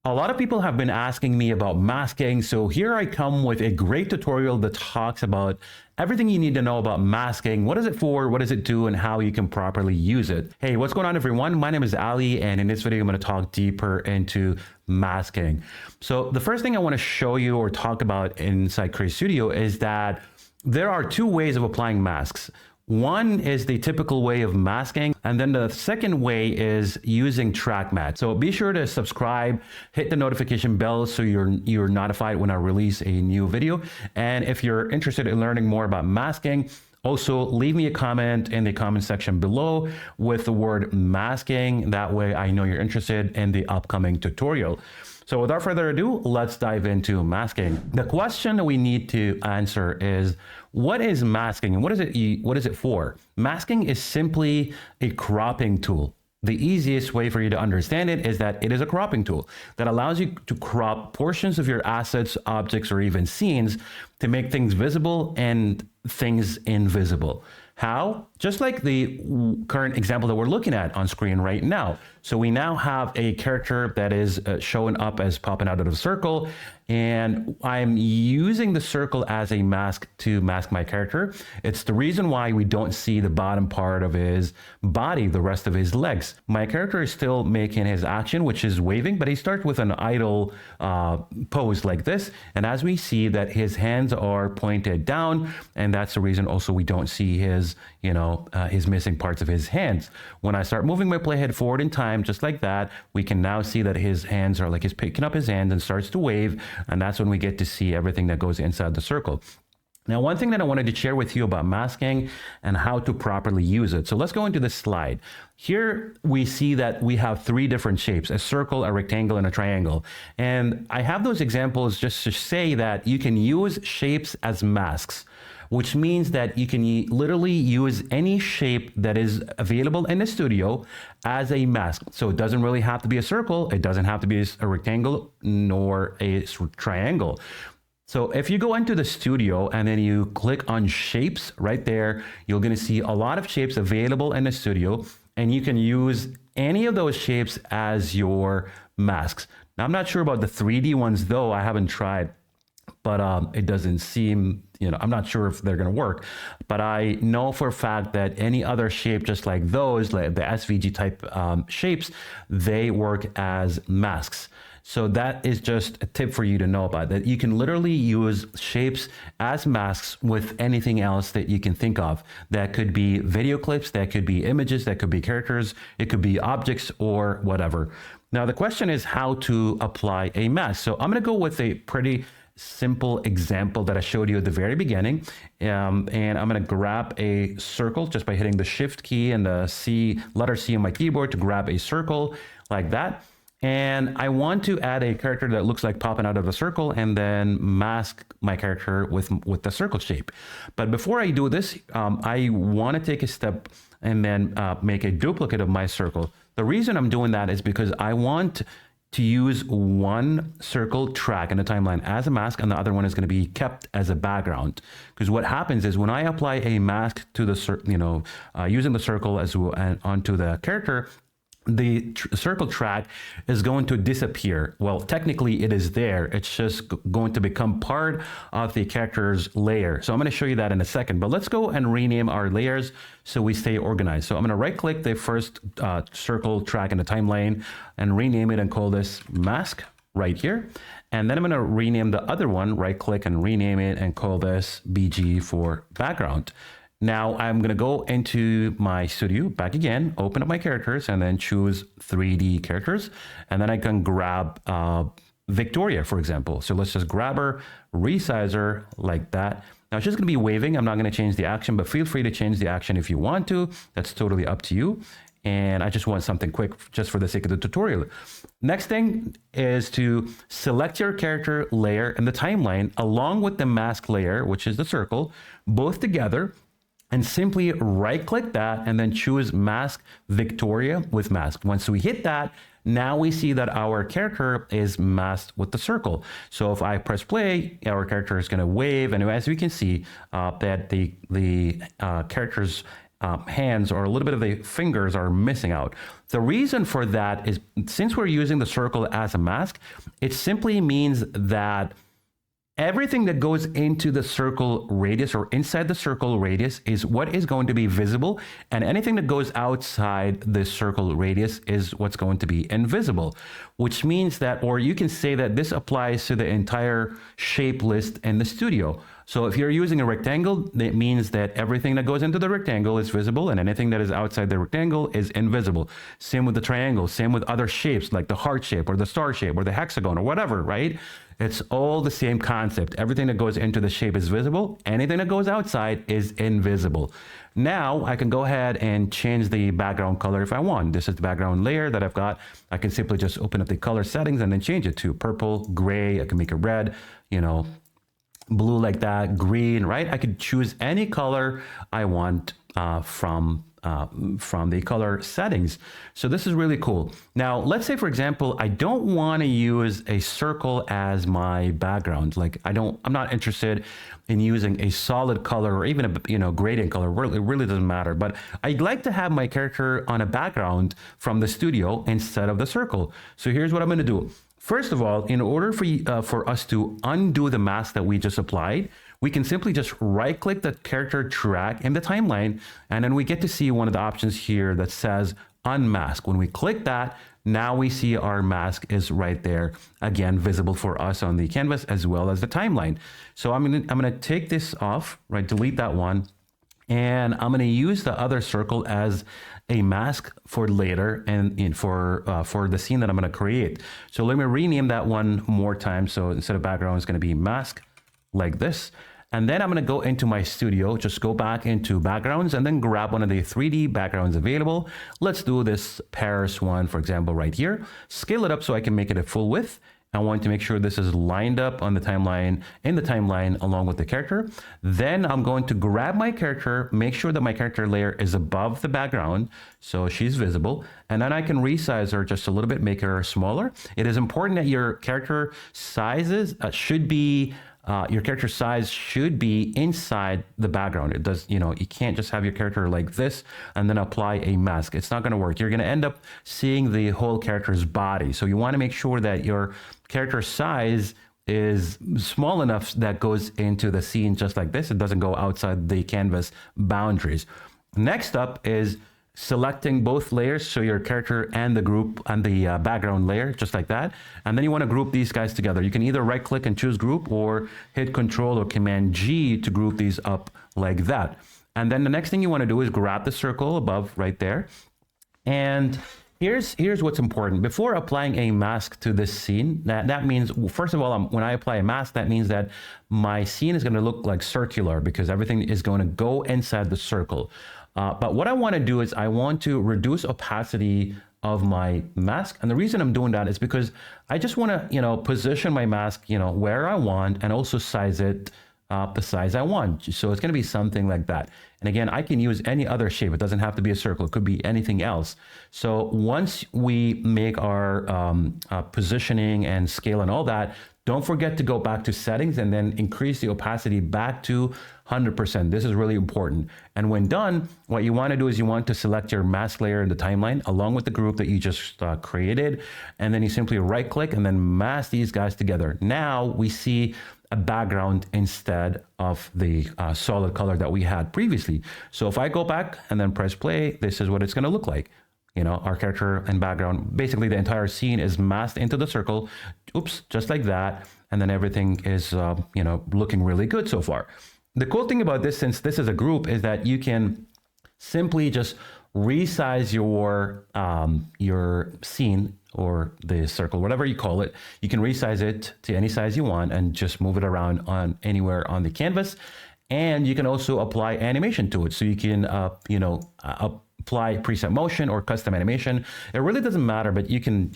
A lot of people have been asking me about masking, so here I come with a great tutorial that talks about everything you need to know about masking. What is it for, what does it do, and how you can properly use it. Hey, what's going on everyone? My name is Ali, and in this video I'm going to talk deeper into masking. So the first thing I want to show you or talk about inside CreateStudio is that there are two ways of applying masks. One is the typical way of masking, and then the second way is using track mask. So be sure to subscribe, hit the notification bell so you're notified when I release a new video. And if you're interested in learning more about masking, also leave me a comment in the comment section below with the word masking. That way I know you're interested in the upcoming tutorial. So without further ado, let's dive into masking. The question that we need to answer is, what is masking and what is it for? Masking is simply a cropping tool. The easiest way for you to understand it is that it is a cropping tool that allows you to crop portions of your assets, objects, or even scenes to make things visible and things invisible. How? Just like the current example that we're looking at on screen right now. So we now have a character that is showing up as popping out of the circle, and I'm using the circle as a mask to mask my character. It's the reason why we don't see the bottom part of his body, the rest of his legs. My character is still making his action, which is waving, but he starts with an idle pose like this. And as we see that his hands are pointed down, and that's the reason also we don't see his, his missing parts of his hands. When I start moving my playhead forward in time, just like that, we can now see that his hands are like he's picking up his hands and starts to wave. And that's when we get to see everything that goes inside the circle. Now, one thing that I wanted to share with you about masking and how to properly use it. So let's go into this slide. Here we see that we have three different shapes: a circle, a rectangle, and a triangle. And I have those examples just to say that you can use shapes as masks, which means that you can literally use any shape that is available in the studio as a mask. So it doesn't really have to be a circle. It doesn't have to be a rectangle nor a triangle. So if you go into the studio and then you click on shapes right there, you're going to see a lot of shapes available in the studio, and you can use any of those shapes as your masks. Now, I'm not sure about the 3D ones though. I haven't tried, but it doesn't seem, I'm not sure if they're going to work, but I know for a fact that any other shape, just like those, like the SVG type shapes, they work as masks. So that is just a tip for you to know about, that you can literally use shapes as masks with anything else that you can think of. That could be video clips, that could be images, that could be characters, it could be objects or whatever. Now, the question is how to apply a mask. So I'm going to go with a pretty simple example that I showed you at the very beginning. And I'm going to grab a circle just by hitting the Shift key and the letter C on my keyboard to grab a circle like that. And I want to add a character that looks like popping out of a circle and then mask my character with the circle shape. But before I do this, I want to take a step and then make a duplicate of my circle. The reason I'm doing that is because I want to use one circle track in the timeline as a mask, and the other one is going to be kept as a background. Because what happens is when I apply a mask to the using the circle as onto the character, the circle track is going to disappear. Well, technically it is there. It's just going to become part of the character's layer. So I'm going to show you that in a second, but let's go and rename our layers so we stay organized. So I'm going to right click the first circle track in the timeline and rename it and call this mask right here. And then I'm going to rename the other one, right click and rename it and call this BG for background. Now I'm going to go into my studio back again, open up my characters, and then choose 3D characters. And then I can grab Victoria, for example. So let's just grab her, resize her like that. Now it's just going to be waving. I'm not going to change the action, but feel free to change the action if you want to. That's totally up to you. And I just want something quick just for the sake of the tutorial. Next thing is to select your character layer in the timeline along with the mask layer, which is the circle, both together. And simply right click that and then choose mask Victoria with mask. Once we hit that, now we see that our character is masked with the circle. So if I press play, our character is going to wave. And as we can see that the character's hands or a little bit of the fingers are missing out. The reason for that is since we're using the circle as a mask, it simply means that everything that goes into the circle radius or inside the circle radius is what is going to be visible, and anything that goes outside the circle radius is what's going to be invisible, which means that, or you can say that this applies to the entire shape list in the studio. So if you're using a rectangle, that means that everything that goes into the rectangle is visible and anything that is outside the rectangle is invisible. Same with the triangle, same with other shapes like the heart shape or the star shape or the hexagon or whatever, right? It's all the same concept. Everything that goes into the shape is visible. Anything that goes outside is invisible. Now I can go ahead and change the background color if I want. This is the background layer that I've got. I can simply just open up the color settings and then change it to purple, gray. I can make it red, you know, blue like that, green, right? I could choose any color I want from the color settings. So this is really cool. Now, let's say, for example, I don't want to use a circle as my background. Like I'm not interested in using a solid color or even a gradient color. It really doesn't matter. But I'd like to have my character on a background from the studio instead of the circle. So here's what I'm going to do. First of all, in order for us to undo the mask that we just applied, we can simply just right-click the character track in the timeline, and then we get to see one of the options here that says unmask. When we click that, now we see our mask is right there, again, visible for us on the canvas as well as the timeline. So I'm gonna take this off, right, delete that one, and I'm gonna use the other circle as a mask for later and for the scene that I'm gonna create. So let me rename that one more time. So instead of background, it's gonna be mask like this. And then I'm gonna go into my studio, just go back into backgrounds and then grab one of the 3D backgrounds available. Let's do this Paris one, for example, right here. Scale it up so I can make it a full width. I want to make sure this is lined up on the timeline, in the timeline along with the character. Then I'm going to grab my character, make sure that my character layer is above the background so she's visible. And then I can resize her just a little bit, make her smaller. It is important that your character sizes your character size should be inside the background. It does, you can't just have your character like this and then apply a mask. It's not going to work. You're going to end up seeing the whole character's body. So you want to make sure that your character size is small enough that goes into the scene just like this. It doesn't go outside the canvas boundaries. Next up is selecting both layers, so your character and the group and the background layer, just like that. And then you want to group these guys together. You can either right click and choose group or hit Control or Command G to group these up like that. And then the next thing you want to do is grab the circle above right there. And here's what's important. Before applying a mask to this scene, that means, first of all, when I apply a mask, that means that my scene is going to look like circular because everything is going to go inside the circle. But what I want to do is I want to reduce opacity of my mask. And the reason I'm doing that is because I just want to, position my mask, where I want and also size it the size I want. So it's going to be something like that. And again, I can use any other shape. It doesn't have to be a circle. It could be anything else. So once we make our positioning and scale and all that, don't forget to go back to settings and then increase the opacity back to 100%. This is really important. And when done, what you want to do is you want to select your mask layer in the timeline along with the group that you just created. And then you simply right click and then mask these guys together. Now we see a background instead of the solid color that we had previously. So if I go back and then press play, this is what it's going to look like. Our character and background, basically the entire scene is masked into the circle. Oops, just like that. And then everything is, looking really good so far. The cool thing about this, since this is a group, is that you can simply just resize your scene or the circle, whatever you call it. You can resize it to any size you want and just move it around on anywhere on the canvas. And you can also apply animation to it. So you can, apply preset motion or custom animation. It really doesn't matter, but you can,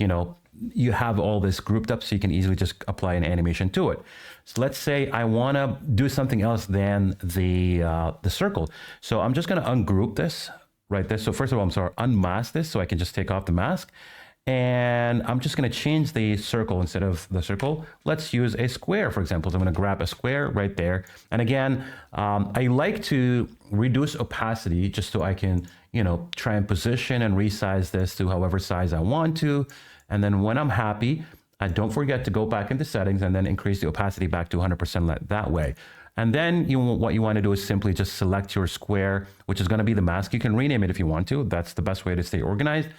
you have all this grouped up so you can easily just apply an animation to it. So let's say I want to do something else than the circle. So I'm just going to ungroup this right there. So first of all, unmask this so I can just take off the mask. And I'm just going to change the circle instead of the circle. Let's use a square, for example. So I'm going to grab a square right there. And again, I like to reduce opacity just so I can, try and position and resize this to however size I want to. And then when I'm happy, don't forget to go back into settings and then increase the opacity back to 100% that way. And then what you want to do is simply just select your square, which is going to be the mask. You can rename it if you want to. That's the best way to stay organized.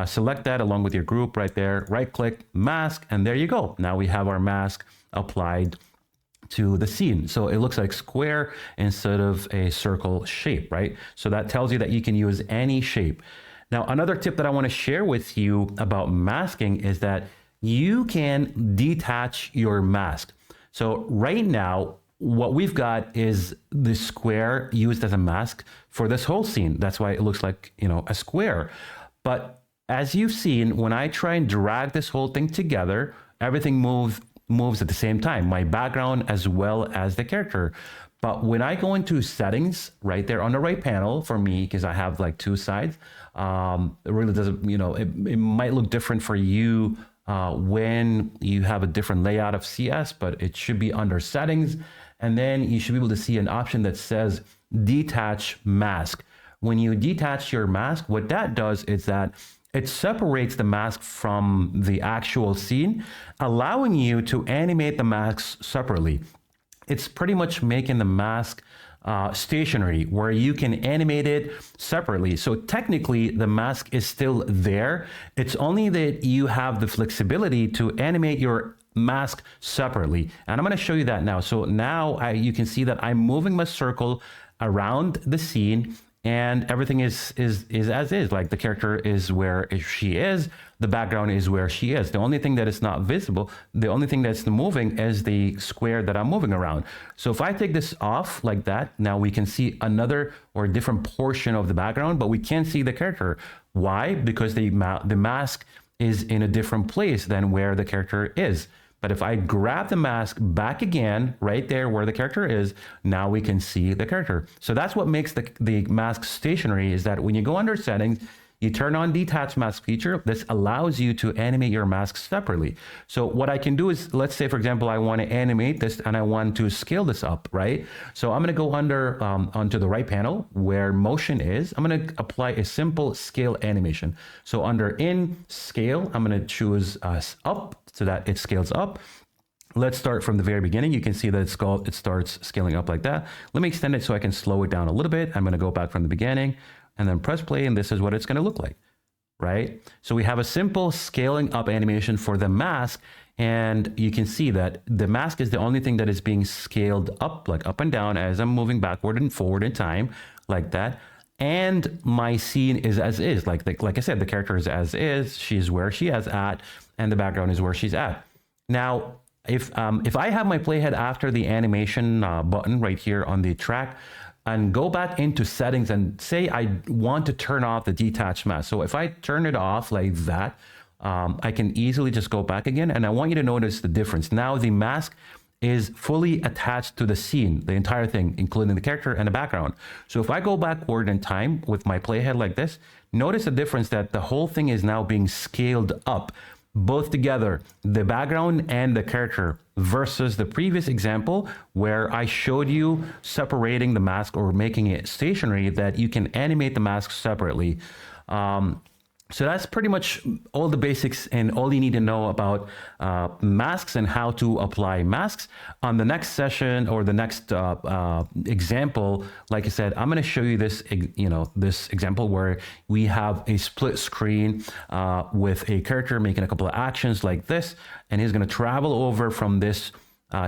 Select that along with your group right there, right click, mask, and there you go. Now we have our mask applied to the scene. So it looks like square instead of a circle shape, right? So that tells you that you can use any shape. Now, another tip that I want to share with you about masking is that you can detach your mask. So right now, what we've got is the square used as a mask for this whole scene. That's why it looks like, a square. But as you've seen, when I try and drag this whole thing together, everything moves at the same time, my background as well as the character. But when I go into settings right there on the right panel for me, because I have like two sides, it really doesn't, it might look different for you when you have a different layout of CS, but it should be under settings. And then you should be able to see an option that says detach mask. When you detach your mask, what that does is that it separates the mask from the actual scene, allowing you to animate the masks separately. It's pretty much making the mask stationary, where you can animate it separately. So technically, the mask is still there. It's only that you have the flexibility to animate your mask separately. And I'm going to show you that now. So now you can see that I'm moving my circle around the scene, and everything is as is. Like the character is where she is, the background is where she is. The only thing that is not visible, the only thing that's moving is the square that I'm moving around. So if I take this off like that, now we can see another or different portion of the background, but we can't see the character. Why? Because the mask is in a different place than where the character is. But if I grab the mask back again, right there where the character is, now we can see the character. So that's what makes the mask stationary, is that when you go under settings, you turn on detach mask feature. This allows you to animate your mask separately. So what I can do is, let's say, for example, I want to animate this and I want to scale this up, right? So I'm going to go onto the right panel where motion is. I'm going to apply a simple scale animation. So under in scale, I'm going to choose up so that it scales up. Let's start from the very beginning. You can see that it starts scaling up like that. Let me extend it so I can slow it down a little bit. I'm going to go back from the beginning and then press play, and this is what it's going to look like, right? So we have a simple scaling up animation for the mask, and you can see that the mask is the only thing that is being scaled up, like up and down as I'm moving backward and forward in time, like that. And my scene is as is, like I said, the character is as is, she's where she is at, and the background is where she's at. Now, if I have my playhead after the animation button right here on the track, and go back into settings and say I want to turn off the detached mask. So if I turn it off like that, I can easily just go back again. And I want you to notice the difference. Now the mask is fully attached to the scene, the entire thing, including the character and the background. So if I go backward in time with my playhead like this, notice the difference that the whole thing is now being scaled up, both together, the background and the character, versus the previous example where I showed you separating the mask or making it stationary, that you can animate the mask separately. So that's pretty much all the basics and all you need to know about masks and how to apply masks. On the next session or the next example, like I said, I'm going to show you this, this example where we have a split screen with a character making a couple of actions like this, and he's going to travel over from this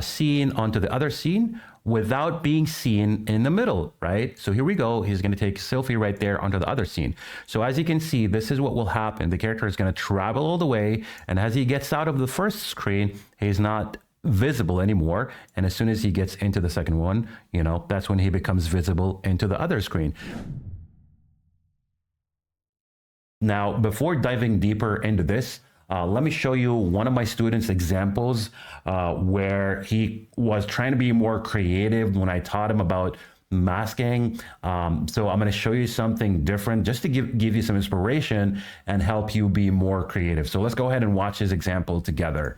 scene onto the other scene without being seen in the middle, right? So here we go. He's going to take a selfie right there onto the other scene. So as you can see, this is what will happen. The character is going to travel all the way, and as he gets out of the first screen, he's not visible anymore. And as soon as he gets into the second one, that's when he becomes visible into the other screen. Now, before diving deeper into this, let me show you one of my students' examples where he was trying to be more creative when I taught him about masking. So I'm going to show you something different just to give you some inspiration and help you be more creative. So let's go ahead and watch this example together.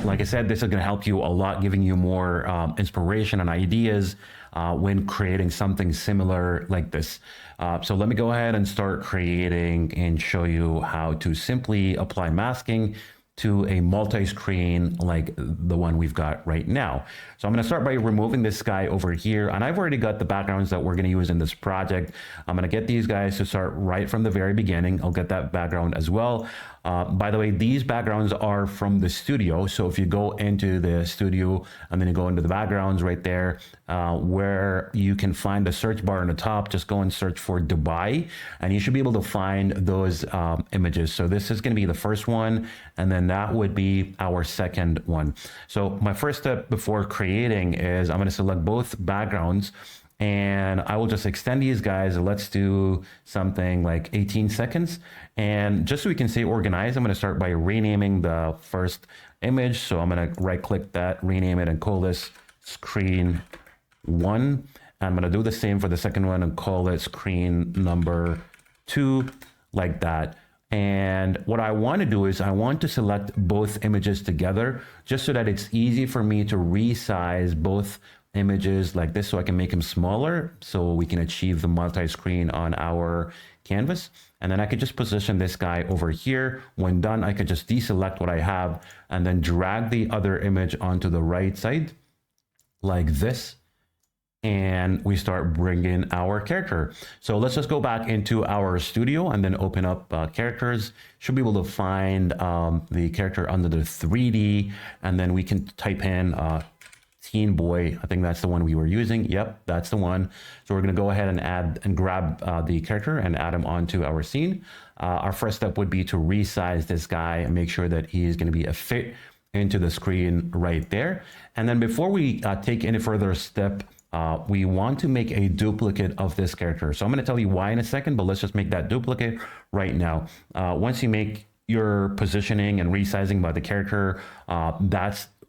Like I said, this is going to help you a lot, giving you more inspiration and ideas when creating something similar like this. So let me go ahead and start creating and show you how to simply apply masking to a multi-screen like the one we've got right now. So I'm going to start by removing this guy over here, and I've already got the backgrounds that we're going to use in this project. I'm going to get these guys to start right from the very beginning. I'll get that background as well. By the way, these backgrounds are from the studio. So if you go into the studio and then you go into the backgrounds right there, where you can find the search bar on the top, just go and search for Dubai, and you should be able to find those images. So this is going to be the first one, and then that would be our second one. So my first step before creating is I'm going to select both backgrounds, and I will just extend these guys. Let's do something like 18 seconds. And just so we can stay organized, I'm going to start by renaming the first image. So I'm going to right click that, rename it, and call this screen 1. I'm going to do the same for the second one and call it screen number 2, like that. And what I want to do is I want to select both images together just so that it's easy for me to resize both images like this, so I can make them smaller so we can achieve the multi-screen on our canvas. And then I could just position this guy over here. When done, I could just deselect what I have and then drag the other image onto the right side like this. And we start bringing our character. So let's just go back into our studio and then open up characters. Should be able to find the character under the 3D, and then we can type in Teen Boy. I think that's the one we were using. Yep, that's the one. So we're going to go ahead and add and grab the character and add him onto our scene. Our first step would be to resize this guy and make sure that he is going to be a fit into the screen right there. And then before we take any further step, we want to make a duplicate of this character. So I'm going to tell you why in a second, but let's just make that duplicate right now. Once you make your positioning and resizing by the character,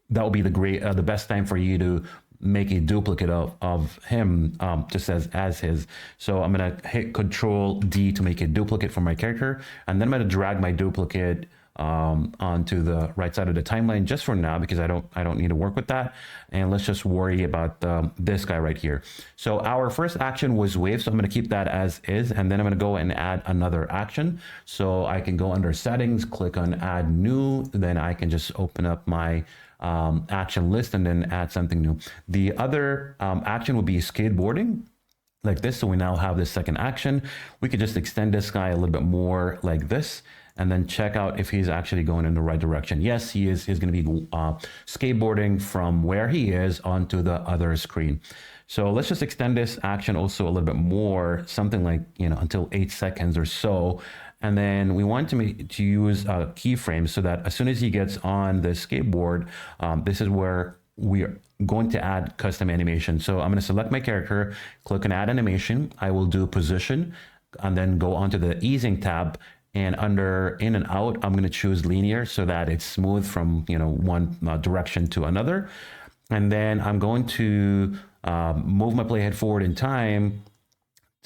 that will be the best time for you to make a duplicate of him, just as his. So I'm going to hit Control D to make a duplicate for my character, and then I'm going to drag my duplicate onto the right side of the timeline just for now, because I don't need to work with that. And let's just worry about this guy right here. So our first action was wave, so I'm going to keep that as is, and then I'm going to go and add another action. So I can go under settings, click on add new, then I can just open up my action list and then add something new. The other action would be skateboarding, like this. So we now have this second action. We could just extend this guy a little bit more like this, and then check out if he's actually going in the right direction. Yes, he is. He's going to be skateboarding from where he is onto the other screen. So let's just extend this action also a little bit more, something like, until 8 seconds or so. And then we want to use keyframes so that as soon as he gets on the skateboard, this is where we are going to add custom animation. So I'm going to select my character, click on add animation. I will do position and then go onto the easing tab. And under in and out, I'm going to choose linear so that it's smooth from one direction to another. And then I'm going to move my playhead forward in time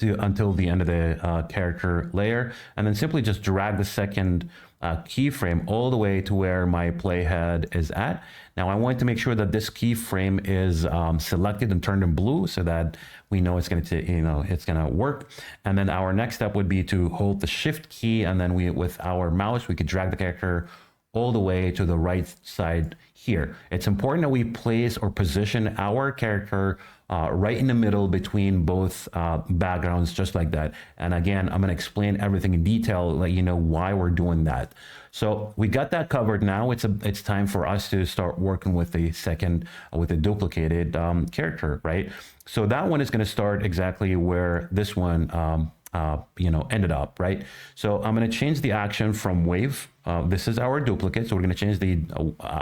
until the end of the character layer, and then simply just drag the second keyframe all the way to where my playhead is at. Now I want to make sure that this keyframe is selected and turned in blue so that we know it's going to, it's going to work. And then our next step would be to hold the shift key, and then with our mouse, we could drag the character all the way to the right side here. It's important that we place or position our character right in the middle between both backgrounds, just like that. And again, I'm going to explain everything in detail, let you know why we're doing that. So we got that covered. Now it's time for us to start working with the second, with a duplicated character, right? So that one is going to start exactly where this one ended up, right? So I'm going to change the action from wave. This is our duplicate. So we're going to change the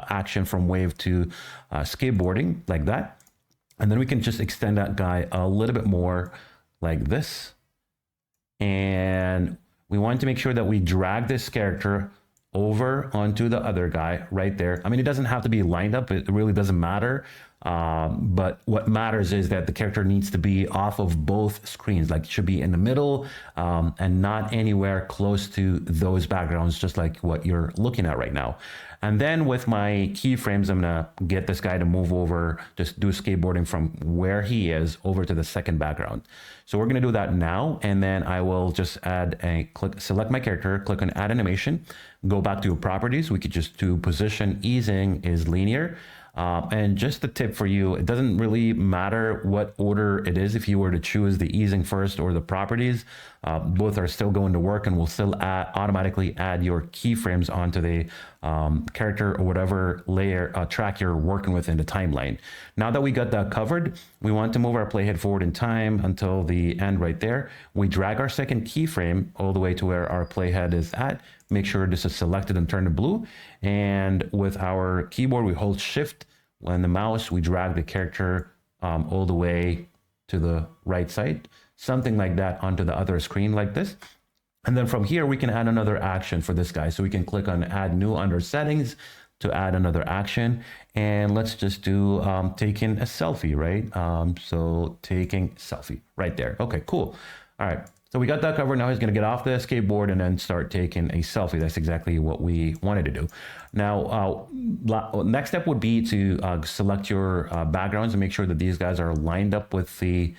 action from wave to skateboarding, like that. And then we can just extend that guy a little bit more like this. And we want to make sure that we drag this character over onto the other guy right there. I mean, it doesn't have to be lined up. It really doesn't matter. But what matters is that the character needs to be off of both screens, like it should be in the middle and not anywhere close to those backgrounds, just like what you're looking at right now. And then with my keyframes, I'm gonna get this guy to move over, just do skateboarding from where he is over to the second background. So we're gonna do that now, and then I will just select my character, click on add animation, go back to properties. We could just do position easing is linear. And just a tip for you, it doesn't really matter what order it is. If you were to choose the easing first or the properties, both are still going to work and will still automatically add your keyframes onto the character or whatever layer track you're working with in the timeline. Now that we got that covered, we want to move our playhead forward in time until the end right there. We drag our second keyframe all the way to where our playhead is at. Make sure this is selected and turned to blue. And with our keyboard, we hold shift. When the mouse, we drag the character all the way to the right side, something like that onto the other screen like this. And then from here, we can add another action for this guy. So we can click on add new under settings to add another action. And let's just do taking a selfie, right? So taking selfie right there. Okay, cool. All right. So we got that covered. Now he's going to get off the skateboard and then start taking a selfie. That's exactly what we wanted to do. Now, next step would be to select your backgrounds and make sure that these guys are lined up with the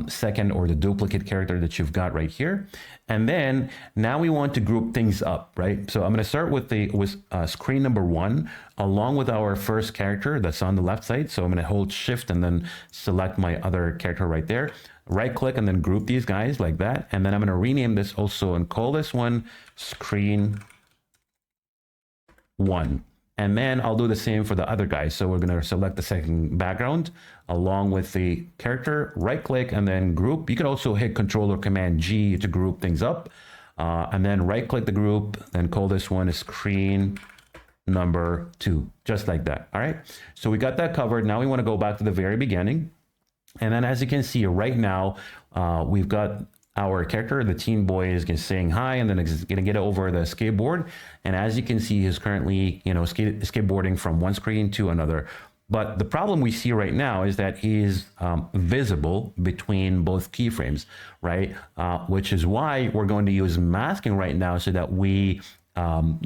second or the duplicate character that you've got right here. And then now we want to group things up, right? So I'm going to start with screen number 1 along with our first character that's on the left side. So I'm going to hold shift and then select my other character right there. Right click and then group these guys like that. And then I'm going to rename this also and call this one screen 1. And then I'll do the same for the other guys. So we're going to select the second background along with the character, right click and then group. You can also hit Control or Command G to group things up. And then right click the group, then call this one screen number 2, just like that. All right. So we got that covered. Now we want to go back to the very beginning. And then as you can see right now, we've got our character, the teen boy, is saying hi, and then is going to get over the skateboard. And as you can see, he's currently, skateboarding from one screen to another. But the problem we see right now is that he's visible between both keyframes, right? Which is why we're going to use masking right now so that we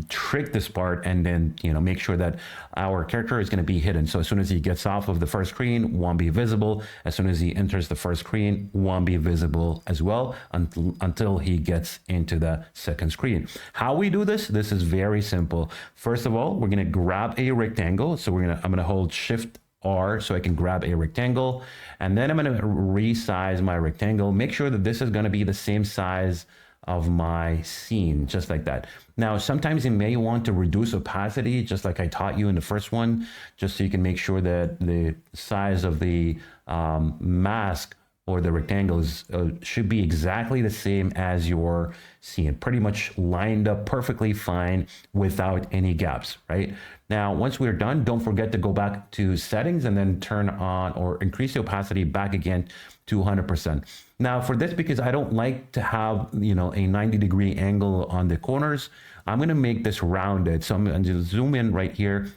trick this part and then make sure that our character is going to be hidden. So as soon as he gets off of the first screen, won't be visible. As soon as he enters the first screen, won't be visible as well until he gets into the second screen. How we do this is very simple. First of all, we're going to grab a rectangle. So I'm going to hold Shift R so I can grab a rectangle, and then I'm going to resize my rectangle. Make sure that this is going to be the same size of my scene, just like that. Now, sometimes you may want to reduce opacity, just like I taught you in the first one, just so you can make sure that the size of the mask or the rectangles should be exactly the same as your scene, pretty much lined up perfectly fine without any gaps, right? Now, once we're done, don't forget to go back to settings and then turn on or increase the opacity back again to 100%. Now for this, because I don't like to have, a 90-degree angle on the corners, I'm going to make this rounded. So I'm going to zoom in right here,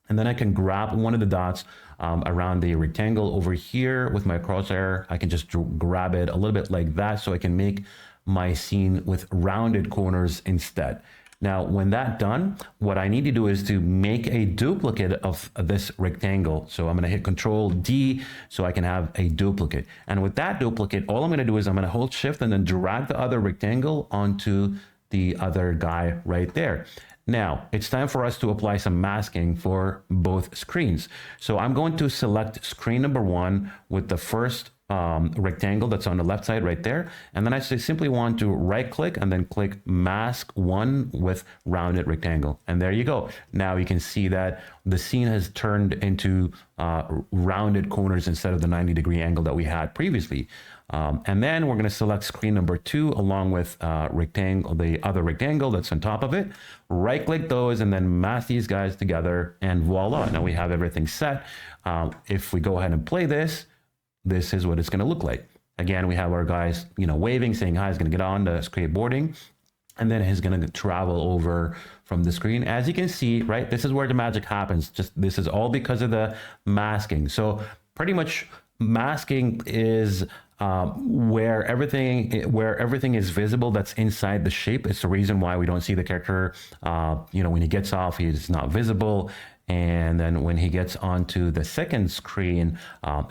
and then I can grab one of the dots around the rectangle over here with my crosshair. I can just grab it a little bit like that so I can make my scene with rounded corners instead. Now, when that's done, what I need to do is to make a duplicate of this rectangle. So I'm going to hit Control D so I can have a duplicate. And with that duplicate, all I'm going to do is I'm going to hold Shift and then drag the other rectangle onto the other guy right there. Now it's time for us to apply some masking for both screens. So I'm going to select screen number one with the first rectangle that's on the left side right there. And then I simply want to right click and then click mask one with rounded rectangle. And there you go. Now you can see that the scene has turned into rounded corners instead of the 90-degree angle that we had previously. And then we're going to select screen number two along with rectangle, the other rectangle that's on top of it. Right click those and then mask these guys together, and voila. Now we have everything set. If we go ahead and play this, this is what it's going to look like. Again, we have our guys, waving, saying hi. He's going to get on the skateboarding, and then he's going to travel over from the screen. As you can see, right, this is where the magic happens. This is all because of the masking. So pretty much masking is where everything is visible that's inside the shape. It's the reason why we don't see the character. When he gets off, he's not visible. And then when he gets onto the second screen,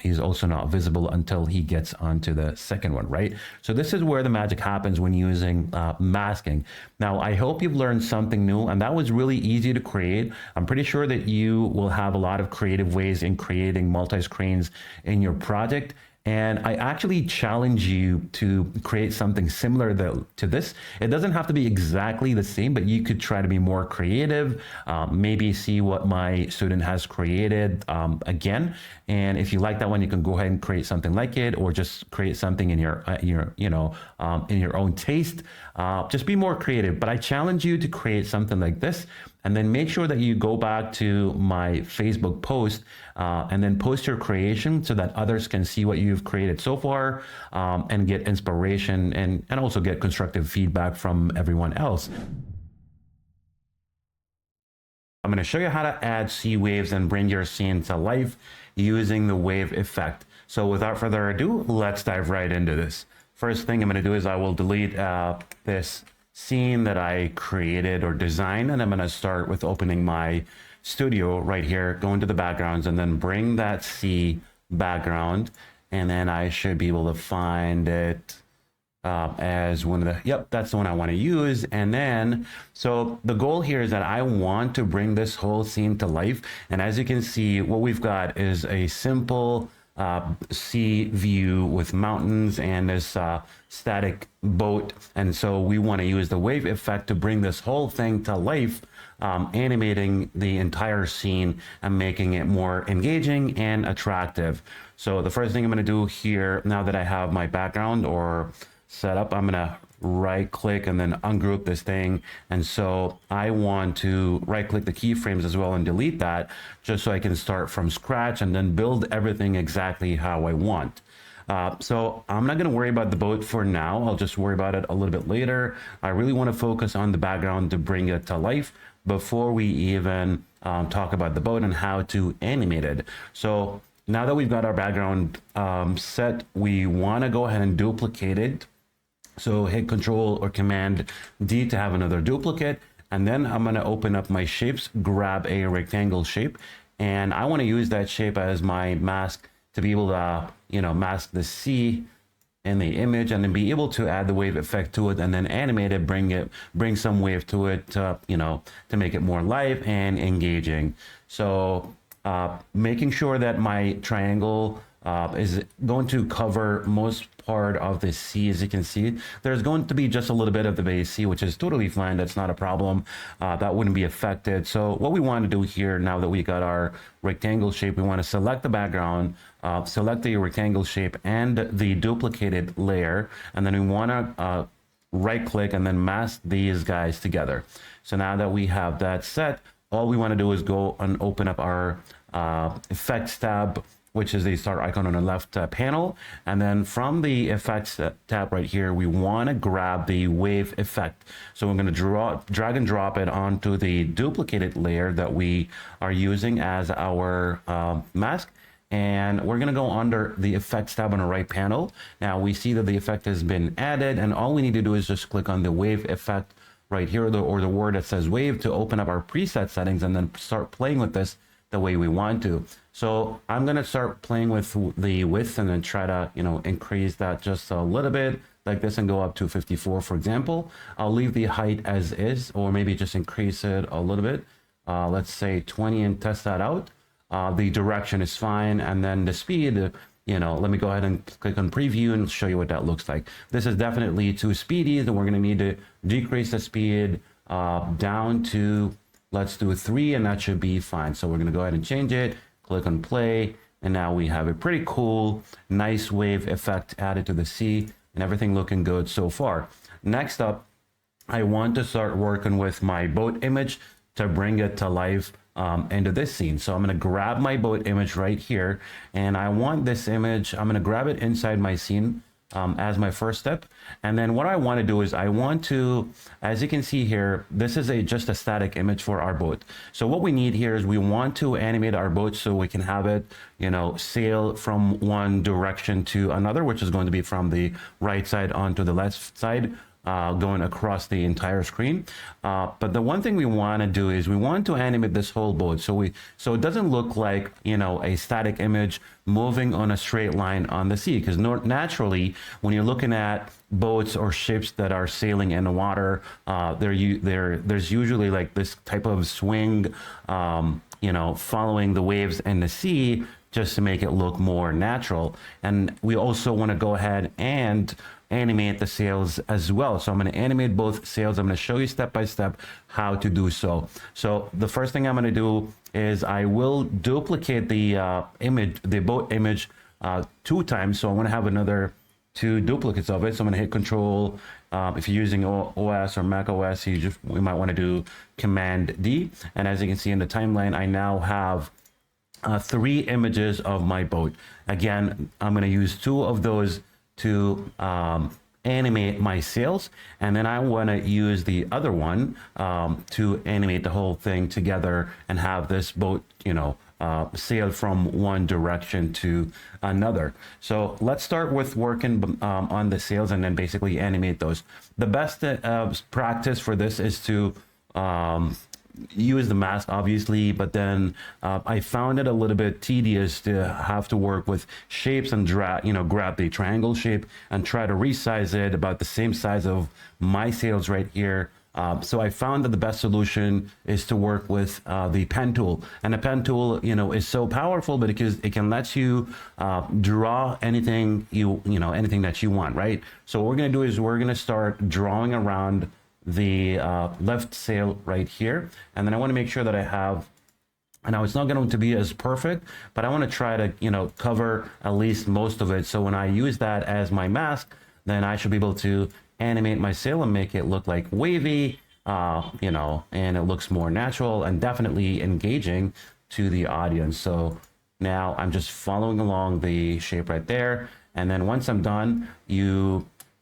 he's also not visible until he gets onto the second one, right? So this is where the magic happens when using masking. Now, I hope you've learned something new, and that was really easy to create. I'm pretty sure that you will have a lot of creative ways in creating multi-screens in your project. And I actually challenge you to create something similar to this. It doesn't have to be exactly the same, but you could try to be more creative, maybe see what my student has created again. And if you like that one, you can go ahead and create something like it, or just create something in your in your own taste. Just be more creative. But I challenge you to create something like this. And then make sure that you go back to my Facebook post and then post your creation so that others can see what you've created so far and get inspiration and also get constructive feedback from everyone else. I'm going to show you how to add sea waves and bring your scene to life using the wave effect. So without further ado, let's dive right into this. First thing I'm going to do is I will delete this scene that I created or designed, and I'm going to start with opening my studio right here, go into the backgrounds, and then bring that sea background, and then I should be able to find it as one of the, yep, that's the one I want to use. And then, so the goal here is that I want to bring this whole scene to life. And as you can see, what we've got is a simple sea view with mountains and this static boat. And so we want to use the wave effect to bring this whole thing to life, animating the entire scene and making it more engaging and attractive. So the first thing I'm going to do here, now that I have my background or set up, I'm going to right click and then ungroup this thing. And so I want to right click the keyframes as well and delete that, just so I can start from scratch and then build everything exactly how I want. So I'm not going to worry about the boat for now. I'll just worry about it a little bit later. I really want to focus on the background to bring it to life before we even talk about the boat and how to animate it. So now that we've got our background set, we want to go ahead and duplicate it. So hit Control or Command D to have another duplicate. And then I'm going to open up my shapes, grab a rectangle shape, and I want to use that shape as my mask to be able to, mask the sea in the image, and then be able to add the wave effect to it and then animate it, bring some wave to it, to make it more live and engaging. So making sure that my triangle is going to cover most part of the sea. As you can see, there's going to be just a little bit of the base sea, which is totally fine. That's not a problem. That wouldn't be affected. So what we want to do here, now that we got our rectangle shape, we want to select the background, select the rectangle shape and the duplicated layer, and then we want to right click and then mask these guys together. So now that we have that set, all we want to do is go and open up our effects tab, which is the start icon on the left panel. And then from the effects tab right here, we want to grab the wave effect. So we're going to drag and drop it onto the duplicated layer that we are using as our mask. And we're going to go under the effects tab on the right panel. Now we see that the effect has been added, and all we need to do is just click on the wave effect right here, or the word that says wave, to open up our preset settings and then start playing with this the way we want to. So I'm going to start playing with the width and then try to, increase that just a little bit like this and go up to 54, for example. I'll leave the height as is, or maybe just increase it a little bit. Let's say 20 and test that out. The direction is fine. And then the speed, let me go ahead and click on preview and show you what that looks like. This is definitely too speedy, then we're going to need to decrease the speed down to, let's do 3, and that should be fine. So we're going to go ahead and change it, click on play, and now we have a pretty cool, nice wave effect added to the sea, and everything looking good so far. Next up, I want to start working with my boat image to bring it to life into this scene. So I'm going to grab my boat image right here, and I want this image, I'm going to grab it inside my scene as my first step. And then what I want to do is I want to, as you can see here, this is just a static image for our boat. So what we need here is we want to animate our boat so we can have it, sail from one direction to another, which is going to be from the right side onto the left side, going across the entire screen. But the one thing we want to do is we want to animate this whole boat so it doesn't look like a static image moving on a straight line on the sea, because naturally when you're looking at boats or ships that are sailing in the water, there's usually like this type of swing, following the waves in the sea, just to make it look more natural. And we also want to go ahead and animate the sails as well. So I'm going to animate both sails. I'm going to show you step by step how to do so. So the first thing I'm going to do is I will duplicate the boat image 2 times. So I want to have another 2 duplicates of it. So I'm going to hit Control. If you're using OS or Mac OS, we might want to do Command D. And as you can see in the timeline, I now have 3 images of my boat. Again, I'm going to use 2 of those to animate my sails, and then I want to use the other one to animate the whole thing together and have this boat, sail from one direction to another. So let's start with working on the sails and then basically animate those. The best practice for this is to use the mask, obviously, but then I found it a little bit tedious to have to work with shapes and grab the triangle shape and try to resize it about the same size of my sails right here. So I found that the best solution is to work with the pen tool, and the pen tool, is so powerful because it can let you draw anything anything that you want, right? So what we're going to do is we're going to start drawing around the left sail right here, and then I want to make sure that I have, and now it's not going to be as perfect, but I want to try to cover at least most of it, so when I use that as my mask, then I should be able to animate my sail and make it look like wavy, and it looks more natural and definitely engaging to the audience. So now I'm just following along the shape right there, and then once I'm done,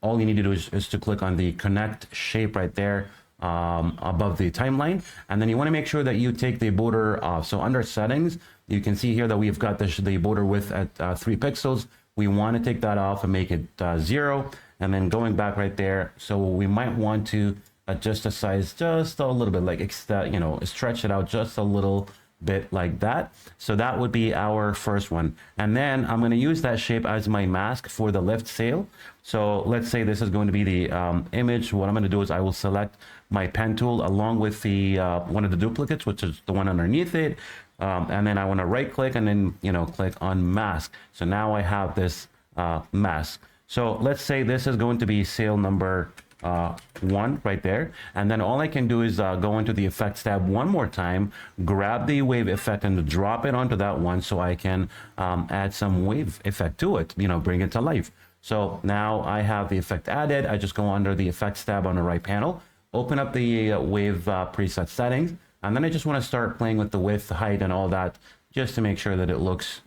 all you need to do is to click on the connect shape right there above the timeline, and then you want to make sure that you take the border off. So under settings, you can see here that we've got the border width at 3 pixels. We want to take that off and make it 0, and then going back right there. So we might want to adjust the size just a little bit, like stretch it out just a little bit like that. So that would be our first one, and then I'm going to use that shape as my mask for the left sail. So let's say this is going to be the image. What I'm going to do is I will select my pen tool along with the one of the duplicates, which is the one underneath it, and then I want to right click and then click on mask. So now I have this mask. So let's say this is going to be sail number 1 right there, and then all I can do is go into the effects tab one more time, grab the wave effect and drop it onto that one so I can add some wave effect to it, bring it to life. So now I have the effect added. I just go under the effects tab on the right panel, open up the wave preset settings, and then I just want to start playing with the width, height, and all that, just to make sure that it looks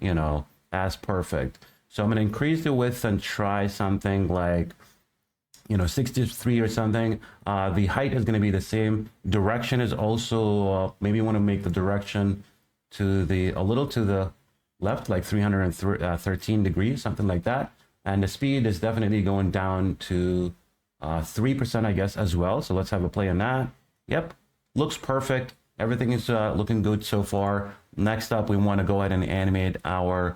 as perfect. So I'm going to increase the width and try something like 63 or something. The height is going to be the same. Direction is also maybe you want to make the direction a little to the left, like 313 degrees, something like that. And the speed is definitely going down to 3%, I guess, as well. So let's have a play on that. Yep, looks perfect. Everything is looking good so far. Next up, we want to go ahead and animate our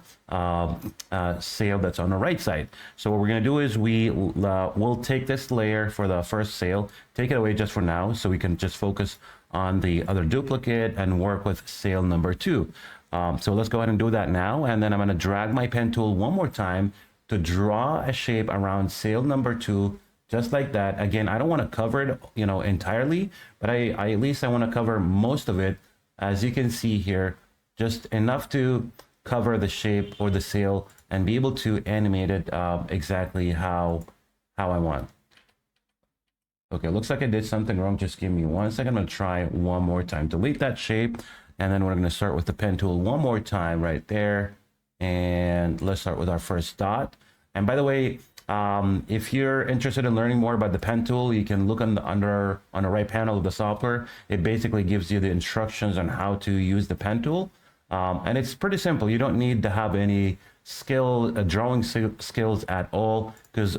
sail that's on the right side. So what we're going to do is we'll take this layer for the first sail, take it away just for now, so we can just focus on the other duplicate and work with sail number 2. So let's go ahead and do that now. And then I'm going to drag my pen tool one more time to draw a shape around sail number 2, just like that. Again, I don't want to cover it, entirely, but I at least I want to cover most of it. As you can see here, just enough to cover the shape or the sail and be able to animate it exactly how I want. Okay, looks like I did something wrong. Just give me 1 second. I'm going to try one more time. Delete that shape. And then we're going to start with the pen tool one more time right there. And let's start with our first dot. And by the way, if you're interested in learning more about the pen tool, you can look on the right panel of the software. It basically gives you the instructions on how to use the pen tool. And it's pretty simple. You don't need to have any drawing skills at all, because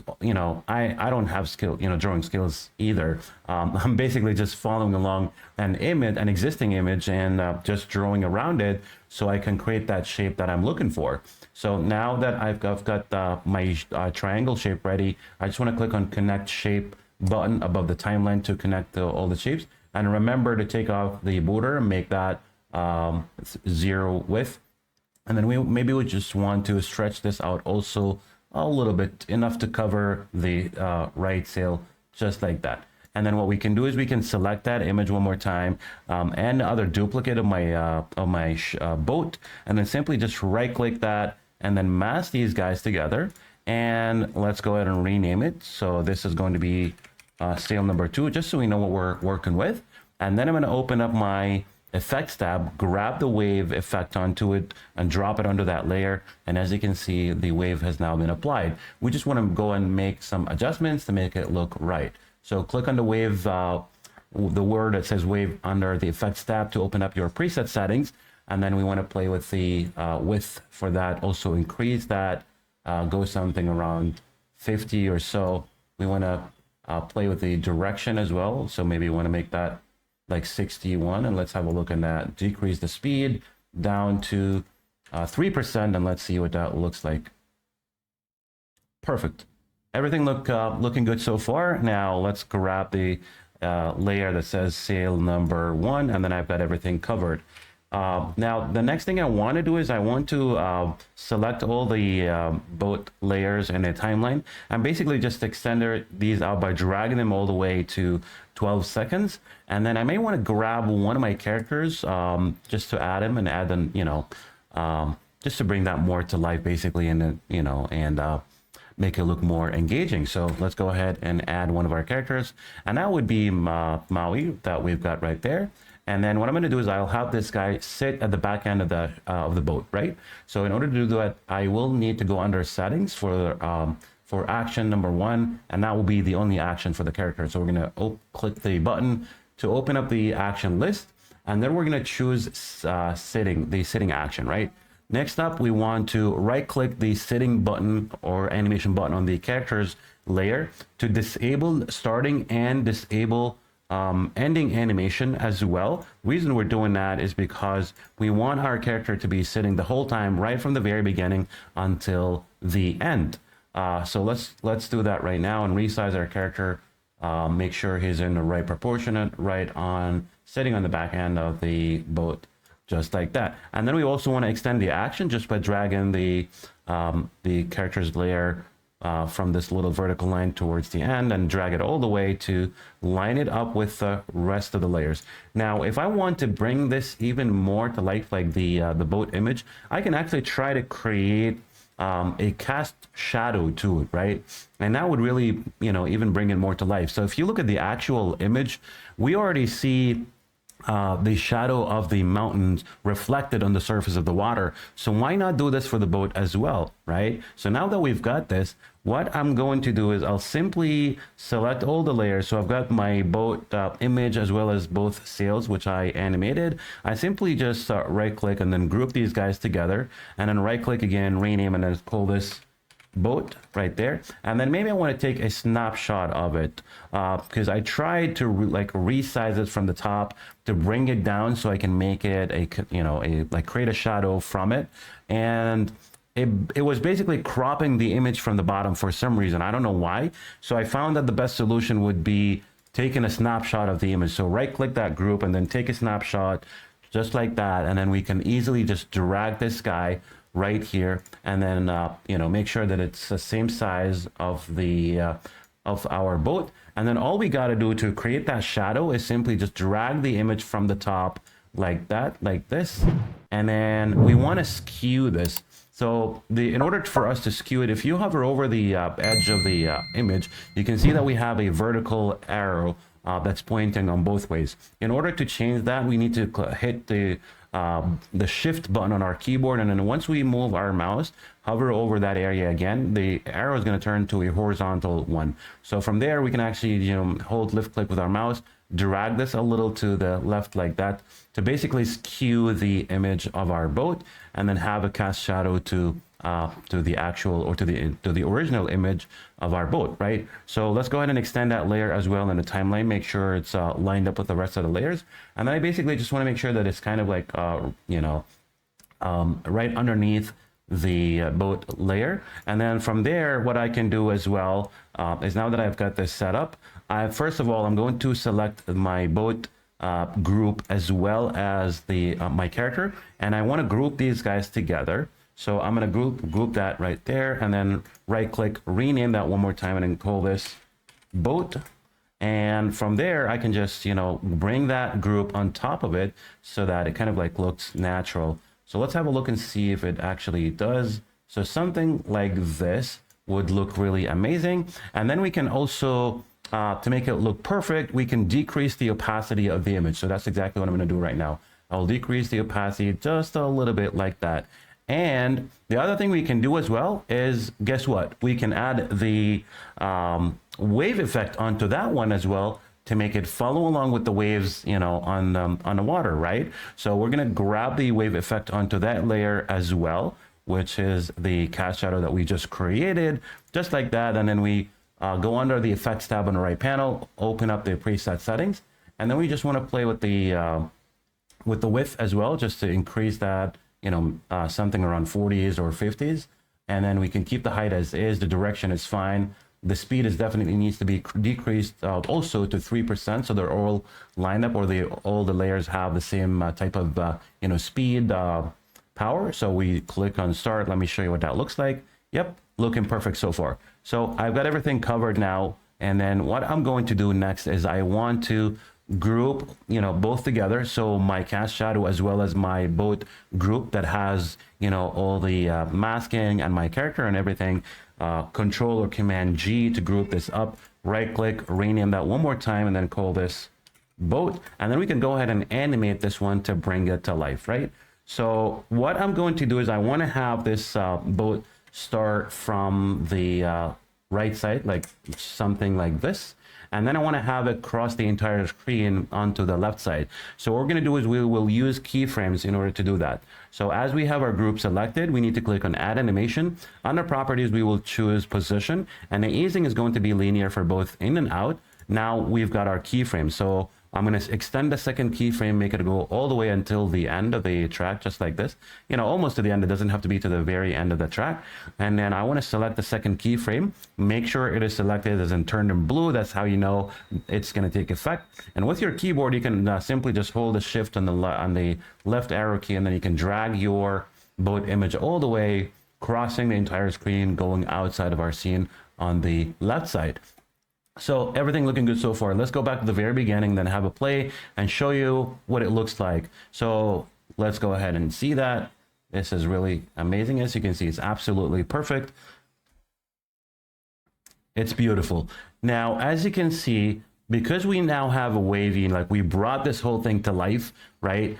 I don't have drawing skills either. I'm basically just following along an existing image, and just drawing around it so I can create that shape that I'm looking for. So now that I've got my triangle shape ready, I just want to click on Connect Shape button above the timeline to connect all the shapes. And remember to take off the border and make that 0 width. And then we just want to stretch this out also a little bit, enough to cover the right sail, just like that. And then what we can do is we can select that image one more time, and the other duplicate of my boat, and then simply just right click that and then mask these guys together. And let's go ahead and rename it. So this is going to be sail number 2, just so we know what we're working with. And then I'm going to open up my Effects tab, grab the wave effect onto it and drop it under that layer. And as you can see, the wave has now been applied. We just want to go and make some adjustments to make it look right. So click on the wave, the word that says wave under the Effects tab to open up your preset settings. And then we want to play with the width for that. Also increase that, go something around 50 or so. We want to play with the direction as well. So maybe we want to make that like 61, and let's have a look at that. Decrease the speed down to 3%, and let's see what that looks like. Perfect. Everything looking good so far. Now let's grab the layer that says sail number 1, and then I've got everything covered. Now the next thing I want to do is I want to select all the boat layers in a timeline, and basically just extend these out by dragging them all the way to 12 seconds. And then I may want to grab one of my characters just to add him and add them, just to bring that more to life basically, and make it look more engaging. So let's go ahead and add one of our characters, and that would be Maui that we've got right there. And then what I'm going to do is I'll have this guy sit at the back end of the boat, right? So in order to do that, I will need to go under settings for action number 1, and that will be the only action for the character. So we're going to click the button to open up the action list, and then we're going to choose the sitting action, right? Next up, we want to right click the sitting button or animation button on the characters layer to disable starting and disable ending animation as well. The reason we're doing that is because we want our character to be sitting the whole time, right from the very beginning until the end. So let's do that right now and resize our character. Make sure he's in the right proportionate, right on sitting on the back end of the boat, just like that. And then we also want to extend the action just by dragging the characters layer from this little vertical line towards the end and drag it all the way to line it up with the rest of the layers. Now, if I want to bring this even more to life, like the boat image, I can actually try to create a cast shadow to it, right? And that would really, even bring it more to life. So if you look at the actual image, we already see the shadow of the mountains reflected on the surface of the water. So why not do this for the boat as well, right? So now that we've got this, what I'm going to do is I'll simply select all the layers. So I've got my boat image as well as both sails, which I animated. I simply just right click and then group these guys together, and then right click again, rename, and then pull this boat right there, and then maybe I want to take a snapshot of it because I tried to resize it from the top to bring it down so I can make it create a shadow from it, and it was basically cropping the image from the bottom for some reason. I don't know why. So I found that the best solution would be taking a snapshot of the image. So right click that group and then take a snapshot just like that, and then we can easily just drag this guy right here, and then make sure that it's the same size of the of our boat. And then all we got to do to create that shadow is simply just drag the image from the top like that, like this, and then we want to skew this. So in order for us to skew it, if you hover over the edge of the image, you can see that we have a vertical arrow that's pointing on both ways. In order to change that, we need to hit the shift button on our keyboard, and then once we move our mouse, hover over that area again, the arrow is going to turn to a horizontal one. So from there, we can actually hold lift click with our mouse, drag this a little to the left like that to basically skew the image of our boat, and then have a cast shadow to the actual, or to the original image of our boat, right? So let's go ahead and extend that layer as well in the timeline, make sure it's lined up with the rest of the layers. And then I basically just want to make sure that it's kind of like right underneath the boat layer. And then from there, what I can do as well is, now that I've got this set up, first of all, I'm going to select my boat group as well as the my character, and I want to group these guys together. So I'm going to group that right there, and then right click, rename that one more time, and then call this boat. And from there, I can just bring that group on top of it so that it kind of like looks natural. So let's have a look and see if it actually does. So something like this would look really amazing. And then we can also to make it look perfect, we can decrease the opacity of the image. So that's exactly what I'm going to do right now. I'll decrease the opacity just a little bit like that. And the other thing we can do as well is, guess what? We can add the wave effect onto that one as well to make it follow along with the waves, on the water, right? So we're going to grab the wave effect onto that layer as well, which is the cast shadow that we just created, just like that. And then we go under the effects tab on the right panel, open up the preset settings, and then we just want to play with the width as well, just to increase that, something around 40s or 50s. And then we can keep the height as is. The direction is fine. The speed is definitely needs to be decreased also to 3%, so they're all lined up, or all the layers have the same type of speed power. So we click on start. Let me show you what that looks like. Yep, looking perfect so far. So I've got everything covered now, and then what I'm going to do next is I want to group both together. So my cast shadow as well as my boat group that has all the masking and my character and everything, control or command G to group this up, right click, rename that one more time, and then call this boat. And then we can go ahead and animate this one to bring it to life, right? So what I'm going to do is I want to have this boat start from the right side, like something like this. And then I want to have it cross the entire screen onto the left side. So what we're going to do is we will use keyframes in order to do that. So as we have our group selected, we need to click on add animation. Under properties, we will choose position, and the easing is going to be linear for both in and out. Now we've got our keyframe. So I'm going to extend the second keyframe, make it go all the way until the end of the track, just like this. Almost to the end. It doesn't have to be to the very end of the track. And then I want to select the second keyframe, make sure it is selected as in turned in blue. That's how you know it's going to take effect. And with your keyboard, you can simply just hold the shift on the left arrow key, and then you can drag your boat image all the way, crossing the entire screen, going outside of our scene on the left side. So everything looking good so far. Let's go back to the very beginning, then have a play and show you what it looks like. So let's go ahead and see that. This is really amazing. As you can see, it's absolutely perfect. It's beautiful. Now, as you can see, because we now have a wavy, like we brought this whole thing to life, right?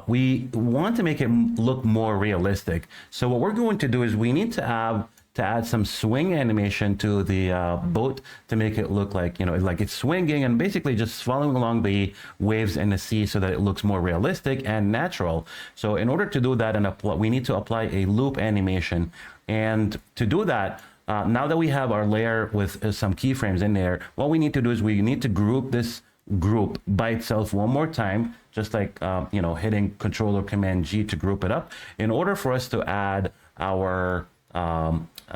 We want to make it look more realistic. So what we're going to do is we need to add some swing animation to the boat to make it look like, like it's swinging and basically just following along the waves in the sea so that it looks more realistic and natural. So in order to do that, we need to apply a loop animation. And to do that, now that we have our layer with some keyframes in there, what we need to do is we need to group this group by itself one more time, just like hitting Control or Command G to group it up, in order for us to add our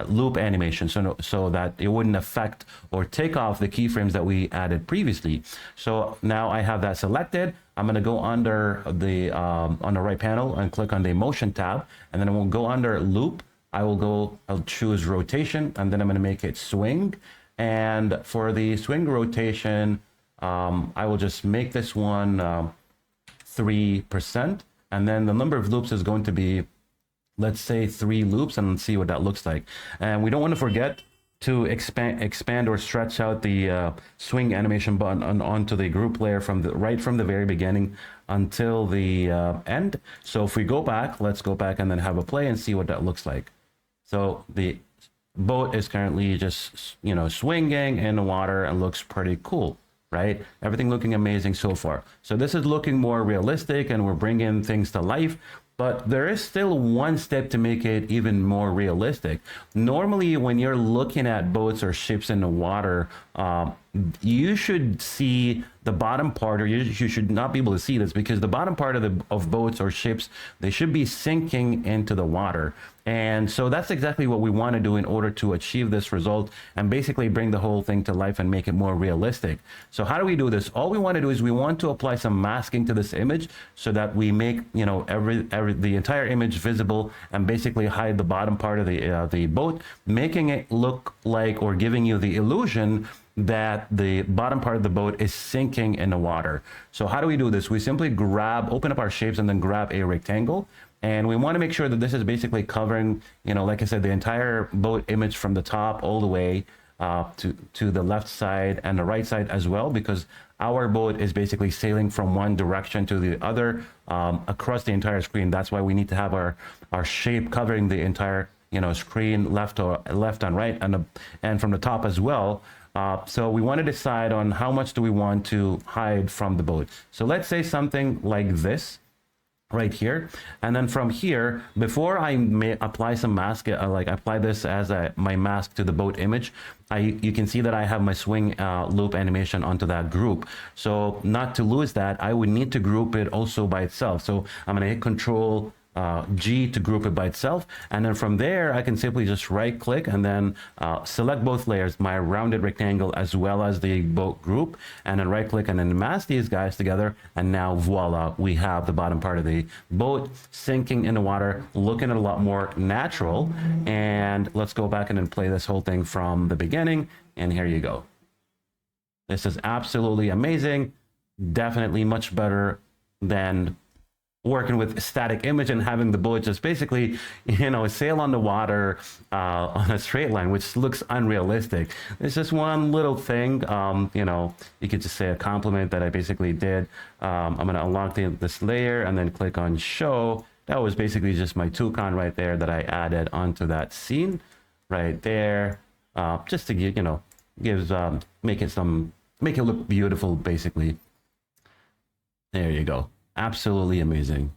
loop animation, so that it wouldn't affect or take off the keyframes that we added previously. So now I have that selected. I'm going to go under the on the right panel and click on the motion tab, and then I will go under loop. I'll choose rotation, and then I'm going to make it swing. And for the swing rotation, I will just make this one 3%, and then the number of loops is going to be, let's say, 3 loops, and see what that looks like. And we don't want to forget to expand or stretch out the swing animation button onto the group layer from the very beginning until the end. So if we go back, let's go back and then have a play and see what that looks like. So the boat is currently just swinging in the water and looks pretty cool, right? Everything looking amazing so far. So this is looking more realistic, and we're bringing things to life. But there is still one step to make it even more realistic. Normally, when you're looking at boats or ships in the water, you should see the bottom part, or you should not be able to see this, because the bottom part of boats or ships, they should be sinking into the water. And so that's exactly what we want to do in order to achieve this result and basically bring the whole thing to life and make it more realistic. So how do we do this? All we want to do is we want to apply some masking to this image so that we make the entire image visible and basically hide the bottom part of the boat, making it look like, or giving you the illusion that the bottom part of the boat is sinking in the water. So how do we do this? We simply open up our shapes and then grab a rectangle. And we want to make sure that this is basically covering, like I said, the entire boat image from the top all the way to the left side and the right side as well, because our boat is basically sailing from one direction to the other across the entire screen. That's why we need to have our shape covering the entire screen, left and right, and from the top as well. So we want to decide on how much do we want to hide from the boat. So let's say something like this right here, and then from here, before I may apply some mask, apply this as my mask to the boat image, you can see that I have my swing loop animation onto that group. So not to lose that, I would need to group it also by itself. So I'm going to hit Control G to group it by itself, and then from there I can simply just right click and then select both layers, my rounded rectangle as well as the boat group, and then right click and then mask these guys together, and now voila, we have the bottom part of the boat sinking in the water, looking a lot more natural. And let's go back and then play this whole thing from the beginning, and here you go. This is absolutely amazing, definitely much better than working with a static image and having the boat just basically, sail on the water on a straight line, which looks unrealistic. It's just one little thing, you could just say a compliment that I basically did. I'm going to unlock this layer and then click on show. That was basically just my toucan right there that I added onto that scene right there, just to make it look beautiful, basically. There you go. Absolutely amazing.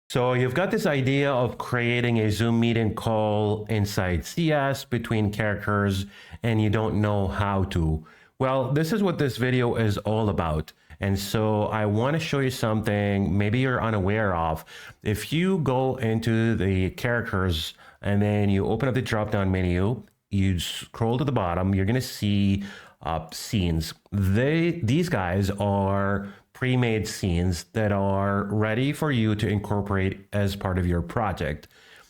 So you've got this idea of creating a Zoom meeting call inside CS between characters, and you don't know how to. Well, this is what this video is all about. And so I want to show you something maybe you're unaware of. If you go into the characters and then you open up the drop-down menu, you scroll to the bottom, you're going to see scenes. These guys are pre-made scenes that are ready for you to incorporate as part of your project.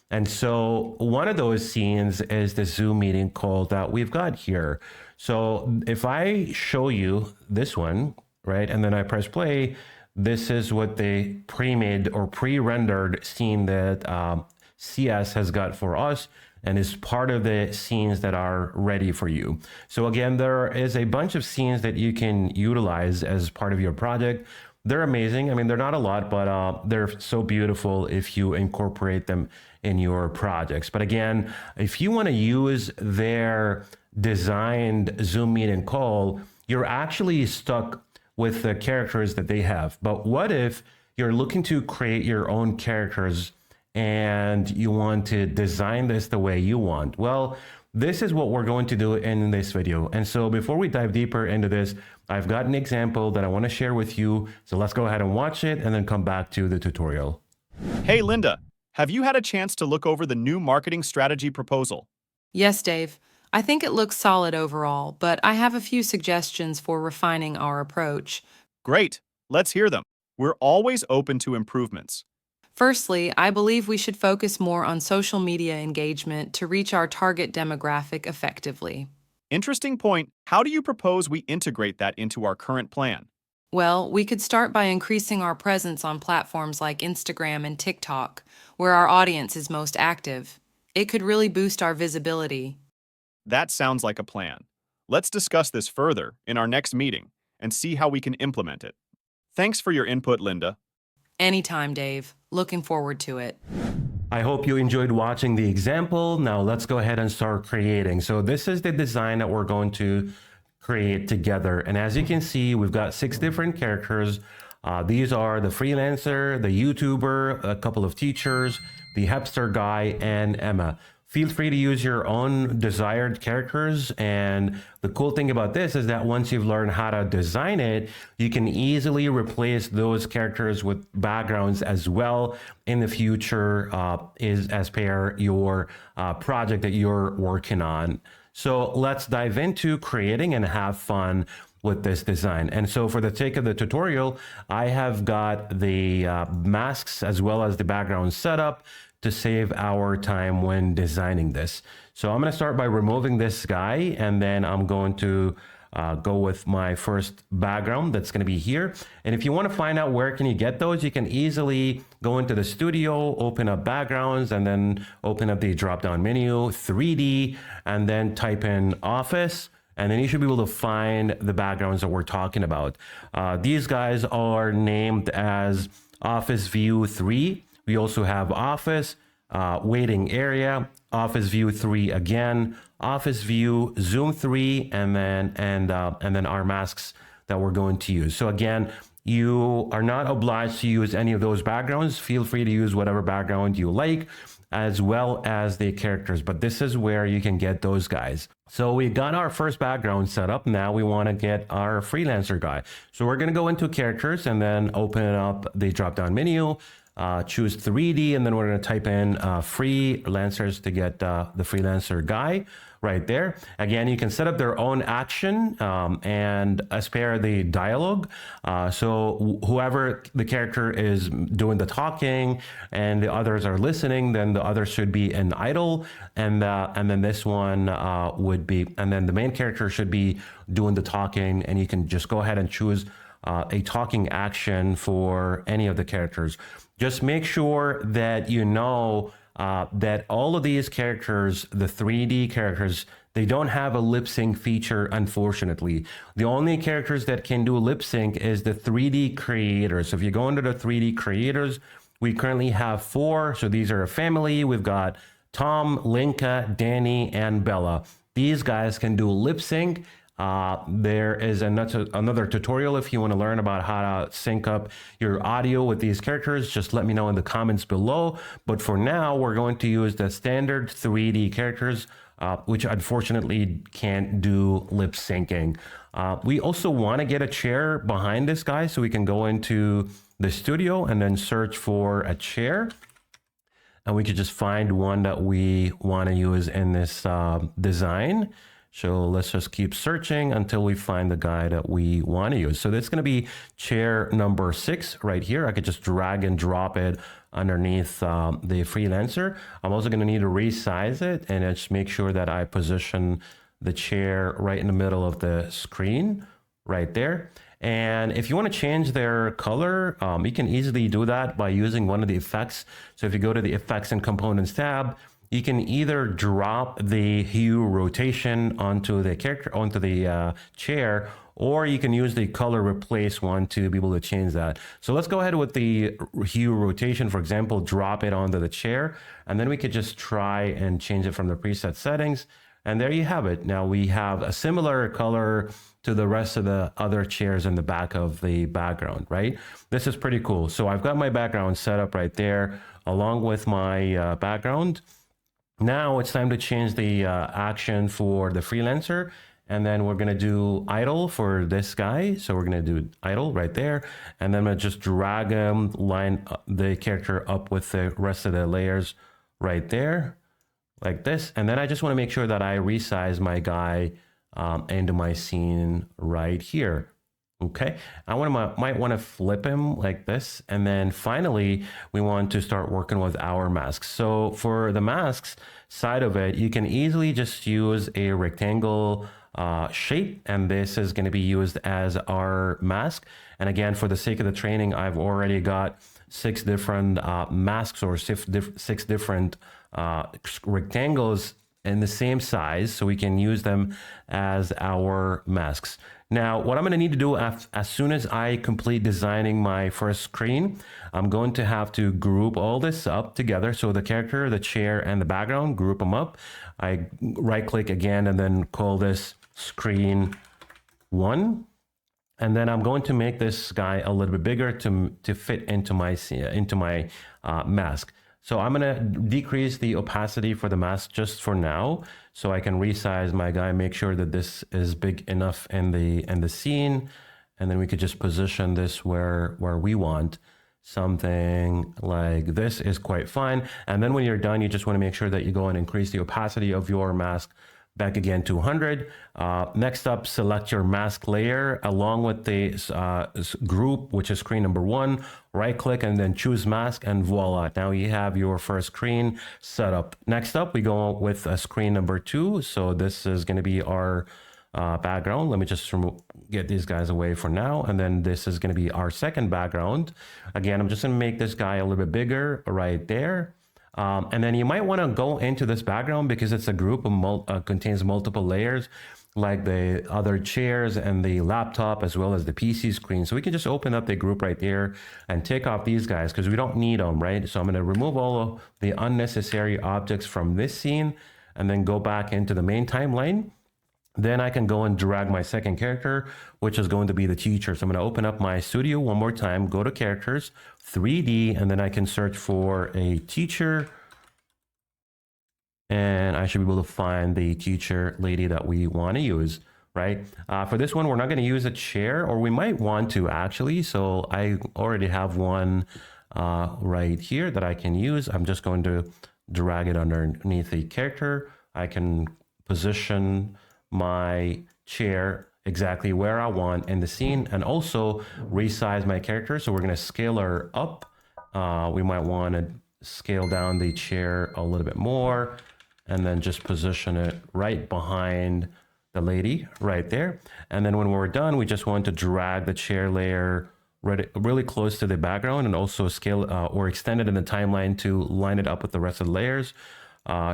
And so one of those scenes is the Zoom meeting call that we've got here. So if I show you this one, right, and then I press play, this is what the pre-made or pre-rendered scene that CS has got for us, and is part of the scenes that are ready for you. So again, there is a bunch of scenes that you can utilize as part of your project. They're amazing. I mean, they're not a lot, but they're so beautiful if you incorporate them in your projects. But again, if you want to use their designed Zoom meeting call, you're actually stuck with the characters that they have. But what if you're looking to create your own characters and you want to design this the way you want. Well, this is what we're going to do in this video. And so before we dive deeper into this, I've got an example that I want to share with you. So let's go ahead and watch it and then come back to the tutorial. Hey, Linda, have you had a chance to look over the new marketing strategy proposal? Yes, Dave. I think it looks solid overall, but I have a few suggestions for refining our approach. Great, let's hear them. We're always open to improvements. Firstly, I believe we should focus more on social media engagement to reach our target demographic effectively. Interesting point. How do you propose we integrate that into our current plan? Well, we could start by increasing our presence on platforms like Instagram and TikTok, where our audience is most active. It could really boost our visibility. That sounds like a plan. Let's discuss this further in our next meeting and see how we can implement it. Thanks for your input, Linda. Anytime, Dave. Looking forward to it. I hope you enjoyed watching the example. Now let's go ahead and start creating. So this is the design that we're going to create together. And as you can see, we've got 6 different characters. These are the freelancer, the YouTuber, a couple of teachers, the hipster guy, and Emma. Feel free to use your own desired characters. And the cool thing about this is that once you've learned how to design it, you can easily replace those characters with backgrounds as well in the future as per your project that you're working on. So let's dive into creating and have fun with this design. And so for the sake of the tutorial, I have got the masks as well as the background setup to save our time when designing this. So I'm going to start by removing this guy, and then I'm going to go with my first background that's going to be here. And if you want to find out where can you get those, you can easily go into the studio, open up backgrounds, and then open up the drop-down menu, 3D, and then type in office. And then you should be able to find the backgrounds that we're talking about. These guys are named as Office View 3. We also have Office, Waiting Area, Office View 3 again, Office View, Zoom 3, and then our masks that we're going to use. So again, you are not obliged to use any of those backgrounds. Feel free to use whatever background you like, as well as the characters, but this is where you can get those guys. So we got our first background set up. Now we want to get our freelancer guy. So we're going to go into characters and then open up the drop-down menu, choose 3D, and then we're going to type in freelancers to get the freelancer guy right there. Again, you can set up their own action and spare the dialogue. So whoever the character is doing the talking and the others are listening, then the other should be an idle, and then this one would be, and then the main character should be doing the talking, and you can just go ahead and choose a talking action for any of the characters. Just make sure that you know that all of these characters, the 3D characters, they don't have a lip sync feature, unfortunately. The only characters that can do lip sync is the 3D creators. So if you go into the 3D creators, we currently have 4. So these are a family. We've got Tom, Linka, Danny, and Bella. These guys can do lip sync. There is another tutorial if you want to learn about how to sync up your audio with these characters. Just let me know in the comments below. But for now, we're going to use the standard 3D characters, which unfortunately can't do lip syncing. We also want to get a chair behind this guy, so we can go into the studio and then search for a chair. And we could just find one that we want to use in this design. So let's just keep searching until we find the guy that we want to use. So that's going to be chair number 6 right here. I could just drag and drop it underneath the freelancer. I'm also going to need to resize it and just make sure that I position the chair right in the middle of the screen right there. And if you want to change their color, you can easily do that by using one of the effects. So if you go to the Effects and Components tab, you can either drop the hue rotation onto the character, onto the chair, or you can use the color replace one to be able to change that. So let's go ahead with the hue rotation, for example, drop it onto the chair, and then we could just try and change it from the preset settings. And there you have it. Now we have a similar color to the rest of the other chairs in the back of the background, right? This is pretty cool. So I've got my background set up right there along with my background. Now it's time to change the action for the freelancer. And then we're going to do idle for this guy. So we're going to do idle right there. And then I'm going to just drag him, line the character up with the rest of the layers right there, like this. And then I just want to make sure that I resize my guy into my scene right here. Okay, might want to flip him like this. And then finally, we want to start working with our masks. So for the masks side of it, you can easily just use a rectangle shape, and this is going to be used as our mask. And again, for the sake of the training, I've already got 6 different masks or 6 different rectangles in the same size, so we can use them as our masks. Now, what I'm going to need to do as soon as I complete designing my first screen, I'm going to have to group all this up together. So the character, the chair, and the background, group them up. I right click again and then call this screen 1. And then I'm going to make this guy a little bit bigger to fit into my mask. So I'm going to decrease the opacity for the mask just for now, so I can resize my guy, make sure that this is big enough in the scene, and then we could just position this where we want. Something like this is quite fine. And then when you're done, you just want to make sure that you go and increase the opacity of your mask back again to 100. Next up, select your mask layer along with the group, which is screen number 1. Right click and then choose mask, and voila. Now you have your first screen set up. Next up, we go with screen number 2. So this is going to be our background. Let me just get these guys away for now. And then this is going to be our second background. Again, I'm just going to make this guy a little bit bigger right there. And then you might want to go into this background because it's a group of contains multiple layers, like the other chairs and the laptop as well as the PC screen. So we can just open up the group right there and take off these guys because we don't need them, right? So I'm going to remove all of the unnecessary objects from this scene and then go back into the main timeline. Then I can go and drag my second character, which is going to be the teacher. So I'm going to open up my studio one more time, go to characters, 3D, and then I can search for a teacher. And I should be able to find the teacher lady that we want to use, right? For this one, we're not going to use a chair, or we might want to actually. So I already have one right here that I can use. I'm just going to drag it underneath the character. I can position my chair exactly where I want in the scene and also resize my character. So we're going to scale her up. We might want to scale down the chair a little bit more and then just position it right behind the lady right there. And then when we're done, we just want to drag the chair layer really close to the background and also scale or extend it in the timeline to line it up with the rest of the layers.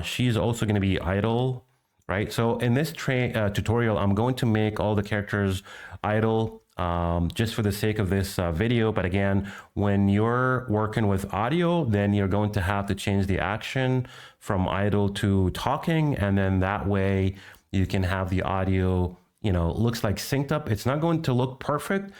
She's also going to be idle. Right. So in this tutorial, I'm going to make all the characters idle just for the sake of this video. But again, when you're working with audio, then you're going to have to change the action from idle to talking. And then that way you can have the audio, looks like synced up. It's not going to look perfect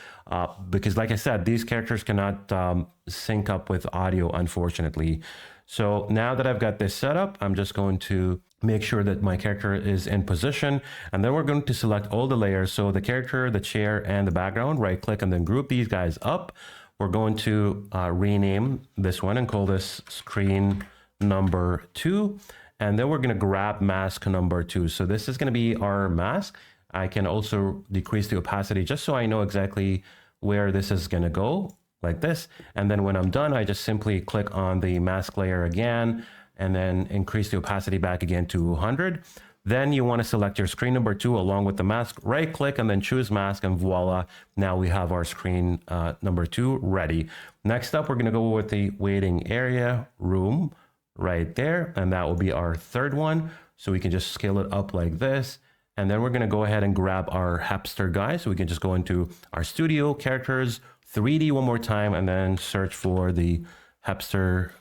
because like I said, these characters cannot sync up with audio, unfortunately. So now that I've got this set up, I'm just going to make sure that my character is in position. And then we're going to select all the layers. So the character, the chair, and the background, right click and then group these guys up. We're going to rename this one and call this screen number 2. And then we're going to grab mask number 2. So this is going to be our mask. I can also decrease the opacity just so I know exactly where this is going to go, like this. And then when I'm done, I just simply click on the mask layer again and then increase the opacity back again to 100. Then you want to select your screen number 2 along with the mask, right click and then choose mask, and voila, now we have our screen number 2 ready. Next up, we're going to go with the waiting area room right there, and that will be our third one. So we can just scale it up like this. And then we're going to go ahead and grab our hipster guy. So we can just go into our studio, characters, 3D one more time, and then search for the hipster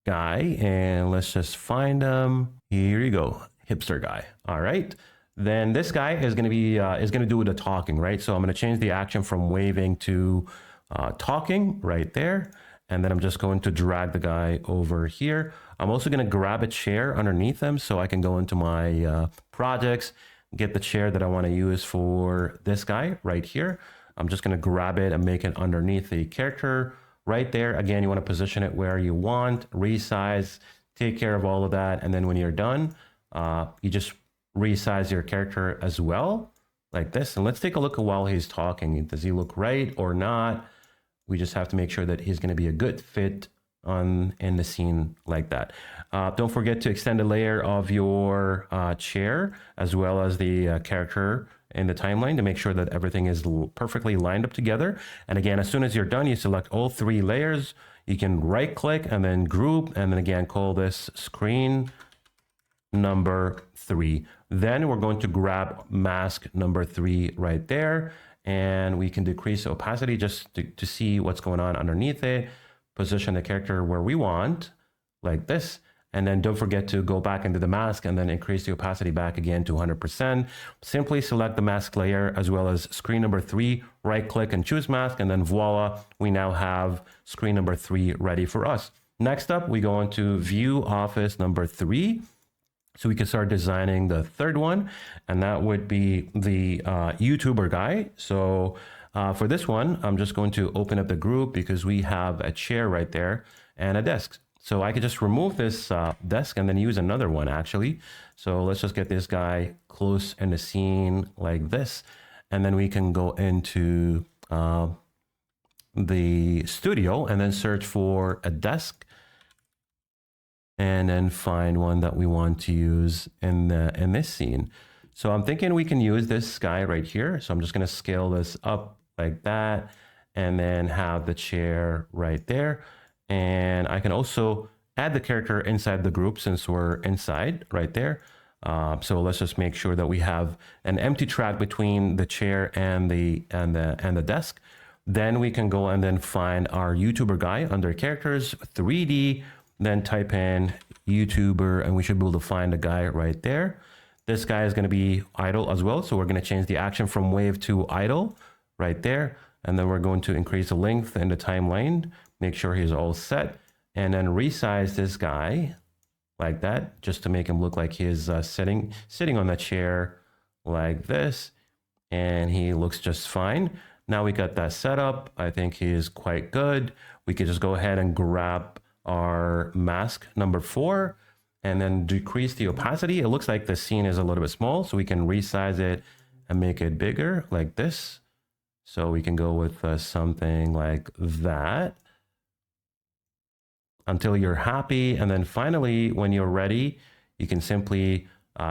guy. And let's just find him. Here you go. hipster guy. All right. Then this guy is going to be is going to do the talking, right? So I'm going to change the action from waving to talking right there. And then I'm just going to drag the guy over here. I'm also going to grab a chair underneath him so I can go into my projects, get the chair that I want to use for this guy right here. I'm just going to grab it and make it underneath the character right there. Again, you want to position it where you want, resize, take care of all of that. And then when you're done, you just resize your character as well, like this. And let's take a look at while he's talking. Does he look right or not? We just have to make sure that he's going to be a good fit in the scene like that. Don't forget to extend a layer of your chair as well as the character in the timeline to make sure that everything is perfectly lined up together. And again, as soon as you're done, you select all 3 layers. You can right click and then group, and then again, call this screen number 3. Then we're going to grab mask number 3 right there, and we can decrease opacity just to see what's going on underneath it. Position the character where we want, like this. And then don't forget to go back into the mask and then increase the opacity back again to 100%. Simply select the mask layer as well as screen number 3, right click and choose mask, and then voila, we now have screen number 3 ready for us. Next up, we go into view office number 3. So we can start designing the third one, and that would be the YouTuber guy. So for this one, I'm just going to open up the group because we have a chair right there and a desk. So I could just remove this desk and then use another one actually. So let's just get this guy close in the scene like this. And then we can go into the studio and then search for a desk and then find one that we want to use in this scene. So I'm thinking we can use this guy right here. So I'm just going to scale this up like that and then have the chair right there. And I can also add the character inside the group since we're inside right there. So let's just make sure that we have an empty track between the chair and the desk. Then we can go and then find our YouTuber guy under characters, 3D, then type in YouTuber, and we should be able to find the guy right there. This guy is going to be idle as well. So we're going to change the action from wave to idle right there. And then we're going to increase the length in the timeline, make sure he's all set, and then resize this guy like that, just to make him look like he's sitting on the chair like this. And he looks just fine. Now we got that set up. I think he is quite good. We could just go ahead and grab our mask number 4 and then decrease the opacity. It looks like the scene is a little bit small, so we can resize it and make it bigger like this. So we can go with something like that until you're happy. And then finally, when you're ready, you can simply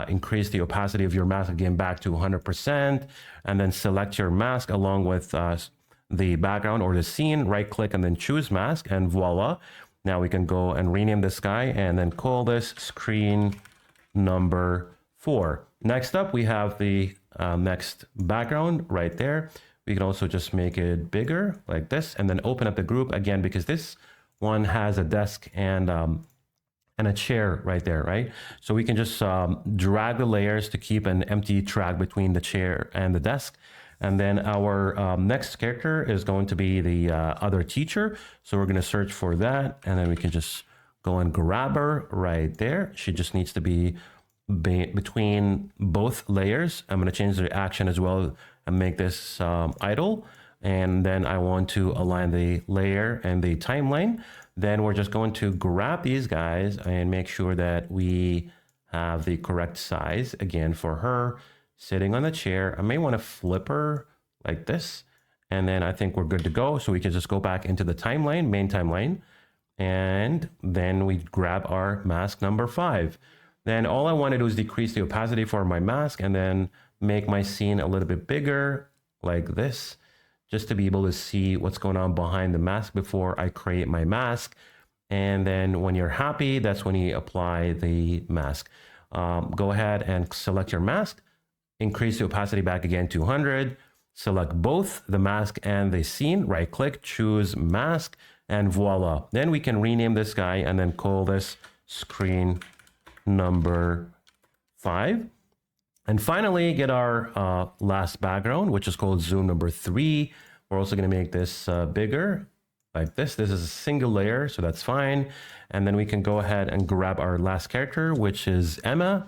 increase the opacity of your mask again back to 100%, and then select your mask along with the background or the scene, right click and then choose mask, and voila. Now we can go and rename this guy and then call this screen number 4. Next up, we have the next background right there. We can also just make it bigger like this and then open up the group again, because this one has a desk and a chair right there, right? So we can just drag the layers to keep an empty track between the chair and the desk. And then our next character is going to be the other teacher. So we're going to search for that. And then we can just go and grab her right there. She just needs to be between both layers. I'm going to change the action as well and make this idle. And then I want to align the layer and the timeline. Then we're just going to grab these guys and make sure that we have the correct size again for her sitting on the chair. I may want to flip her like this. And then I think we're good to go. So we can just go back into the timeline, main timeline. And then we grab our mask number 5. Then all I want to do is decrease the opacity for my mask and then make my scene a little bit bigger like this, just to be able to see what's going on behind the mask before I create my mask. And then when you're happy, that's when you apply the mask. Go ahead and select your mask, increase the opacity back again to 100, select both the mask and the scene, right click, choose mask, and voila. Then we can rename this guy and then call this screen number 5. And finally, get our last background, which is called zoom number 3. We're also going to make this bigger like this. This is a single layer, so that's fine. And then we can go ahead and grab our last character, which is Emma.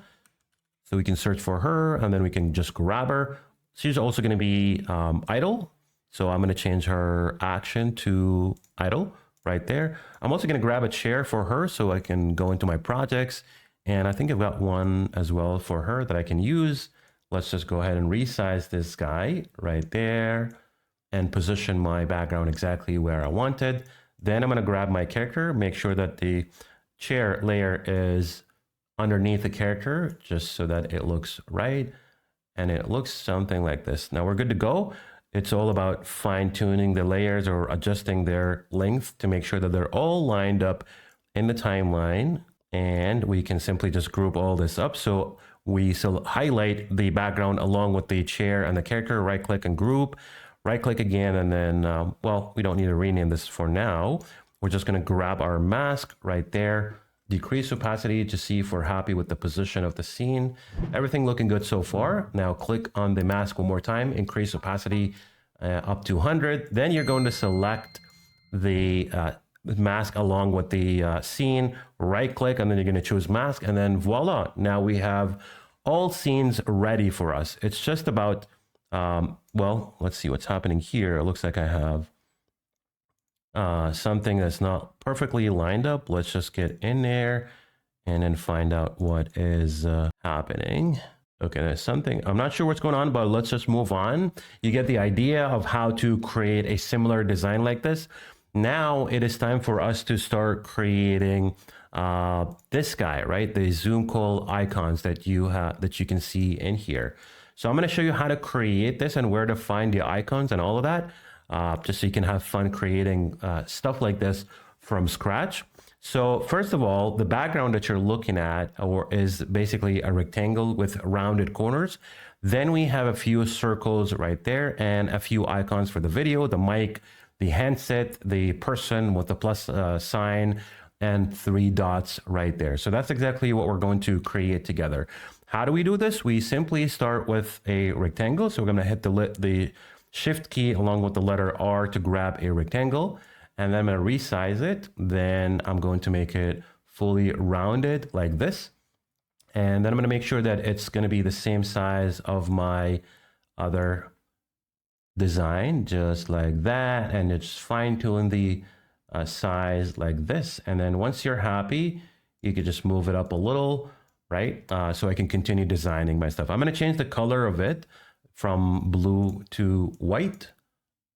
So we can search for her, and then we can just grab her. She's also going to be idle. So I'm going to change her action to idle right there. I'm also going to grab a chair for her so I can go into my projects. And I think I've got one as well for her that I can use. Let's just go ahead and resize this guy right there and position my background exactly where I wanted. Then I'm going to grab my character, make sure that the chair layer is underneath the character just so that it looks right. And it looks something like this. Now we're good to go. It's all about fine-tuning the layers or adjusting their length to make sure that they're all lined up in the timeline. And we can simply just group all this up. So we highlight the background along with the chair and the character, right click and group, right click again. And then, well, we don't need to rename this for now. We're just going to grab our mask right there, decrease opacity to see if we're happy with the position of the scene. Everything looking good so far. Now click on the mask one more time, increase opacity up to 100. Then you're going to select the mask along with the scene, right click, and then you're going to choose mask, and then voila. Now we have all scenes ready for us. It's just about, well, let's see what's happening here. It looks like I have something that's not perfectly lined up. Let's just get in there and then find out what is happening. Okay, there's something, I'm not sure what's going on, but let's just move on. You get the idea of how to create a similar design like this. Now it is time for us to start creating this guy, right? The Zoom call icons that you have, that you can see in here. So I'm going to show you how to create this and where to find the icons and all of that. Just so you can have fun creating stuff like this from scratch. So first of all, the background that you're looking at is basically a rectangle with rounded corners. Then we have a few circles right there and a few icons for the video, the mic, the handset, the person with the plus sign, and 3 dots right there. So that's exactly what we're going to create together. How do we do this? We simply start with a rectangle. So we're going to hit the Shift key along with the letter R to grab a rectangle, and then I'm going to resize it. Then I'm going to make it fully rounded like this. And then I'm going to make sure that it's going to be the same size of my other design, just like that. And it's fine tuning the size like this. And then once you're happy, you could just move it up a little, right? So I can continue designing my stuff. I'm going to change the color of it from blue to white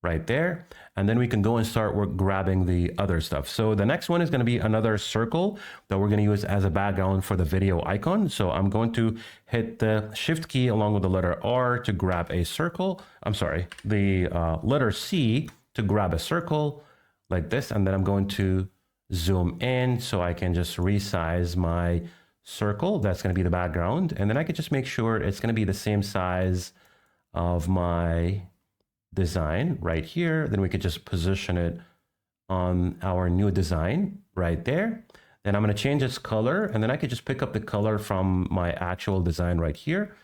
right there. And then we can go and start grabbing the other stuff. So the next one is going to be another circle that we're going to use as a background for the video icon. So I'm going to hit the Shift key along with the letter R to grab a circle. I'm sorry, the letter C to grab a circle like this. And then I'm going to zoom in so I can just resize my circle. That's going to be the background. And then I can just make sure it's going to be the same size of my design right here. Then we could just position it on our new design right there. Then I'm going to change its color, and then I could just pick up the color from my actual design right here.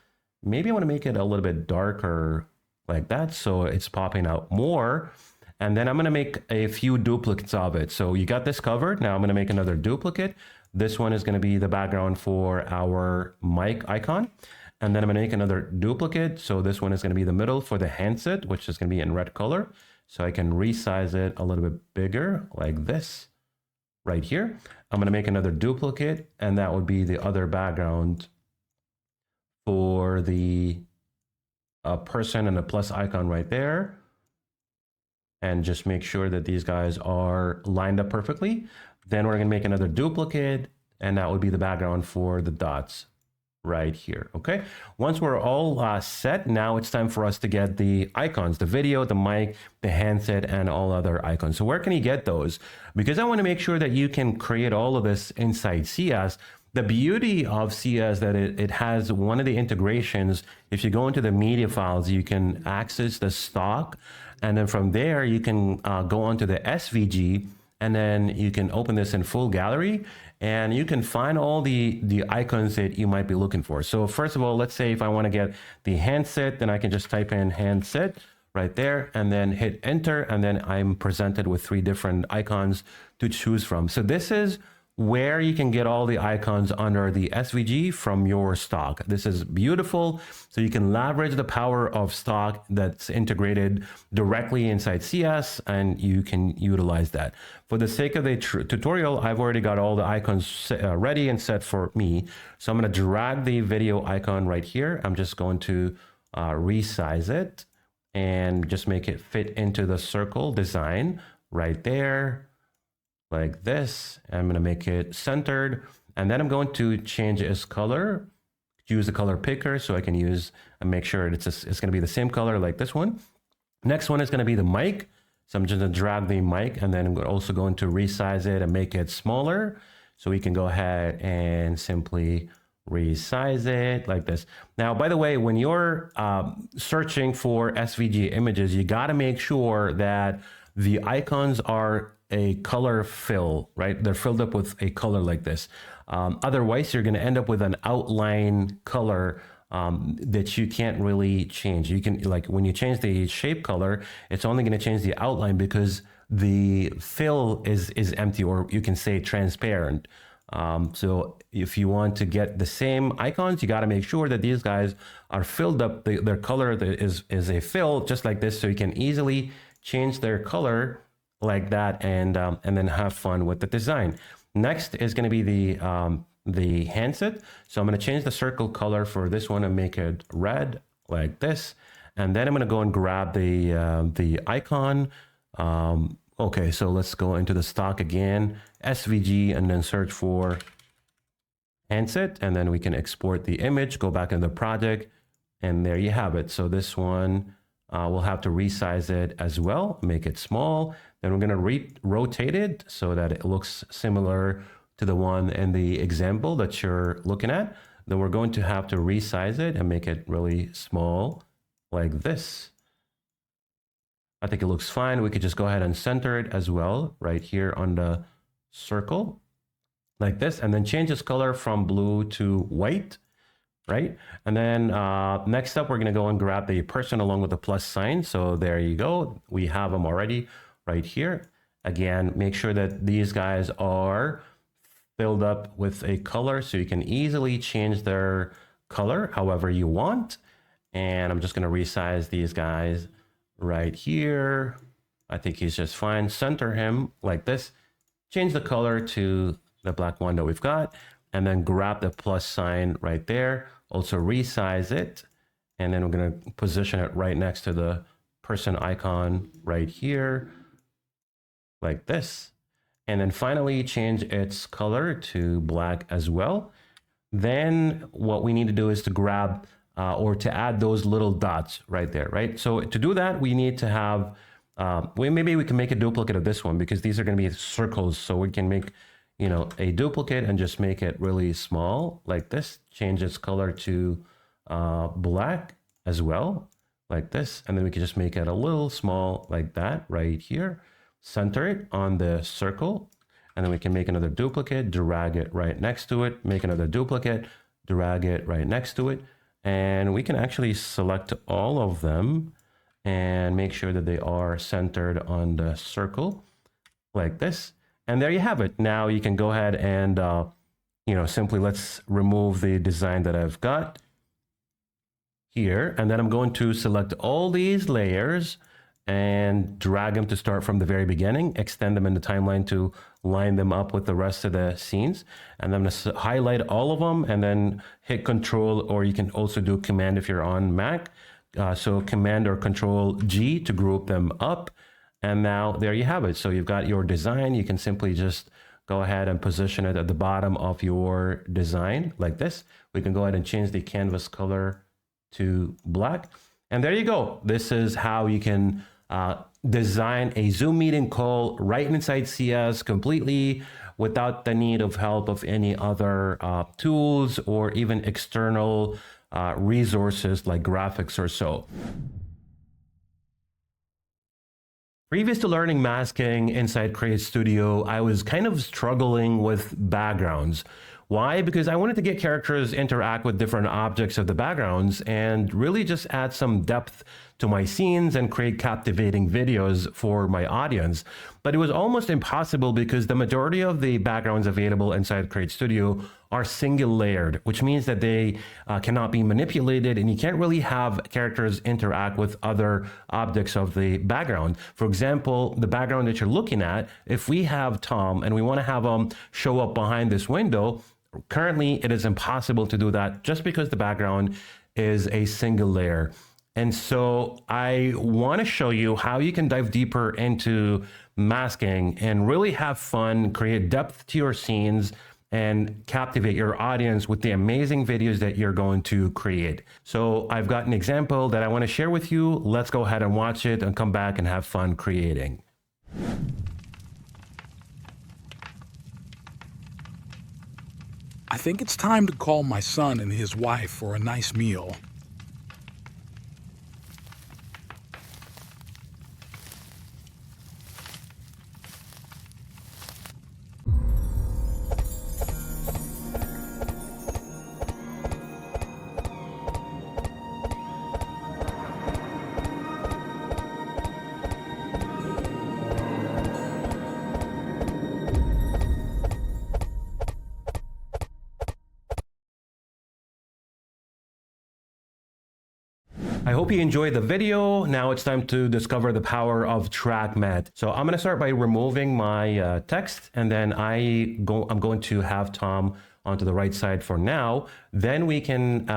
Maybe I want to make it a little bit darker like that, so it's popping out more. And then I'm going to make a few duplicates of it. So you got this covered. Now I'm going to make another duplicate. This one is going to be the background for our mic icon. And then I'm going to make another duplicate. So this one is going to be the middle for the handset, which is going to be in red color. So I can resize it a little bit bigger like this right here. I'm going to make another duplicate, and that would be the other background for the person and the plus icon right there. And just make sure that these guys are lined up perfectly. Then we're going to make another duplicate, and that would be the background for the dots right here. Okay, once we're all set, now it's time for us to get the icons, the video, the mic, the handset, and all other icons. So where can you get those? Because I want to make sure that you can create all of this inside CS. The beauty of CS that it has one of the integrations. If you go into the media files, you can access the stock, and then from there you can go onto the SVG and then you can open this in full gallery, and you can find all the icons that you might be looking for. So first of all, let's say if I want to get the handset, then I can just type in handset right there and then hit enter, and then I'm presented with 3 different icons to choose from. So this is where you can get all the icons under the SVG from your stock. This is beautiful. So you can leverage the power of stock that's integrated directly inside CS, and you can utilize that. For the sake of the tutorial, I've already got all the icons ready and set for me. So I'm going to drag the video icon right here. I'm just going to resize it and just make it fit into the circle design right there, like this. I'm going to make it centered, and then I'm going to change its color, use the color picker so I can use and make sure it's going to be the same color like this one. Next one is going to be the mic. So I'm just going to drag the mic, and then I'm also going to resize it and make it smaller. So we can go ahead and simply resize it like this. Now, by the way, when you're searching for SVG images, you got to make sure that the icons are a color fill, right? They're filled up with a color like this. Otherwise, you're going to end up with an outline color that you can't really change. You can, like, when you change the shape color, it's only going to change the outline because the fill is empty, or you can say transparent. So if you want to get the same icons, you got to make sure that these guys are filled up. Their color is a fill, just like this, so you can easily change their color like that, and then have fun with the design. Next is going to be the handset. So I'm going to change the circle color for this one and make it red like this, and then I'm going to go and grab the icon. Okay, so let's go into the stock again, SVG, and then search for handset, and then we can export the image, go back in the project, and there you have it. So this one, we'll have to resize it as well, make it small. Then we're going to rotate it so that it looks similar to the one in the example that you're looking at. Then we're going to have to resize it and make it really small like this. I think it looks fine. We could just go ahead and center it as well right here on the circle like this, and then change its color from blue to white, right? And then next up, we're going to go and grab the person along with the plus sign. So there you go. We have them already right here. Again, make sure that these guys are filled up with a color so you can easily change their color however you want. And I'm just going to resize these guys right here. I think he's just fine. Center him like this. Change the color to the black one that we've got, and then grab the plus sign right there. Also resize it, and then we're going to position it right next to the person icon right here like this. And then finally change its color to black as well. Then what we need to do is to grab or to add those little dots right there, right? So to do that, we need to have, maybe we can make a duplicate of this one, because these are going to be circles. So we can make, you know, a duplicate and just make it really small like this. Change its color to black as well, like this. And then we can just make it a little small like that right here. Center it on the circle. And then we can make another duplicate, drag it right next to it, make another duplicate, drag it right next to it. And we can actually select all of them and make sure that they are centered on the circle like this. And there you have it. Now you can go ahead and, simply let's remove the design that I've got here. And then I'm going to select all these layers and drag them to start from the very beginning, extend them in the timeline to line them up with the rest of the scenes. And I'm going to highlight all of them and then hit Control, or you can also do Command if you're on Mac. So Command or Control G to group them up. And now there you have it. So you've got your design. You can simply just go ahead and position it at the bottom of your design like this. We can go ahead and change the canvas color to black. And there you go. This is how you can design a Zoom meeting call right inside CS completely without the need of help of any other tools or even external resources like graphics or so. Previous to learning masking inside CreateStudio, I was kind of struggling with backgrounds. Why? Because I wanted to get characters interact with different objects of the backgrounds and really just add some depth to my scenes and create captivating videos for my audience. But it was almost impossible because the majority of the backgrounds available inside CreateStudio are single layered, which means that they cannot be manipulated and you can't really have characters interact with other objects of the background. For example, the background that you're looking at, if we have Tom and we want to have him show up behind this window, currently it is impossible to do that just because the background is a single layer. And so I want to show you how you can dive deeper into masking and really have fun, create depth to your scenes, and captivate your audience with the amazing videos that you're going to create. So I've got an example that I want to share with you. Let's go ahead and watch it and come back and have fun creating. I think it's time to call my son and his wife for a nice meal. I hope you enjoyed the video. Now it's time to discover the power of TrackMat. So I'm going to start by removing my text, and then I'm going to have Tom onto the right side for now. Then we can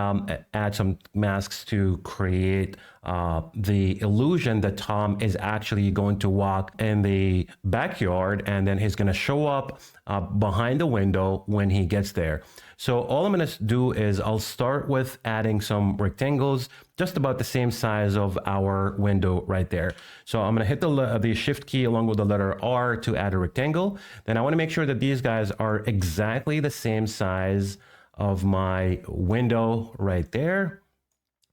add some masks to create the illusion that Tom is actually going to walk in the backyard, and then he's going to show up behind the window when he gets there. So all I'm going to do is I'll start with adding some rectangles just about the same size of our window right there. So I'm going to hit the shift key along with the letter R to add a rectangle. Then I want to make sure that these guys are exactly the same size of my window right there.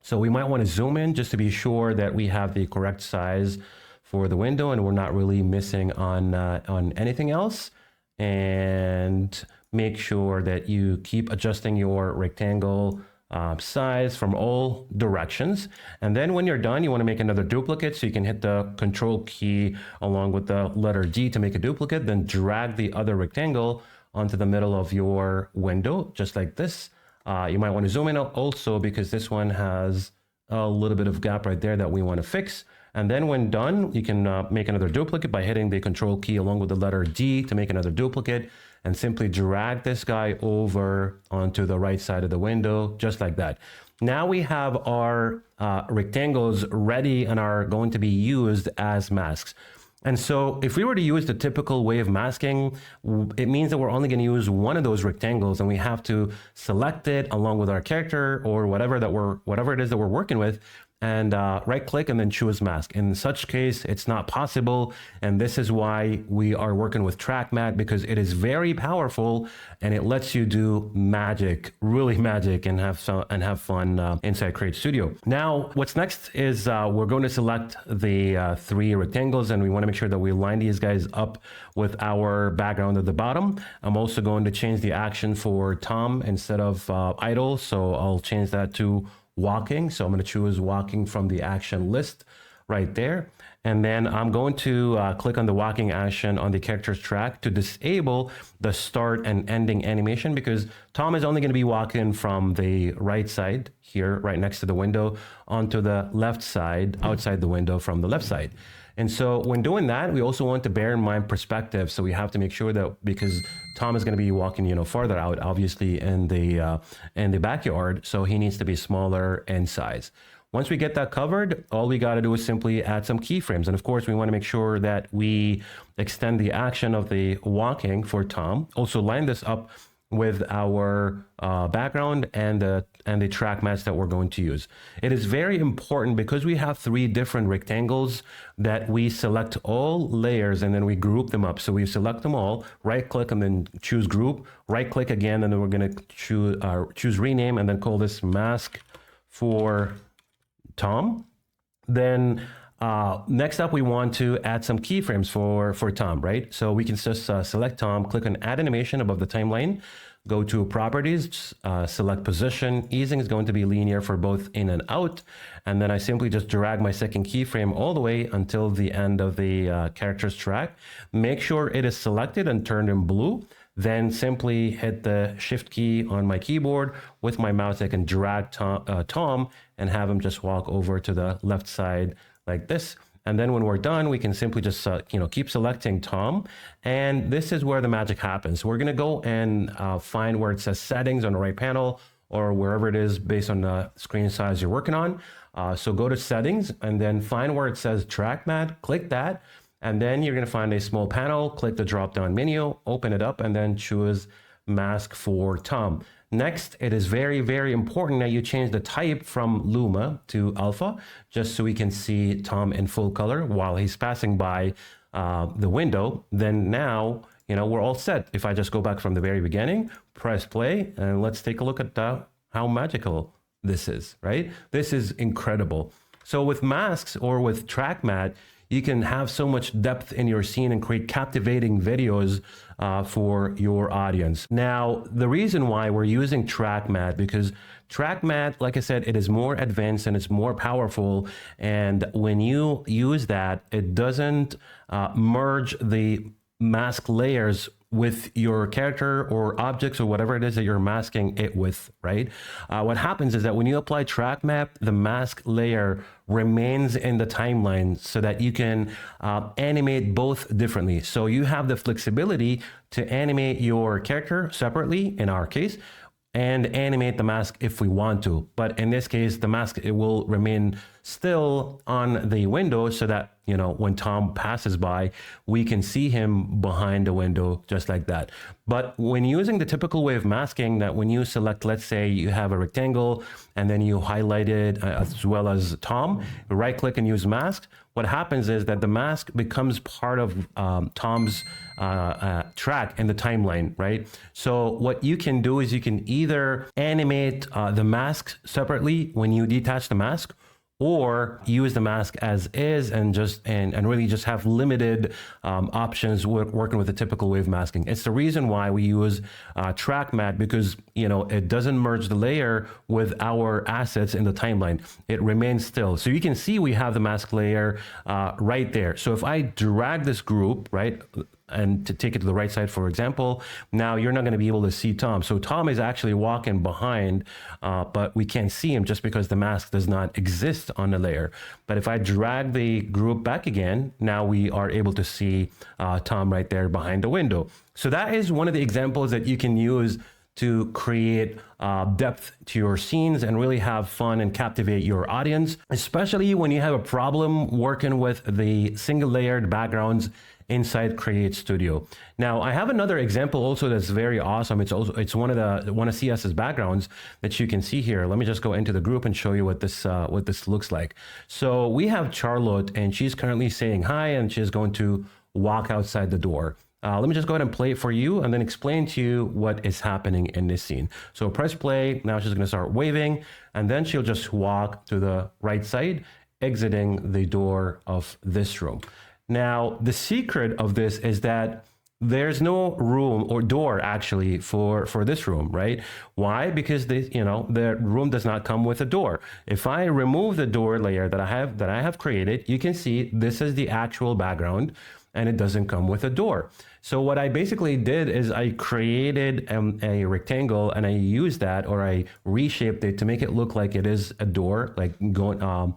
So we might want to zoom in just to be sure that we have the correct size for the window and we're not really missing on anything else. And make sure that you keep adjusting your rectangle size from all directions. And then when you're done, you want to make another duplicate. So you can hit the control key along with the letter D to make a duplicate, then drag the other rectangle onto the middle of your window, just like this. You might want to zoom in also because this one has a little bit of gap right there that we want to fix. And then when done, you can make another duplicate by hitting the control key along with the letter D to make another duplicate, and simply drag this guy over onto the right side of the window, just like that. Now we have our rectangles ready and are going to be used as masks. And so if we were to use the typical way of masking, it means that we're only going to use one of those rectangles, and we have to select it along with our character or whatever it is that we're working with, and right click and then choose mask. In such case, it's not possible. And this is why we are working with TrackMat, because it is very powerful and it lets you do magic, really magic, and have fun inside CreateStudio. Now, what's next is we're going to select the 3 rectangles, and we want to make sure that we line these guys up with our background at the bottom. I'm also going to change the action for Tom instead of idle. So I'll change that to walking. So I'm going to choose walking from the action list right there. And then I'm going to click on the walking action on the characters track to disable the start and ending animation, because Tom is only going to be walking from the right side here, right next to the window, onto the left side, outside the window from the left side. And so when doing that, we also want to bear in mind perspective. So we have to make sure that, because Tom is going to be walking, farther out, obviously in the backyard, so he needs to be smaller in size. Once we get that covered, all we got to do is simply add some keyframes. And of course, we want to make sure that we extend the action of the walking for Tom. Also line this up with our background and the track match that we're going to use. It is very important, because we have 3 different rectangles, that we select all layers and then we group them up. So we select them all, right click and then choose group, right click again, and then we're going to choose rename and then call this mask for Tom. Then Next up, we want to add some keyframes for Tom, right? So we can just select Tom, click on Add Animation above the timeline, go to Properties, select Position. Easing is going to be linear for both in and out. And then I simply just drag my second keyframe all the way until the end of the character's track. Make sure it is selected and turned in blue. Then simply hit the Shift key on my keyboard. With my mouse, I can drag Tom and have him just walk over to the left side like this. And then when we're done, we can simply just keep selecting Tom. And this is where the magic happens. We're going to go and find where it says Settings on the right panel, or wherever it is based on the screen size you're working on. So go to Settings and then find where it says Track Mat, click that. And then you're going to find a small panel, click the drop down menu, open it up, and then choose Mask for Tom. Next, it is very, very important that you change the type from Luma to Alpha, just so we can see Tom in full color while he's passing by the window. Then now, we're all set. If I just go back from the very beginning, press play, and let's take a look at how magical this is, right? This is incredible. So with masks or with track mat, you can have so much depth in your scene and create captivating videos for your audience. Now, the reason why we're using track mat, because track mat, like I said, it is more advanced and it's more powerful. And when you use that, it doesn't merge the mask layers with your character or objects or whatever it is that you're masking it with, right? What happens is that when you apply track map, the mask layer remains in the timeline so that you can animate both differently. So you have the flexibility to animate your character separately, in our case, and animate the mask if we want to. But in this case, the mask, it will remain still on the window so that, when Tom passes by, we can see him behind the window just like that. But when using the typical way of masking, that when you select, let's say you have a rectangle and then you highlight it as well as Tom, right click and use mask, what happens is that the mask becomes part of Tom's track in the timeline, right? So what you can do is you can either animate the mask separately when you detach the mask, or use the mask as is and really just have limited options working with the typical way of masking. It's the reason why we use track mat, because it doesn't merge the layer with our assets in the timeline. It remains still. So you can see we have the mask layer right there. So if I drag this group, right, and to take it to the right side, for example, now you're not going to be able to see Tom. So Tom is actually walking behind, but we can't see him just because the mask does not exist on the layer. But if I drag the group back again, now we are able to see Tom right there behind the window. So that is one of the examples that you can use to create depth to your scenes and really have fun and captivate your audience, especially when you have a problem working with the single layered backgrounds inside CreateStudio. Now, I have another example also that's very awesome. It's one of CS's backgrounds that you can see here. Let me just go into the group and show you what this looks like. So we have Charlotte, and she's currently saying hi, and she's going to walk outside the door. Let me just go ahead and play it for you and then explain to you what is happening in this scene. So press play. Now she's going to start waving, and then she'll just walk to the right side, exiting the door of this room. Now, the secret of this is that there's no room or door actually for this room, right? Why? Because the room does not come with a door. If I remove the door layer that I have created, you can see this is the actual background, and it doesn't come with a door. So what I basically did is I created a rectangle, and I used that, or I reshaped it to make it look like it is a door, like going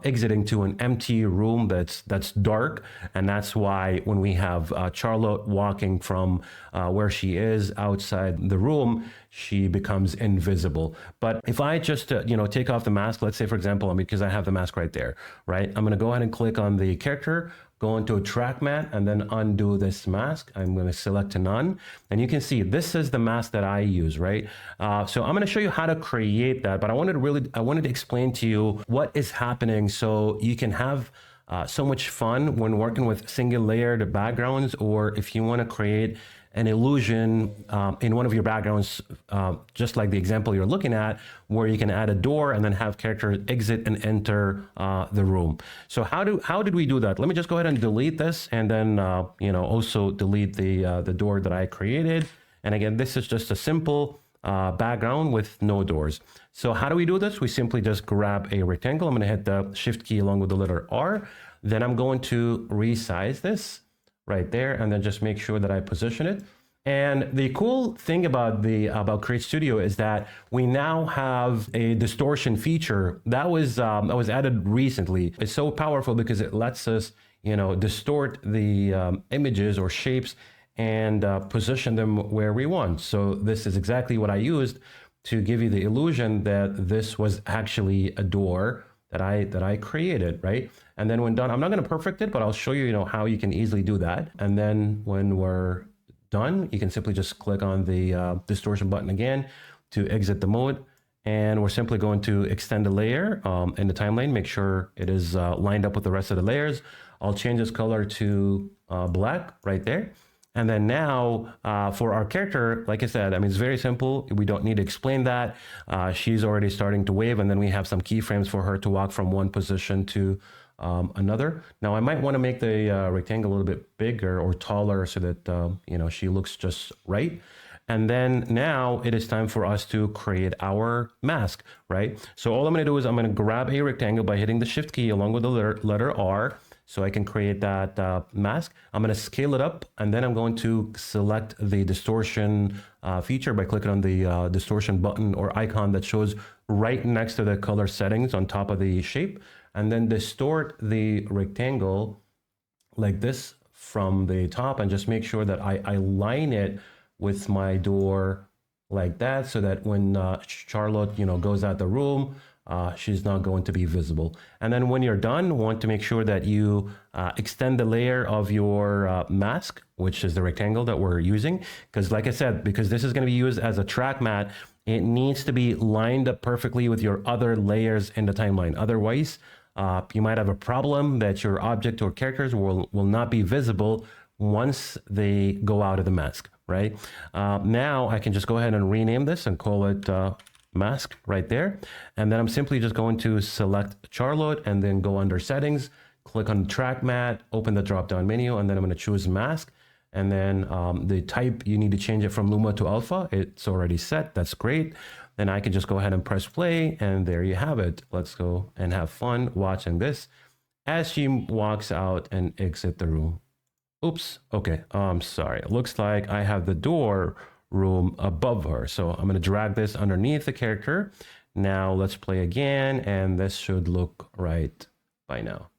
exiting to an empty room that's dark. And that's why when we have Charlotte walking from where she is outside the room, she becomes invisible. But if I just take off the mask, let's say for example, because I have the mask right there, right? I'm gonna go ahead and click on the character, go into a track mat, and then undo this mask. I'm going to select none, and you can see this is the mask that I use, right? So I'm going to show you how to create that, but I wanted to explain to you what is happening so you can have so much fun when working with single layered backgrounds, or if you want to create an illusion in one of your backgrounds, just like the example you're looking at, where you can add a door and then have characters exit and enter the room. So how did we do that? Let me just go ahead and delete this, and then also delete the door that I created. And again, this is just a simple background with no doors. So how do we do this? We simply just grab a rectangle. I'm going to hit the shift key along with the letter R. Then I'm going to resize this right there, and then just make sure that I position it. And the cool thing about CreateStudio is that we now have a distortion feature that was added recently. It's so powerful because it lets us distort the images or shapes and position them where we want. So this is exactly what I used to give you the illusion that this was actually a door that I created, right? And then when done, I'm not going to perfect it, but I'll show you, how you can easily do that. And then when we're done, you can simply just click on the distortion button again to exit the mode. And we're simply going to extend the layer in the timeline, make sure it is lined up with the rest of the layers. I'll change this color to black right there. And then now for our character, like I said, it's very simple. We don't need to explain that. She's already starting to wave, and then we have some keyframes for her to walk from one position to another. Now I might want to make the rectangle a little bit bigger or taller so that, she looks just right. And then now it is time for us to create our mask, right? So all I'm going to do is I'm going to grab a rectangle by hitting the shift key along with the letter R. So I can create that mask. I'm going to scale it up, and then I'm going to select the distortion feature by clicking on the distortion button or icon that shows right next to the color settings on top of the shape, and then distort the rectangle like this from the top, and just make sure that I line it with my door like that, so that when Charlotte goes out the room, she's not going to be visible. And then when you're done, want to make sure that you extend the layer of your mask, which is the rectangle that we're using. Because like I said, because this is going to be used as a track mat, it needs to be lined up perfectly with your other layers in the timeline. Otherwise, you might have a problem that your object or characters will not be visible once they go out of the mask, right? Now I can just go ahead and rename this and call it mask right there. And then I'm simply just going to select Charlotte and then go under settings, click on track mat, open the drop down menu, and then I'm going to choose mask. And then the type, you need to change it from Luma to Alpha. It's already set. That's great. Then I can just go ahead and press play, and there you have it. Let's go and have fun watching this as she walks out and exit the room. Oops. Okay. I'm sorry. It looks like I have the door room above her. So I'm going to drag this underneath the character. Now let's play again, and this should look right by now.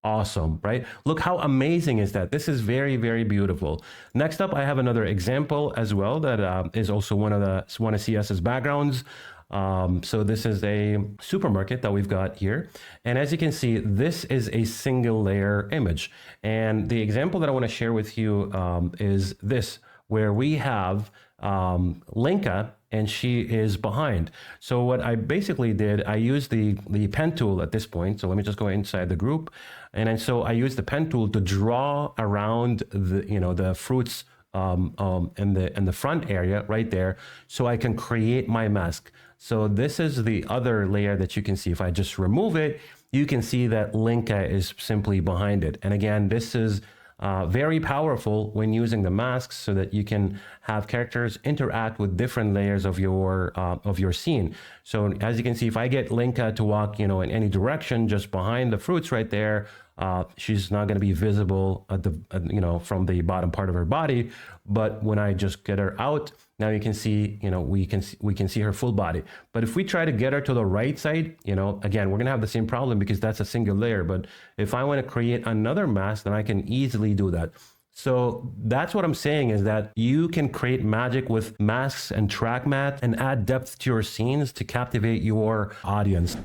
Awesome, right? Look how amazing is that. This is very, very beautiful. Next up, I have another example as well that is also one of CS's backgrounds. So this is a supermarket that we've got here. And as you can see, this is a single layer image. And the example that I want to share with you is this, where we have Linka, and she is behind. So what I basically did, I used the pen tool at this point. So let me just go inside the group. And then so I used the pen tool to draw around the fruits in the front area right there, so I can create my mask. So this is the other layer that you can see. If I just remove it, you can see that Linka is simply behind it. And again, this is very powerful when using the masks, so that you can have characters interact with different layers of your scene. So as you can see, if I get Linka to walk, in any direction just behind the fruits right there, she's not going to be visible at from the bottom part of her body. But when I just get her out, now you can see, we can see her full body. But if we try to get her to the right side, again, we're going to have the same problem because that's a single layer. But if I want to create another mask, then I can easily do that. So that's what I'm saying, is that you can create magic with masks and track mat and add depth to your scenes to captivate your audience.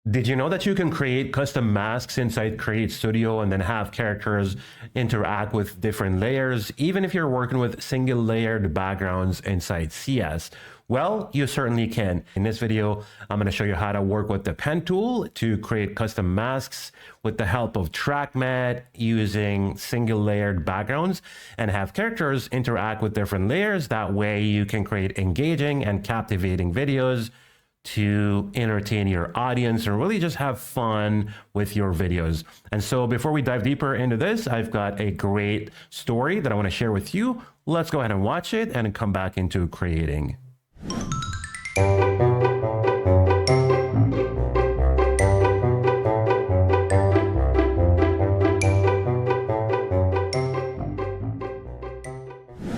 Did you know that you can create custom masks inside CreateStudio and then have characters interact with different layers, even if you're working with single layered backgrounds inside CS? Well, you certainly can. In this video, I'm going to show you how to work with the pen tool to create custom masks with the help of TrackMat using single layered backgrounds and have characters interact with different layers. That way you can create engaging and captivating videos to entertain your audience and really just have fun with your videos. And so before we dive deeper into this, I've got a great story that I want to share with you. Let's go ahead and watch it and come back into creating.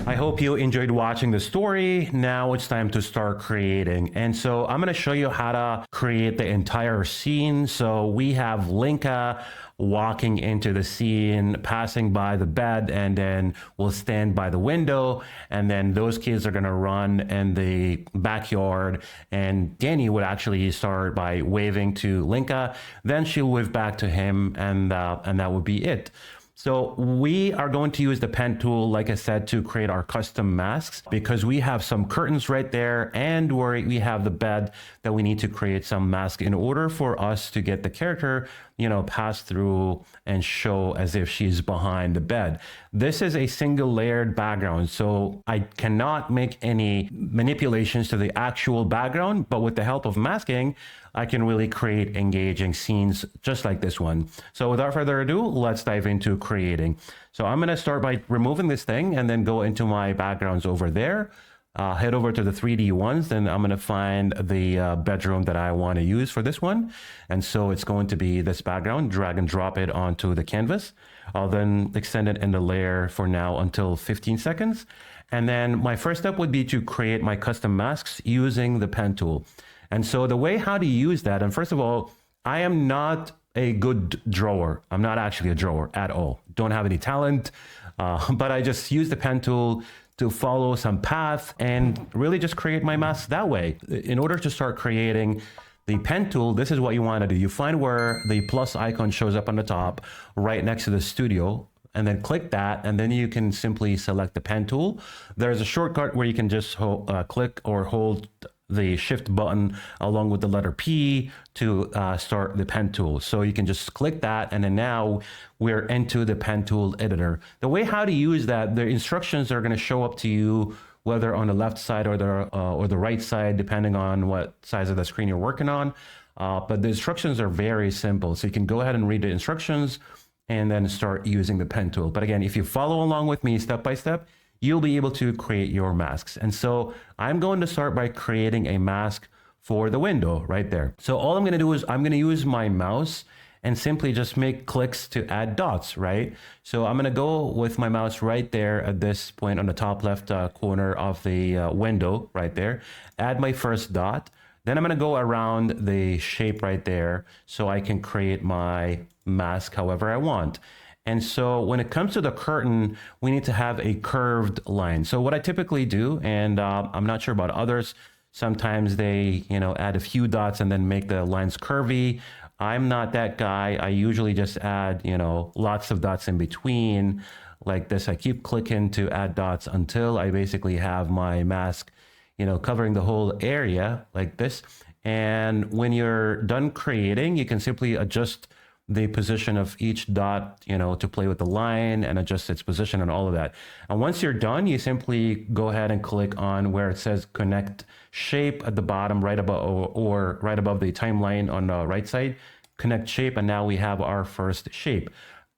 I hope you enjoyed watching the story. Now it's time to start creating. And so I'm going to show you how to create the entire scene. So we have Linka walking into the scene, passing by the bed, and then we'll stand by the window. And then those kids are going to run in the backyard. And Danny would actually start by waving to Linka. Then she'll wave back to him, and that would be it. So we are going to use the pen tool, like I said, to create our custom masks because we have some curtains right there and we have the bed that we need to create some mask in order for us to get the character, pass through and show as if she's behind the bed. This is a single layered background, so I cannot make any manipulations to the actual background, but with the help of masking, I can really create engaging scenes just like this one. So without further ado, let's dive into creating. So I'm going to start by removing this thing and then go into my backgrounds over there. Head over to the 3D ones, then I'm going to find the bedroom that I want to use for this one. And so it's going to be this background, drag and drop it onto the canvas. I'll then extend it in the layer for now until 15 seconds. And then my first step would be to create my custom masks using the pen tool. And so the way how to use that, and first of all, I am not a good drawer. I'm not actually a drawer at all. Don't have any talent, but I just use the pen tool to follow some path and really just create my masks that way. In order to start creating the pen tool, this is what you want to do. You find where the plus icon shows up on the top, right next to the studio, and then click that, and then you can simply select the pen tool. There's a shortcut where you can just click or hold the shift button along with the letter P to start the pen tool. So you can just click that, and then now we're into the pen tool editor. The way how to use that, the instructions are going to show up to you whether on the left side or the right side, depending on what size of the screen you're working on. But the instructions are very simple. So you can go ahead and read the instructions and then start using the pen tool. But again, if you follow along with me step by step, you'll be able to create your masks. And so I'm going to start by creating a mask for the window right there. So all I'm going to do is I'm going to use my mouse and simply just make clicks to add dots, right? So I'm going to go with my mouse right there at this point on the top left corner of the window right there, add my first dot. Then I'm going to go around the shape right there so I can create my mask however I want. And so when it comes to the curtain, we need to have a curved line. So what I typically do, and I'm not sure about others, sometimes they, add a few dots and then make the lines curvy. I'm not that guy. I usually just add, lots of dots in between like this. I keep clicking to add dots until I basically have my mask, covering the whole area like this. And when you're done creating, you can simply adjust the position of each dot, to play with the line and adjust its position and all of that. And once you're done, you simply go ahead and click on where it says connect shape at the bottom right above or right above the timeline on the right side, connect shape. And now we have our first shape.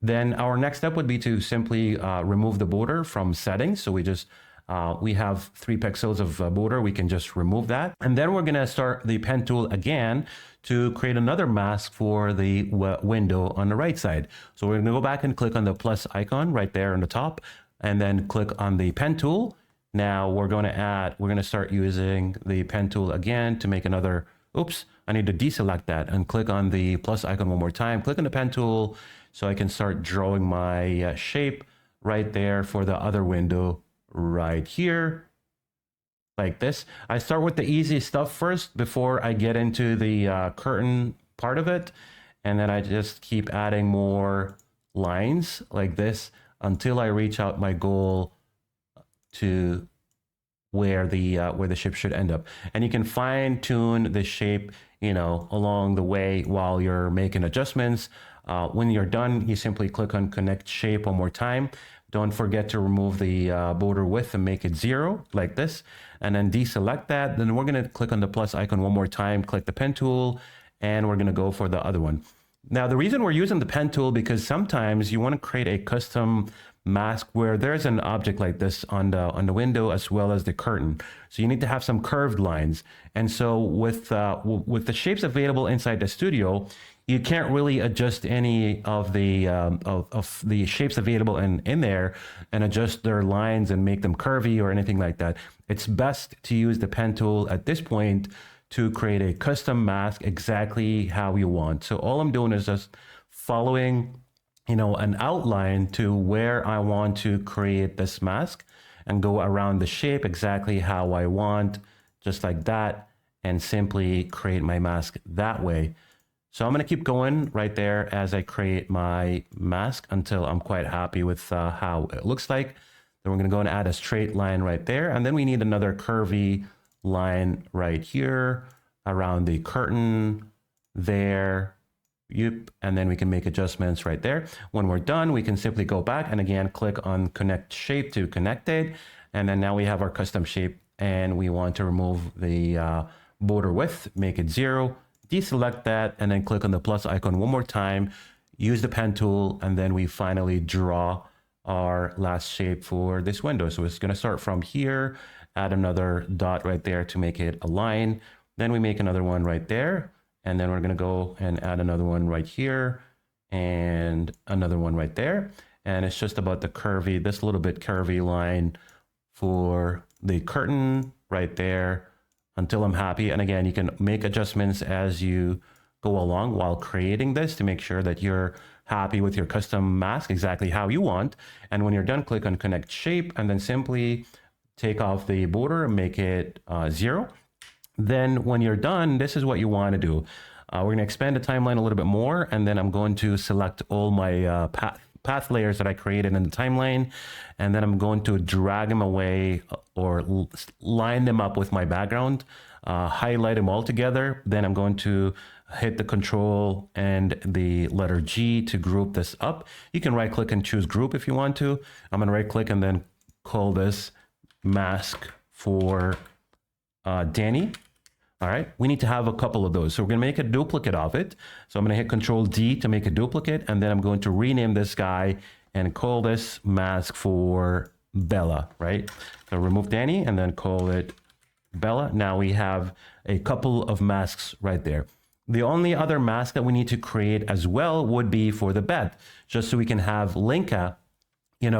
Then our next step would be to simply remove the border from settings. So we have 3 pixels of border. We can just remove that. And then we're going to start the pen tool again to create another mask for the window on the right side. So we're going to go back and click on the plus icon right there on the top, and then click on the pen tool. Now we're going to start using the pen tool again to make another, I need to deselect that and click on the plus icon one more time, click on the pen tool so I can start drawing my shape right there for the other window right here. Like this. I start with the easy stuff first before I get into the curtain part of it. And then I just keep adding more lines like this until I reach out my goal to where the shape should end up. And you can fine tune the shape, along the way while you're making adjustments. When you're done, you simply click on Connect Shape one more time. Don't forget to remove the border width and make it 0 like this, and then deselect that. Then we're going to click on the plus icon one more time, click the pen tool, and we're going to go for the other one. Now, the reason we're using the pen tool, because sometimes you want to create a custom mask where there's an object like this on the window as well as the curtain. So you need to have some curved lines. And so with the shapes available inside the studio, you can't really adjust any of the shapes available in there and adjust their lines and make them curvy or anything like that. It's best to use the pen tool at this point to create a custom mask exactly how you want. So all I'm doing is just following an outline to where I want to create this mask and go around the shape exactly how I want, just like that, and simply create my mask that way. So I'm going to keep going right there as I create my mask until I'm quite happy with how it looks like. Then we're going to go and add a straight line right there. And then we need another curvy line right here around the curtain there. Yep. And then we can make adjustments right there. When we're done, we can simply go back and again, click on Connect Shape to connect it. And then now we have our custom shape and we want to remove the border width, make it 0, deselect that, and then click on the plus icon one more time, use the pen tool, and then we finally draw our last shape for this window. So it's going to start from here, add another dot right there to make it a line. Then we make another one right there. And then we're going to go and add another one right here and another one right there. And it's just about this little bit curvy line for the curtain right there until I'm happy. And again, you can make adjustments as you go along while creating this to make sure that you're happy with your custom mask exactly how you want. And when you're done, click on Connect Shape and then simply take off the border and make it 0. Then when you're done, this is what you want to do. We're going to expand the timeline a little bit more, and then I'm going to select all my path layers that I created in the timeline, and then I'm going to drag them away or line them up with my background, highlight them all together. Then I'm going to hit the Control and the letter G to group this up. You can right click and choose group if you want to. I'm going to right click and then call this mask for Danny. All right, we need to have a couple of those. So we're going to make a duplicate of it. So I'm going to hit Control D to make a duplicate, and then I'm going to rename this guy and call this mask for Bella, right? So remove Danny and then call it Bella. Now we have a couple of masks right there. The only other mask that we need to create as well would be for the bed, just so we can have Linka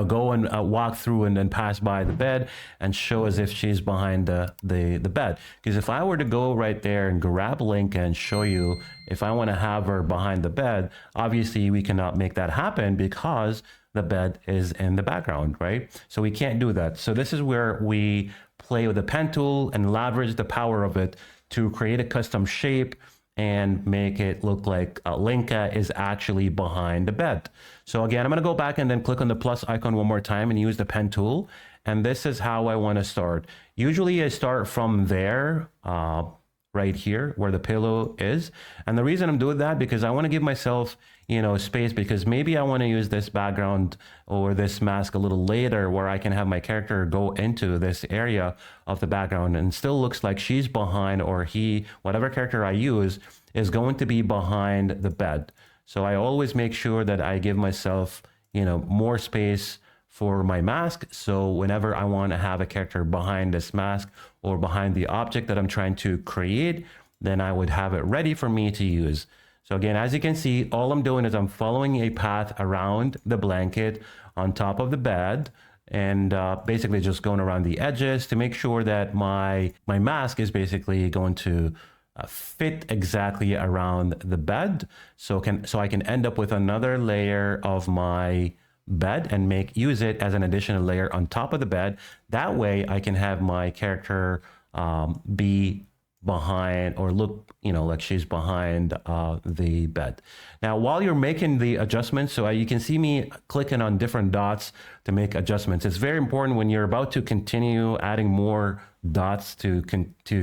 go and walk through and then pass by the bed and show as if she's behind the bed. Because if I were to go right there and grab Link and show you, if I want to have her behind the bed, obviously we cannot make that happen because the bed is in the background, right? So we can't do that. So this is where we play with the pen tool and leverage the power of it to create a custom shape and make it look like Linka is actually behind the bed. So again, I'm going to go back and then click on the plus icon one more time and use the pen tool. And this is how I want to start. Usually I start from there, right here where the pillow is. And the reason I'm doing that, because I want to give myself, space, because maybe I want to use this background or this mask a little later where I can have my character go into this area of the background and still looks like she's behind, or he, whatever character I use, is going to be behind the bed. So I always make sure that I give myself, more space for my mask. So whenever I want to have a character behind this mask or behind the object that I'm trying to create, then I would have it ready for me to use. So again, as you can see, all I'm doing is I'm following a path around the blanket on top of the bed and basically just going around the edges to make sure that my mask is basically going to fit exactly around the bed. So I can end up with another layer of my bed and use it as an additional layer on top of the bed. That way I can have my character be behind, or look, like she's behind the bed. Now, while you're making the adjustments, so you can see me clicking on different dots to make adjustments. It's very important when you're about to continue adding more dots to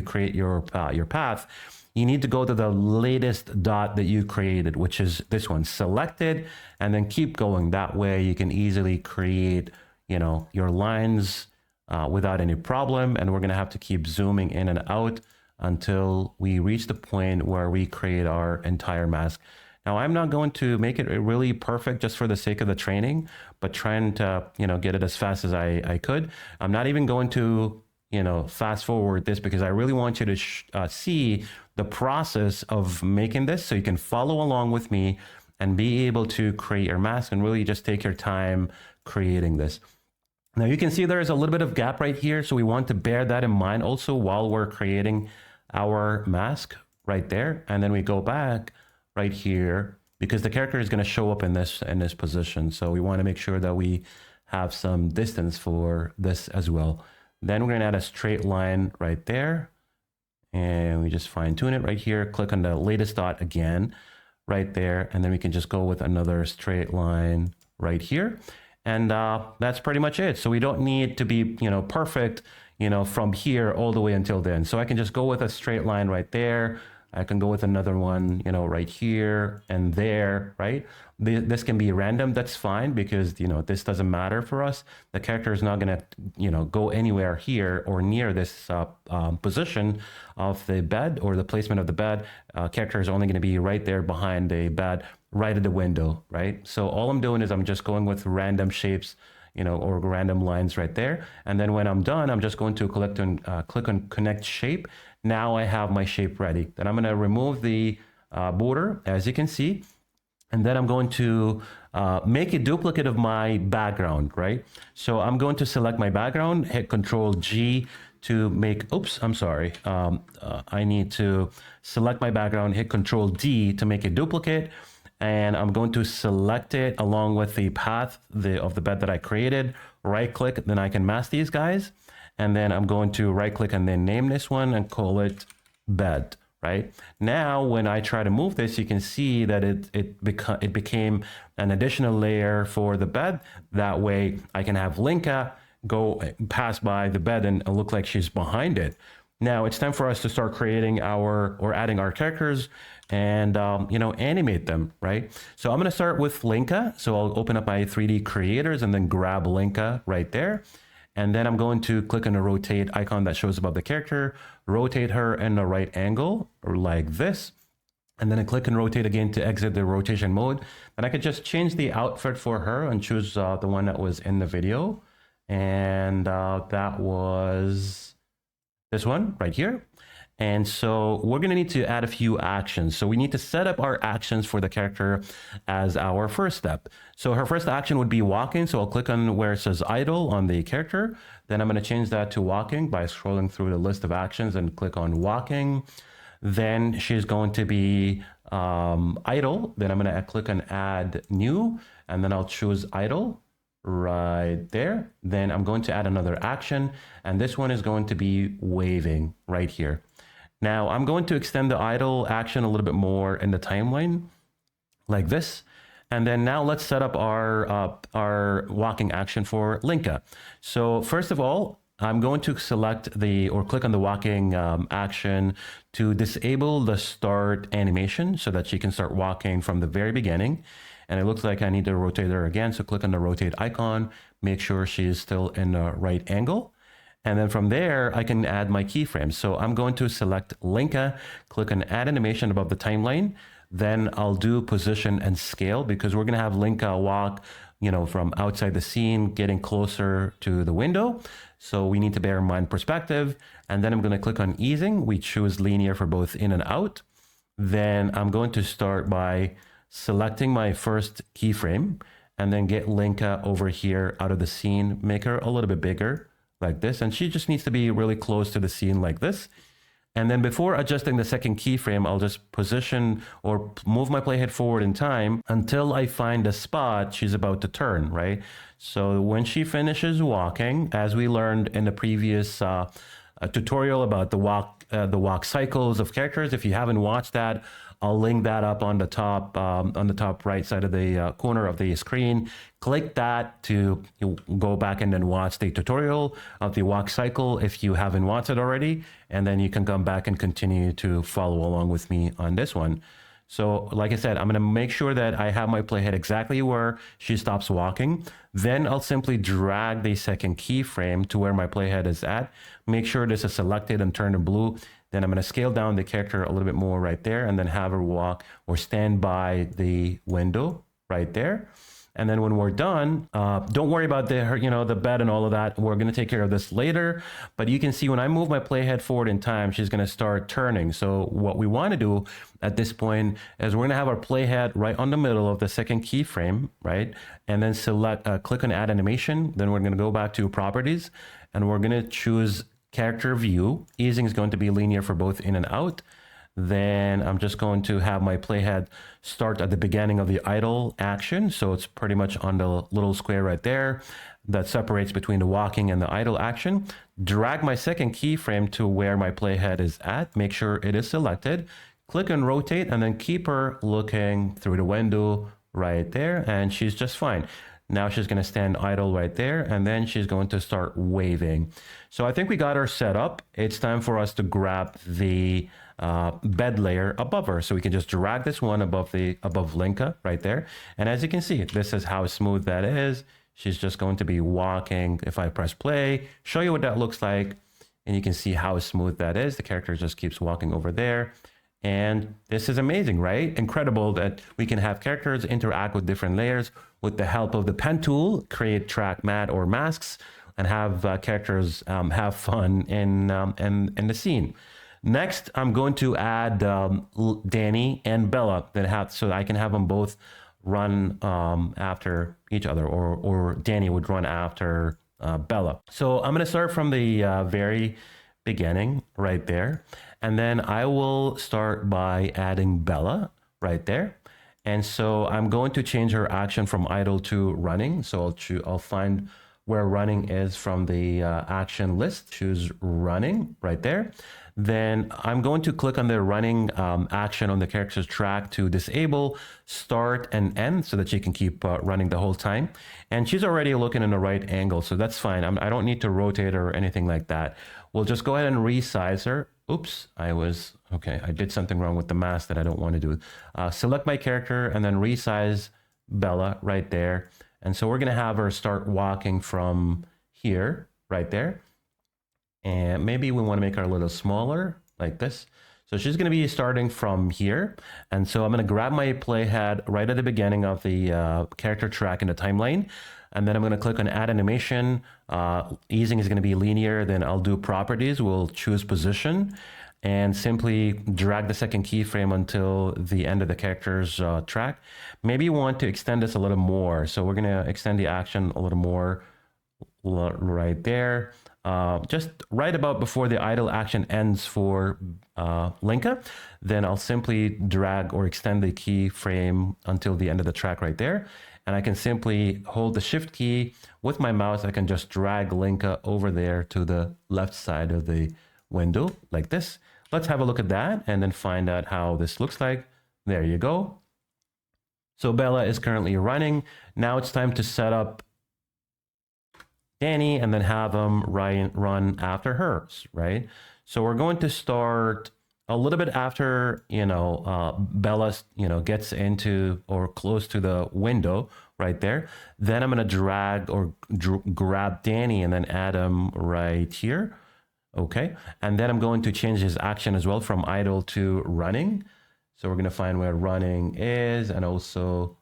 create your path. You need to go to the latest dot that you created, which is this one, selected, and then keep going. That way you can easily create, your lines without any problem. And we're gonna have to keep zooming in and out until we reach the point where we create our entire mask. Now, I'm not going to make it really perfect just for the sake of the training, but trying to, get it as fast as I could. I'm not even going to, fast forward this, because I really want you to see the process of making this so you can follow along with me and be able to create your mask and really just take your time creating this. Now you can see there's a little bit of gap right here. So we want to bear that in mind also while we're creating our mask right there. And then we go back right here because the character is going to show up in this position. So we want to make sure that we have some distance for this as well. Then we're going to add a straight line right there. And we just fine tune it right here. Click on the latest dot again right there. And then we can just go with another straight line right here. And that's pretty much it. So we don't need to be, perfect, from here all the way until then. So I can just go with a straight line right there. I can go with another one, right here and there, right? This can be random. That's fine because, this doesn't matter for us. The character is not going to, go anywhere here or near this position of the bed or the placement of the bed. Character is only going to be right there behind the bed, right at the window, right? So all I'm doing is I'm just going with random shapes, or random lines right there. And then when I'm done, I'm just going to click on connect shape. Now I have my shape ready. Then I'm going to remove the border, as you can see. And then I'm going to make a duplicate of my background, right? So I'm going to select my background, hit Control G to make, oops, I'm sorry. I need to select my background, hit Control D to make a duplicate. And I'm going to select it along with the path of the bed that I created. Right click, then I can mask these guys. And then I'm going to right click and then name this one and call it bed, right? Now, when I try to move this, you can see that it became an additional layer for the bed. That way I can have Linka go pass by the bed and look like she's behind it. Now it's time for us to start creating adding our characters and, animate them, right? So I'm going to start with Linka. So I'll open up my 3D creators and then grab Linka right there. And then I'm going to click on the rotate icon that shows above the character, rotate her in a right angle or like this. And then I click and rotate again to exit the rotation mode. Then I could just change the outfit for her and choose the one that was in the video. And that was this one right here. And so we're going to need to add a few actions. So we need to set up our actions for the character as our first step. So her first action would be walking. So I'll click on where it says idle on the character. Then I'm going to change that to walking by scrolling through the list of actions and click on walking. Then she's going to be idle. Then I'm going to click on add new, and then I'll choose idle right there. Then I'm going to add another action, and this one is going to be waving right here. Now I'm going to extend the idle action a little bit more in the timeline like this. And then now let's set up our walking action for Linka. So first of all, I'm going to select click on the walking action to disable the start animation so that she can start walking from the very beginning. And it looks like I need to rotate her again. So click on the rotate icon, make sure she is still in the right angle. And then from there, I can add my keyframes. So I'm going to select Linka, click on add animation above the timeline. Then I'll do position and scale because we're going to have Linka walk, from outside the scene, getting closer to the window. So we need to bear in mind perspective. And then I'm going to click on easing. We choose linear for both in and out. Then I'm going to start by selecting my first keyframe and then get Linka over here out of the scene, make her a little bit bigger like this. And she just needs to be really close to the scene like this. And then before adjusting the second keyframe, I'll just position or move my playhead forward in time until I find the spot she's about to turn, right? So when she finishes walking, as we learned in the previous a tutorial about the walk cycles of characters. If you haven't watched that, I'll link that up on the top right side of the corner of the screen. Click that to go back and then watch the tutorial of the walk cycle if you haven't watched it already. And then you can come back and continue to follow along with me on this one. So like I said, I'm going to make sure that I have my playhead exactly where she stops walking. Then I'll simply drag the second keyframe to where my playhead is at. Make sure this is selected and turned to blue. Then I'm going to scale down the character a little bit more right there and then have her walk or stand by the window right there. And then when we're done, don't worry about the bed and all of that. We're going to take care of this later. But you can see when I move my playhead forward in time, she's going to start turning. So what we want to do at this point is we're going to have our playhead right on the middle of the second keyframe, right? And then click on Add Animation. Then we're going to go back to Properties, and we're going to choose Character View. Easing is going to be linear for both in and out. Then I'm just going to have my playhead start at the beginning of the idle action. So it's pretty much on the little square right there that separates between the walking and the idle action. Drag my second keyframe to where my playhead is at. Make sure it is selected. Click and rotate and then keep her looking through the window right there. And she's just fine. Now she's going to stand idle right there, and then she's going to start waving. So I think we got her set up. It's time for us to grab the bed layer above her. So we can just drag this one above Linka right there. And as you can see, this is how smooth that is. She's just going to be walking. If I press play, show you what that looks like, and you can see how smooth that is. The character just keeps walking over there. And this is amazing, right? Incredible that we can have characters interact with different layers with the help of the pen tool, create track mat or masks, and have characters have fun in the scene. Next, I'm going to add Danny and Bella so I can have them both run after each other, or Danny would run after Bella. So I'm going to start from the very beginning right there. And then I will start by adding Bella right there. And so I'm going to change her action from idle to running. So I'll find where running is from the action list. Choose running right there. Then I'm going to click on the running action on the character's track to disable start and end so that she can keep running the whole time. And she's already looking in the right angle, so that's fine. I don't need to rotate her or anything like that. We'll just go ahead and resize her. Oops, I did something wrong with the mask that I don't want to do. Select my character and then resize Bella right there. And so we're going to have her start walking from here, right there. And maybe we want to make her a little smaller, like this. So she's going to be starting from here. And so I'm going to grab my playhead right at the beginning of the character track in the timeline. And then I'm going to click on Add Animation. Easing is going to be linear. Then I'll do Properties. We'll choose Position and simply drag the second keyframe until the end of the character's track. Maybe you want to extend this a little more. So we're going to extend the action a little more right there. Just right about before the idle action ends for Linka. Then I'll simply drag or extend the keyframe until the end of the track right there. And I can simply hold the shift key with my mouse. I can just drag Linka over there to the left side of the window like this. Let's have a look at that and then find out how this looks like. There you go. So Bella is currently running. Now it's time to set up Danny and then have them run after her, right? So we're going to start a little bit after, Bella, gets into or close to the window right there. Then I'm going to drag or grab Danny and then add him right here. Okay. And then I'm going to change his action as well from idle to running. So we're going to find where running is and also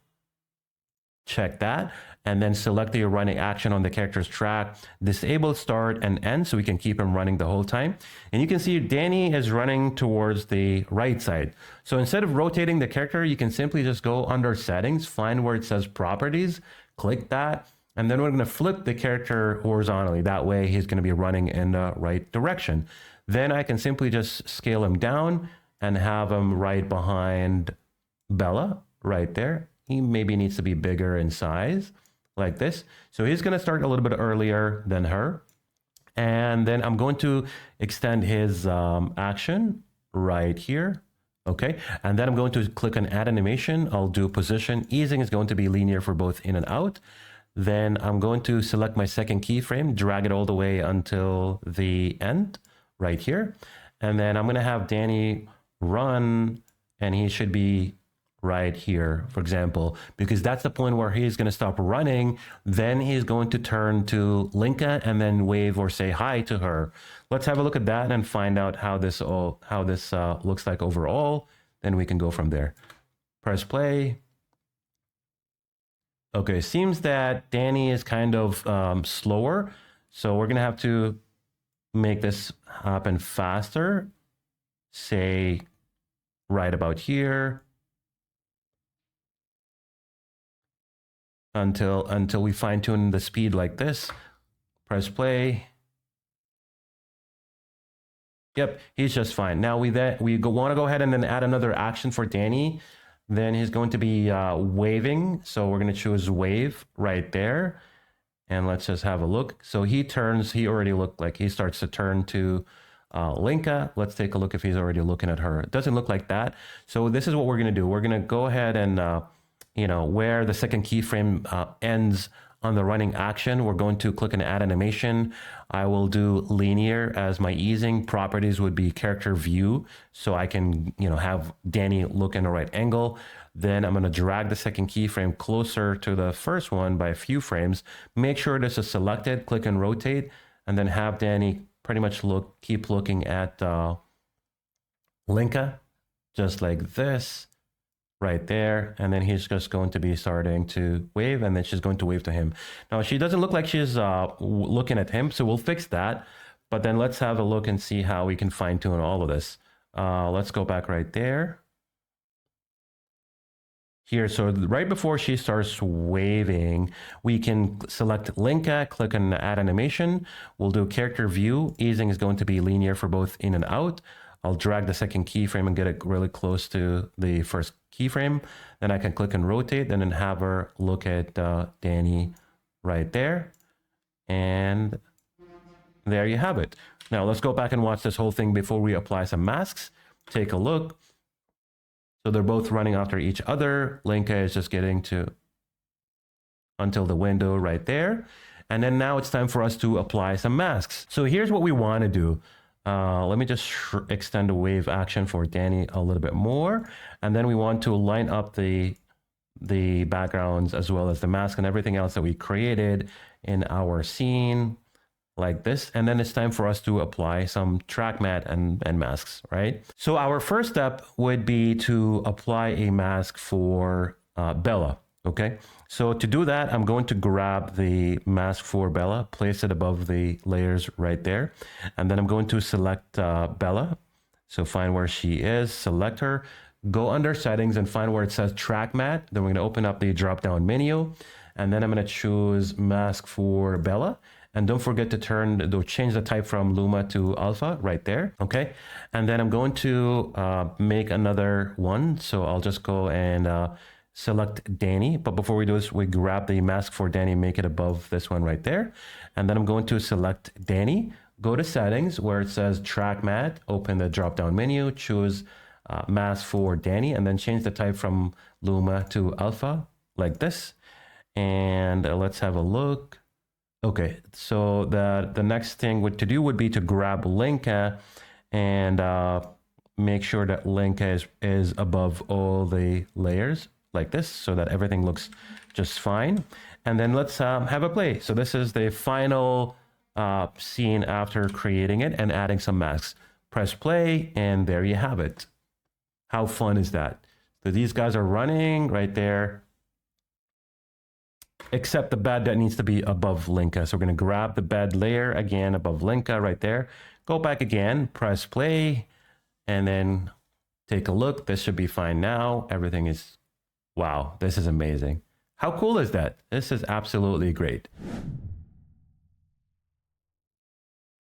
check that. And then select the running action on the character's track, disable start and end so we can keep him running the whole time. And you can see Danny is running towards the right side. So instead of rotating the character, you can simply just go under settings, find where it says properties, click that, and then we're going to flip the character horizontally. That way he's going to be running in the right direction. Then I can simply just scale him down and have him right behind Bella right there. He maybe needs to be bigger in size, like this. So he's going to start a little bit earlier than her. And then I'm going to extend his action right here. Okay, and then I'm going to click on add animation. I'll do position. Easing is going to be linear for both in and out. Then I'm going to select my second keyframe, drag it all the way until the end right here. And then I'm going to have Danny run, and he should be right here, for example, because that's the point where he's going to stop running. Then he's going to turn to Linka and then wave or say hi to her. Let's have a look at that and find out how this looks like overall. Then we can go from there. Press play. Okay, seems that Danny is kind of slower, so we're going to have to make this happen faster. Say right about here. Until we fine tune the speed like this. Press play. Yep, he's just fine. Now we want to go ahead and then add another action for Danny. Then he's going to be waving. So we're going to choose wave right there. And let's just have a look. So he already looked like he starts to turn to Linka. Let's take a look if he's already looking at her. It doesn't look like that. So this is what we're going to do. We're going to go ahead and where the second keyframe ends on the running action, we're going to click on add animation. I will do linear as my easing. Properties would be character view, so I can have Danny look in the right angle. Then I'm going to drag the second keyframe closer to the first one by a few frames. Make sure this is selected, click and rotate, and then have Danny pretty much keep looking at Linka, just like this. Right there, and then he's just going to be starting to wave, and then she's going to wave to him. Now she doesn't look like she's looking at him, so we'll fix that. But then let's have a look and see how we can fine tune all of this. Let's go back right there. Here, so right before she starts waving, we can select Linka, click on add animation. We'll do character view. Easing is going to be linear for both in and out. I'll drag the second keyframe and get it really close to the first keyframe. Then I can click and rotate and then have her look at Danny right there. And there you have it. Now let's go back and watch this whole thing before we apply some masks. Take a look. So they're both running after each other. Linka is just getting to until the window right there. And then now it's time for us to apply some masks. So here's what we want to do. Let me just extend the wave action for Danny a little bit more. And then we want to line up the backgrounds as well as the mask and everything else that we created in our scene like this. And then it's time for us to apply some track matte and masks, right? So our first step would be to apply a mask for Bella. Okay, so to do that, I'm going to grab the mask for Bella, place it above the layers right there. And then I'm going to select Bella. So find where she is, select her, go under settings and find where it says track matte. Then we're going to open up the drop down menu. And then I'm going to choose mask for Bella. And don't forget to change the type from Luma to Alpha right there. Okay. And then I'm going to make another one. So I'll just go and select Danny, but before we do this, we grab the mask for Danny, make it above this one right there. And then I'm going to select Danny, go to settings where it says track matte, open the drop down menu, choose mask for Danny, and then change the type from Luma to Alpha like this. And let's have a look. Okay, so the next thing to do would be to grab Linka and make sure that Linka is above all the layers like this so that everything looks just fine. And then let's have a play. So this is the final scene after creating it and adding some masks. Press play and there you have it. How fun is that? So these guys are running right there, except the bed that needs to be above Linka. So we're going to grab the bed layer again above Linka right there. Go back again, press play, and then take a look. This should be fine now. Everything is, wow, this is amazing. How cool is that? This is absolutely great.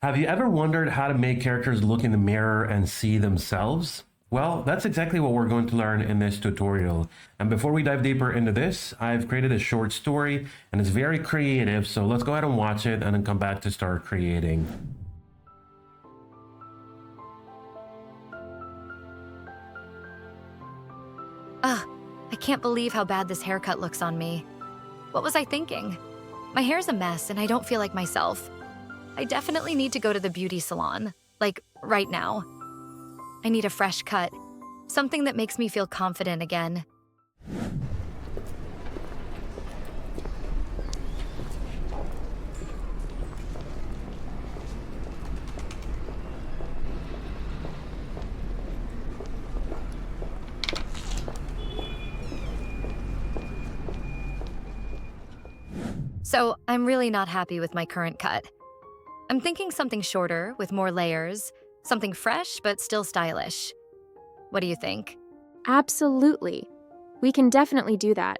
Have you ever wondered how to make characters look in the mirror and see themselves? Well, that's exactly what we're going to learn in this tutorial. And before we dive deeper into this, I've created a short story and it's very creative. So let's go ahead and watch it and then come back to start creating. Ugh, I can't believe how bad this haircut looks on me. What was I thinking? My hair's a mess and I don't feel like myself. I definitely need to go to the beauty salon, like right now. I need a fresh cut, something that makes me feel confident again. So, I'm really not happy with my current cut. I'm thinking something shorter with more layers, something fresh but still stylish. What do you think? Absolutely. We can definitely do that.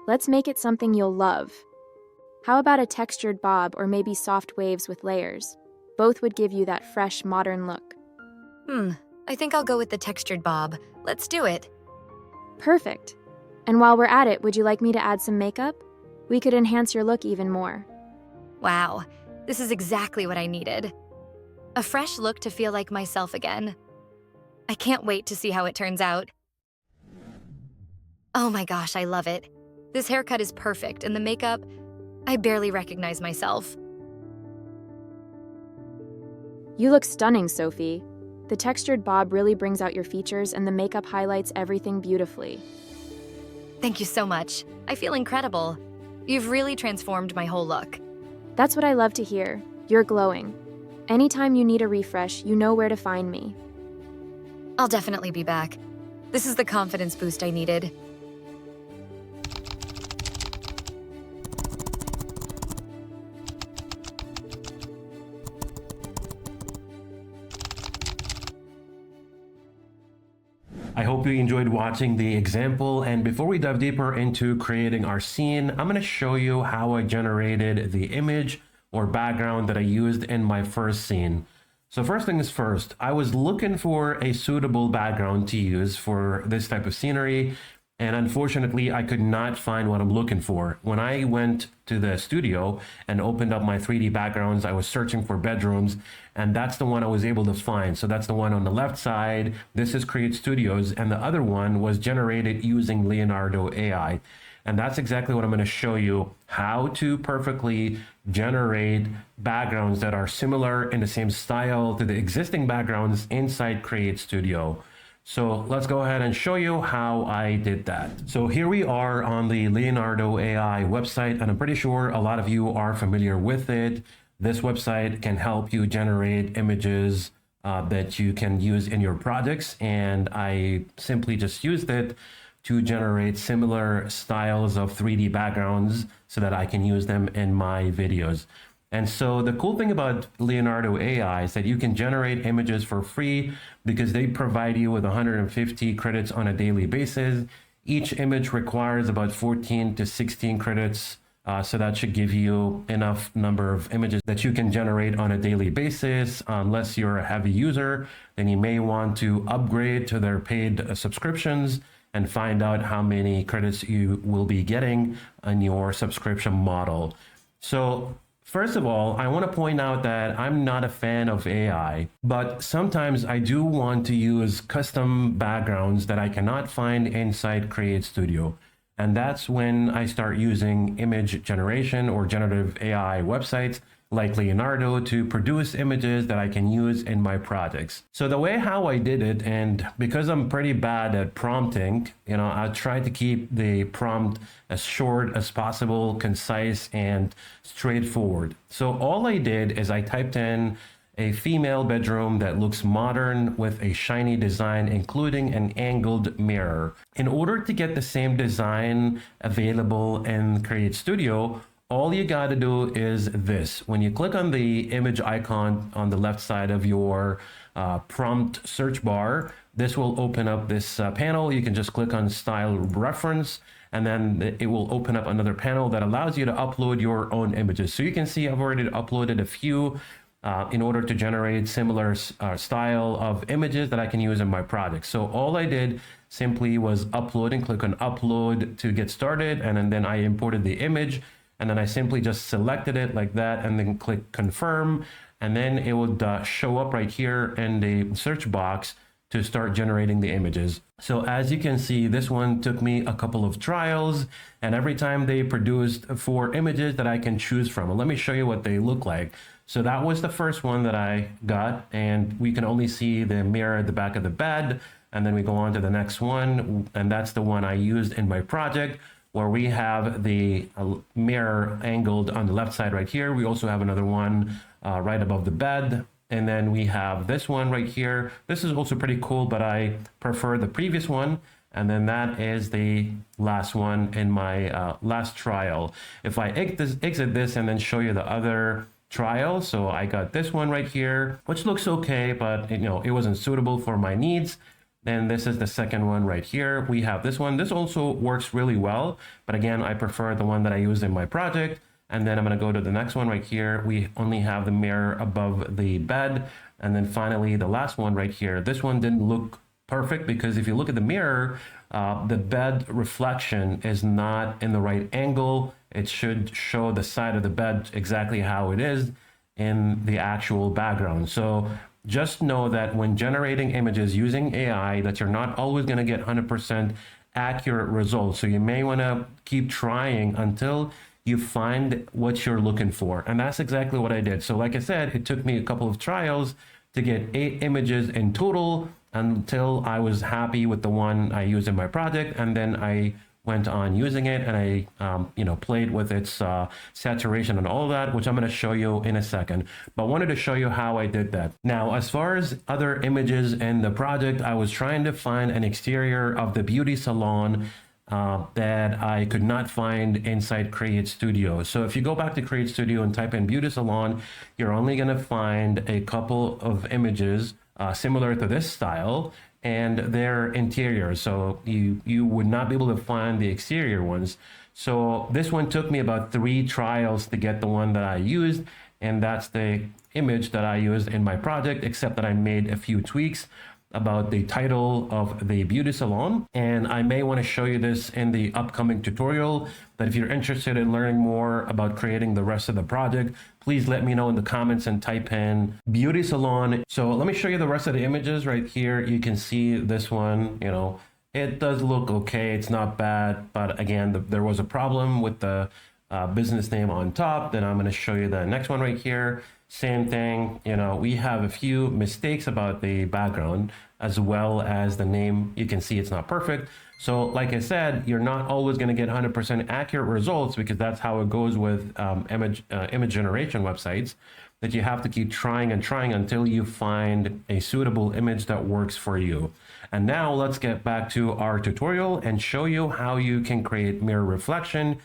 Let's make it something you'll love. How about a textured bob or maybe soft waves with layers? Both would give you that fresh, modern look. I think I'll go with the textured bob. Let's do it. Perfect. And while we're at it, would you like me to add some makeup? We could enhance your look even more. Wow, this is exactly what I needed. A fresh look to feel like myself again. I can't wait to see how it turns out. Oh my gosh, I love it. This haircut is perfect, and the makeup, I barely recognize myself. You look stunning, Sophie. The textured bob really brings out your features and the makeup highlights everything beautifully. Thank you so much. I feel incredible. You've really transformed my whole look. That's what I love to hear. You're glowing. Anytime you need a refresh, you know where to find me. I'll definitely be back. This is the confidence boost I needed. I hope you enjoyed watching the example, and before we dive deeper into creating our scene, I'm going to show you how I generated the image or background that I used in my first scene. So first things first, I was looking for a suitable background to use for this type of scenery, and unfortunately I could not find what I'm looking for. When I went to the studio and opened up my 3D backgrounds, I was searching for bedrooms, and that's the one I was able to find. So that's the one on the left side. This is CreateStudios, and the other one was generated using Leonardo AI. And that's exactly what I'm going to show you, how to perfectly generate backgrounds that are similar in the same style to the existing backgrounds inside CreateStudio. So let's go ahead and show you how I did that. So here we are on the Leonardo AI website, and I'm pretty sure a lot of you are familiar with it. This website can help you generate images that you can use in your projects, and I simply just used it to generate similar styles of 3D backgrounds so that I can use them in my videos. And so the cool thing about Leonardo AI is that you can generate images for free because they provide you with 150 credits on a daily basis. Each image requires about 14 to 16 credits. So that should give you enough number of images that you can generate on a daily basis. Unless you're a heavy user, then you may want to upgrade to their paid subscriptions and find out how many credits you will be getting on your subscription model. So first of all, I want to point out that I'm not a fan of AI, but sometimes I do want to use custom backgrounds that I cannot find inside CreateStudio. And that's when I start using image generation or generative AI websites like Leonardo to produce images that I can use in my projects. So the way how I did it, and because I'm pretty bad at prompting, I try to keep the prompt as short as possible, concise and straightforward. So all I did is I typed in a female bedroom that looks modern with a shiny design, including an angled mirror. In order to get the same design available in CreateStudio, all you got to do is this. When you click on the image icon on the left side of your prompt search bar, this will open up this panel. You can just click on style reference, and then it will open up another panel that allows you to upload your own images. So you can see I've already uploaded a few in order to generate similar style of images that I can use in my project. So all I did simply was upload and click on upload to get started. And then I imported the image, and then I simply just selected it like that and then click confirm. And then it would show up right here in the search box to start generating the images. So as you can see, this one took me a couple of trials, and every time they produced 4 images that I can choose from. And let me show you what they look like. So that was the first one that I got, and we can only see the mirror at the back of the bed. And then we go on to the next one, and that's the one I used in my project, where we have the mirror angled on the left side right here. We also have another one right above the bed. And then we have this one right here. This is also pretty cool, but I prefer the previous one. And then that is the last one in my last trial. If I exit this and then show you the other trial. So I got this one right here, which looks okay, but it wasn't suitable for my needs. Then this is the second one right here. We have this one. This also works really well, but again, I prefer the one that I used in my project. And then I'm going to go to the next one right here. We only have the mirror above the bed. And then finally, the last one right here. This one didn't look perfect because if you look at the mirror, the bed reflection is not in the right angle. It should show the side of the bed exactly how it is in the actual background. So just know that when generating images using AI, that you're not always going to get 100% accurate results. So you may want to keep trying until you find what you're looking for. And that's exactly what I did. So like I said, it took me a couple of trials to get 8 images in total until I was happy with the one I used in my project. And then I went on using it, and I played with its saturation and all that, which I'm going to show you in a second. But I wanted to show you how I did that. Now, as far as other images in the project, I was trying to find an exterior of the beauty salon that I could not find inside CreateStudio. So if you go back to CreateStudio and type in beauty salon, you're only going to find a couple of images similar to this style, and they're interior. So you would not be able to find the exterior ones. So this one took me about 3 trials to get the one that I used, and that's the image that I used in my project, except that I made a few tweaks about the title of the beauty salon. And I may want to show you this in the upcoming tutorial, but if you're interested in learning more about creating the rest of the project, please let me know in the comments and type in beauty salon. So let me show you the rest of the images right here. You can see this one, it does look okay. It's not bad, but again, there was a problem with the business name on top. Then I'm going to show you the next one right here. Same thing, we have a few mistakes about the background as well as the name. You can see it's not perfect. So like I said, you're not always going to get 100% accurate results, because that's how it goes with image generation websites, that you have to keep trying and trying until you find a suitable image that works for you. And now let's get back to our tutorial and show you how you can create mirror reflection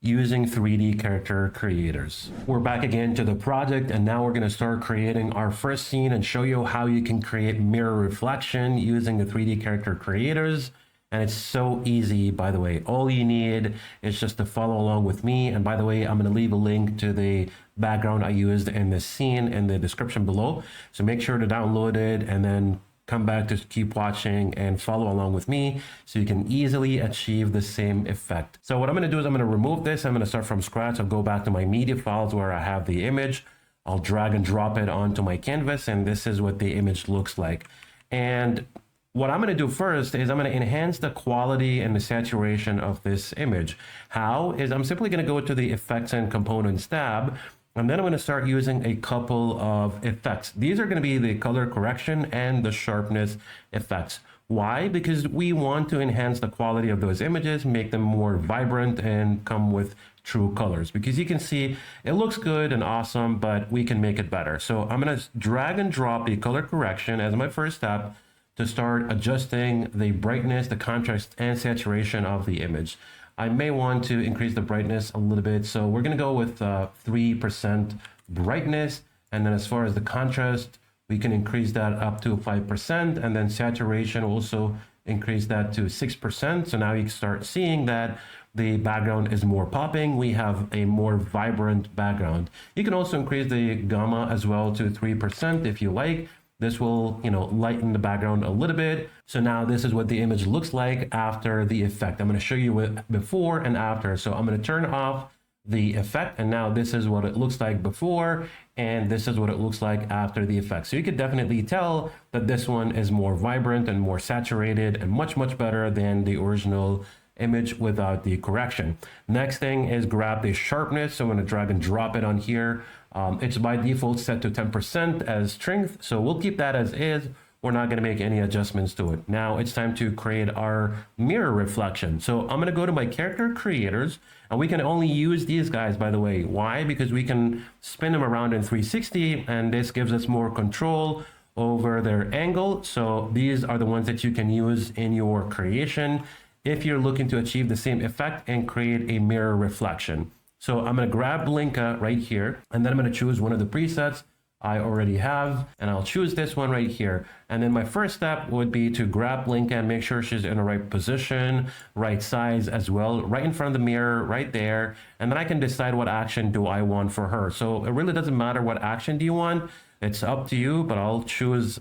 using 3D character creators. We're back again to the project, and now we're going to start creating our first scene and show you how you can create mirror reflection using the 3D character creators. And it's so easy, by the way. All you need is just to follow along with me. And by the way, I'm going to leave a link to the background I used in this scene in the description below. So make sure to download it and then come back to keep watching and follow along with me so you can easily achieve the same effect. So what I'm going to do is I'm going to remove this. I'm going to start from scratch. I'll go back to my media files where I have the image. I'll drag and drop it onto my canvas, and this is what the image looks like. And what I'm going to do first is I'm going to enhance the quality and the saturation of this image. How is I'm simply going to go to the effects and components tab, and then I'm going to start using a couple of effects. These are going to be the color correction and the sharpness effects. Why? Because we want to enhance the quality of those images, make them more vibrant and come with true colors. Because you can see it looks good and awesome, but we can make it better. So I'm going to drag and drop the color correction as my first step to start adjusting the brightness, the contrast, and saturation of the image. I may want to increase the brightness a little bit. So we're going to go with 3% brightness. And then as far as the contrast, we can increase that up to 5%. And then saturation also increase that to 6%. So now you can start seeing that the background is more popping. We have a more vibrant background. You can also increase the gamma as well to 3% if you like. This will, lighten the background a little bit. So now this is what the image looks like after the effect. I'm going to show you with before and after. So I'm going to turn off the effect, and now this is what it looks like before, and this is what it looks like after the effect. So you could definitely tell that this one is more vibrant and more saturated and much better than the original image without the correction. Next thing is grab the sharpness. So I'm going to drag and drop it on here. It's by default set to 10% as strength, so we'll keep that as is. We're not going to make any adjustments to it. Now it's time to create our mirror reflection. So I'm going to go to my character creators, and we can only use these guys, by the way. Why? Because we can spin them around in 360, and this gives us more control over their angle. So these are the ones that you can use in your creation if you're looking to achieve the same effect and create a mirror reflection. So I'm going to grab Linka right here, and then I'm going to choose one of the presets I already have, and I'll choose this one right here. And then my first step would be to grab Linka and make sure she's in the right position, right size as well, right in front of the mirror, right there. And then I can decide what action do I want for her. So it really doesn't matter what action do you want. It's up to you, but I'll choose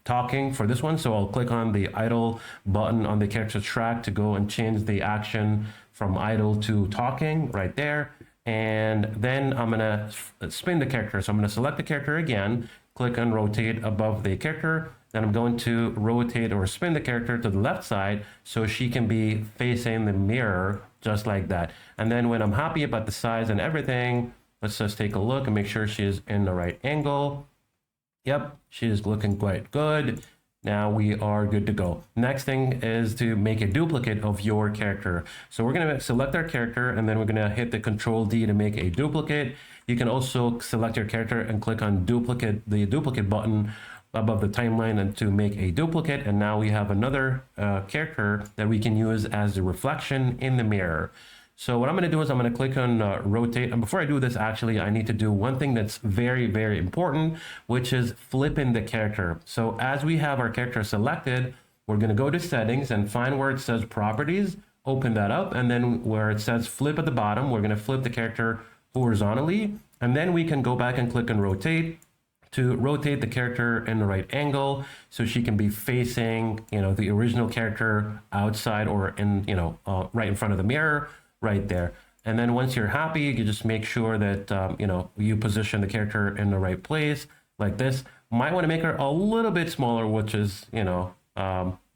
talking for this one. So I'll click on the idle button on the character track to go and change the action from idle to talking right there. And then I'm gonna spin the character. So I'm gonna select the character again, click on rotate above the character. Then I'm going to rotate or spin the character to the left side so she can be facing the mirror just like that. And then when I'm happy about the size and everything, let's just take a look and make sure she's in the right angle. Yep, she's looking quite good. Now we are good to go. Next thing is to make a duplicate of your character. So we're going to select our character, and then we're going to hit the Control D to make a duplicate. You can also select your character and click on duplicate, the duplicate button above the timeline, and to make a duplicate. And now we have another character that we can use as the reflection in the mirror. So what I'm going to do is I'm going to click on rotate. And before I do this, actually, I need to do one thing that's very, very important, which is flipping the character. So as we have our character selected, we're going to go to settings and find where it says properties, open that up. And then where it says flip at the bottom, we're going to flip the character horizontally. And then we can go back and click on rotate to rotate the character in the right angle so she can be facing, the original character outside or in, right in front of the mirror. Right there. And then once you're happy, you just make sure that, you position the character in the right place like this. Might want to make her a little bit smaller, which is,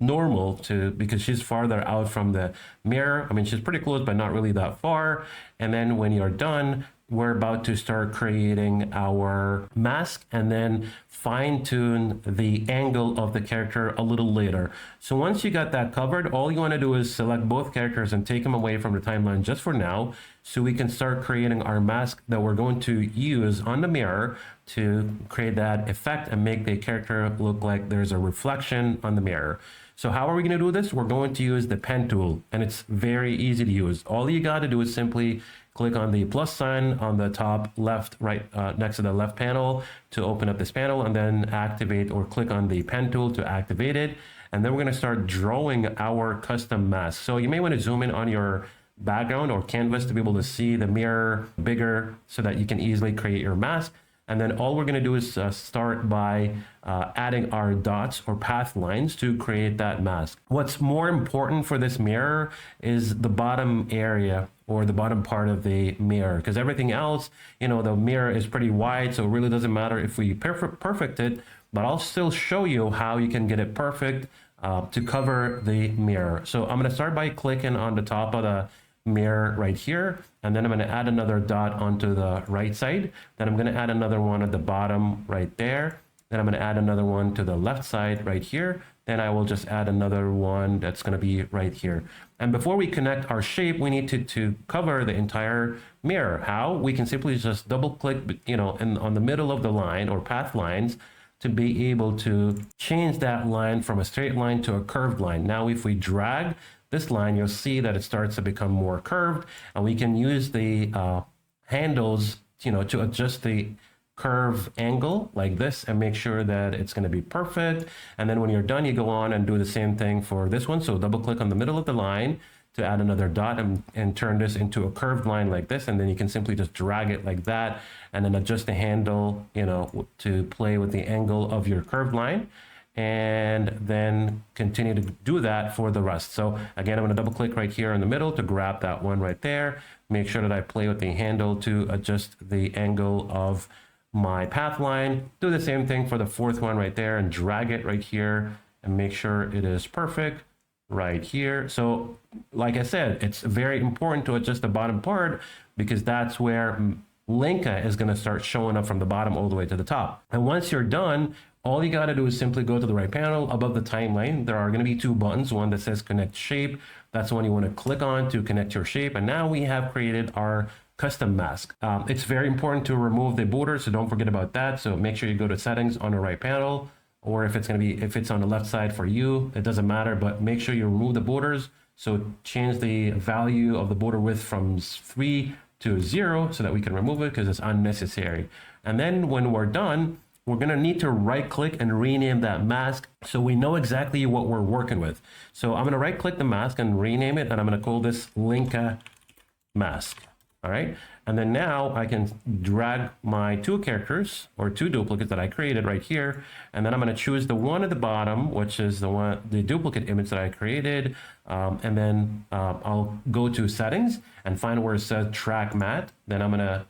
normal because she's farther out from the mirror. I mean, she's pretty close, but not really that far. And then when you're done, we're about to start creating our mask and then fine tune the angle of the character a little later. So once you got that covered, all you want to do is select both characters and take them away from the timeline just for now, so we can start creating our mask that we're going to use on the mirror to create that effect and make the character look like there's a reflection on the mirror. So how are we going to do this? We're going to use the pen tool, and it's very easy to use. All you got to do is simply click on the plus sign on the top left, right next to the left panel to open up this panel, and then activate or click on the pen tool to activate it. And then we're going to start drawing our custom mask. So you may want to zoom in on your background or canvas to be able to see the mirror bigger so that you can easily create your mask. And then all we're going to do is start by adding our dots or path lines to create that mask. What's more important for this mirror is the bottom area or the bottom part of the mirror, because everything else, the mirror is pretty wide, so it really doesn't matter if we perfect it, but I'll still show you how you can get it perfect to cover the mirror. So I'm going to start by clicking on the top of the mirror right here, and then I'm going to add another dot onto the right side. Then I'm going to add another one at the bottom right there. Then I'm going to add another one to the left side right here. Then I will just add another one that's going to be right here. And before we connect our shape, we need to cover the entire mirror. How? We can simply just double click, on the middle of the line or path lines to be able to change that line from a straight line to a curved line. Now, if we drag this line, you'll see that it starts to become more curved, and we can use the handles, to adjust the curve angle like this and make sure that it's going to be perfect. And then when you're done, you go on and do the same thing for this one. So double click on the middle of the line to add another dot and turn this into a curved line like this. And then you can simply just drag it like that and then adjust the handle, you know, to play with the angle of your curved line, and then continue to do that for the rest. So again, I'm going to double click right here in the middle to grab that one right there. Make sure that I play with the handle to adjust the angle of my path line. Do the same thing for the fourth one right there and drag it right here and make sure it is perfect right here. So like I said, it's very important to adjust the bottom part because that's where Linka is going to start showing up from the bottom all the way to the top. And once you're done, all you got to do is simply go to the right panel above the timeline. There are going to be two buttons, one that says connect shape. That's the one you want to click on to connect your shape. And now we have created our custom mask. It's very important to remove the border, so don't forget about that. So make sure you go to settings on the right panel, or if it's on the left side for you, it doesn't matter, but make sure you remove the borders. So change the value of the border width from 3 to 0 so that we can remove it because it's unnecessary. And then when we're done, we're going to need to right click and rename that mask so we know exactly what we're working with. So I'm going to right click the mask and rename it, and I'm going to call this Linka mask. All right. And then now I can drag my two characters or two duplicates that I created right here. And then I'm going to choose the one at the bottom, which is the duplicate image that I created. And then I'll go to settings and find where it says track matte. Then I'm going to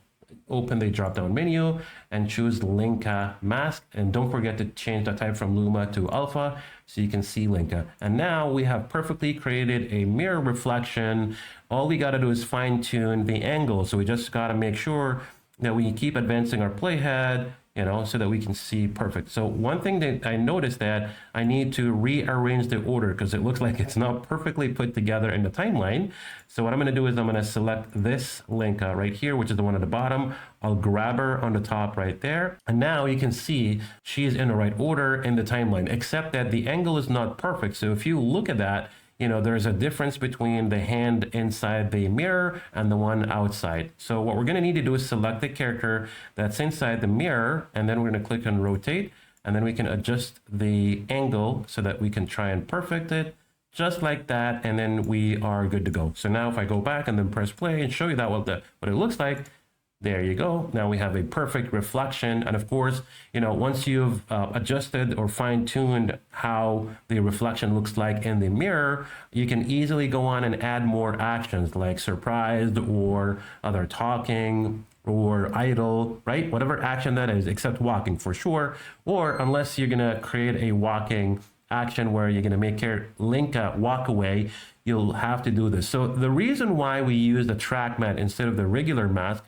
open the drop down menu and choose Linka mask. And don't forget to change the type from Luma to alpha so you can see Linka. And now we have perfectly created a mirror reflection. All we got to do is fine tune the angle. So we just got to make sure that we keep advancing our playhead, you know, so that we can see perfect. So one thing that I noticed that I need to rearrange the order because it looks like it's not perfectly put together in the timeline. So what I'm going to do is I'm going to select this Linka right here, which is the one at the bottom. I'll grab her on the top right there. And now you can see she's in the right order in the timeline, except that the angle is not perfect. So if you look at that, you know, there's a difference between the hand inside the mirror and the one outside. So what we're going to need to do is select the character that's inside the mirror, and then we're going to click on rotate, and then we can adjust the angle so that we can try and perfect it just like that, and then we are good to go. So now if I go back and then press play and show you that what it looks like, there you go. Now we have a perfect reflection. And of course, you know, once you've adjusted or fine-tuned how the reflection looks like in the mirror, you can easily go on and add more actions like surprised or other talking or idle, right? Whatever action that is, except walking for sure. Or unless you're gonna create a walking action where you're gonna make Linka walk away, you'll have to do this. So the reason why we use the track matte instead of the regular mask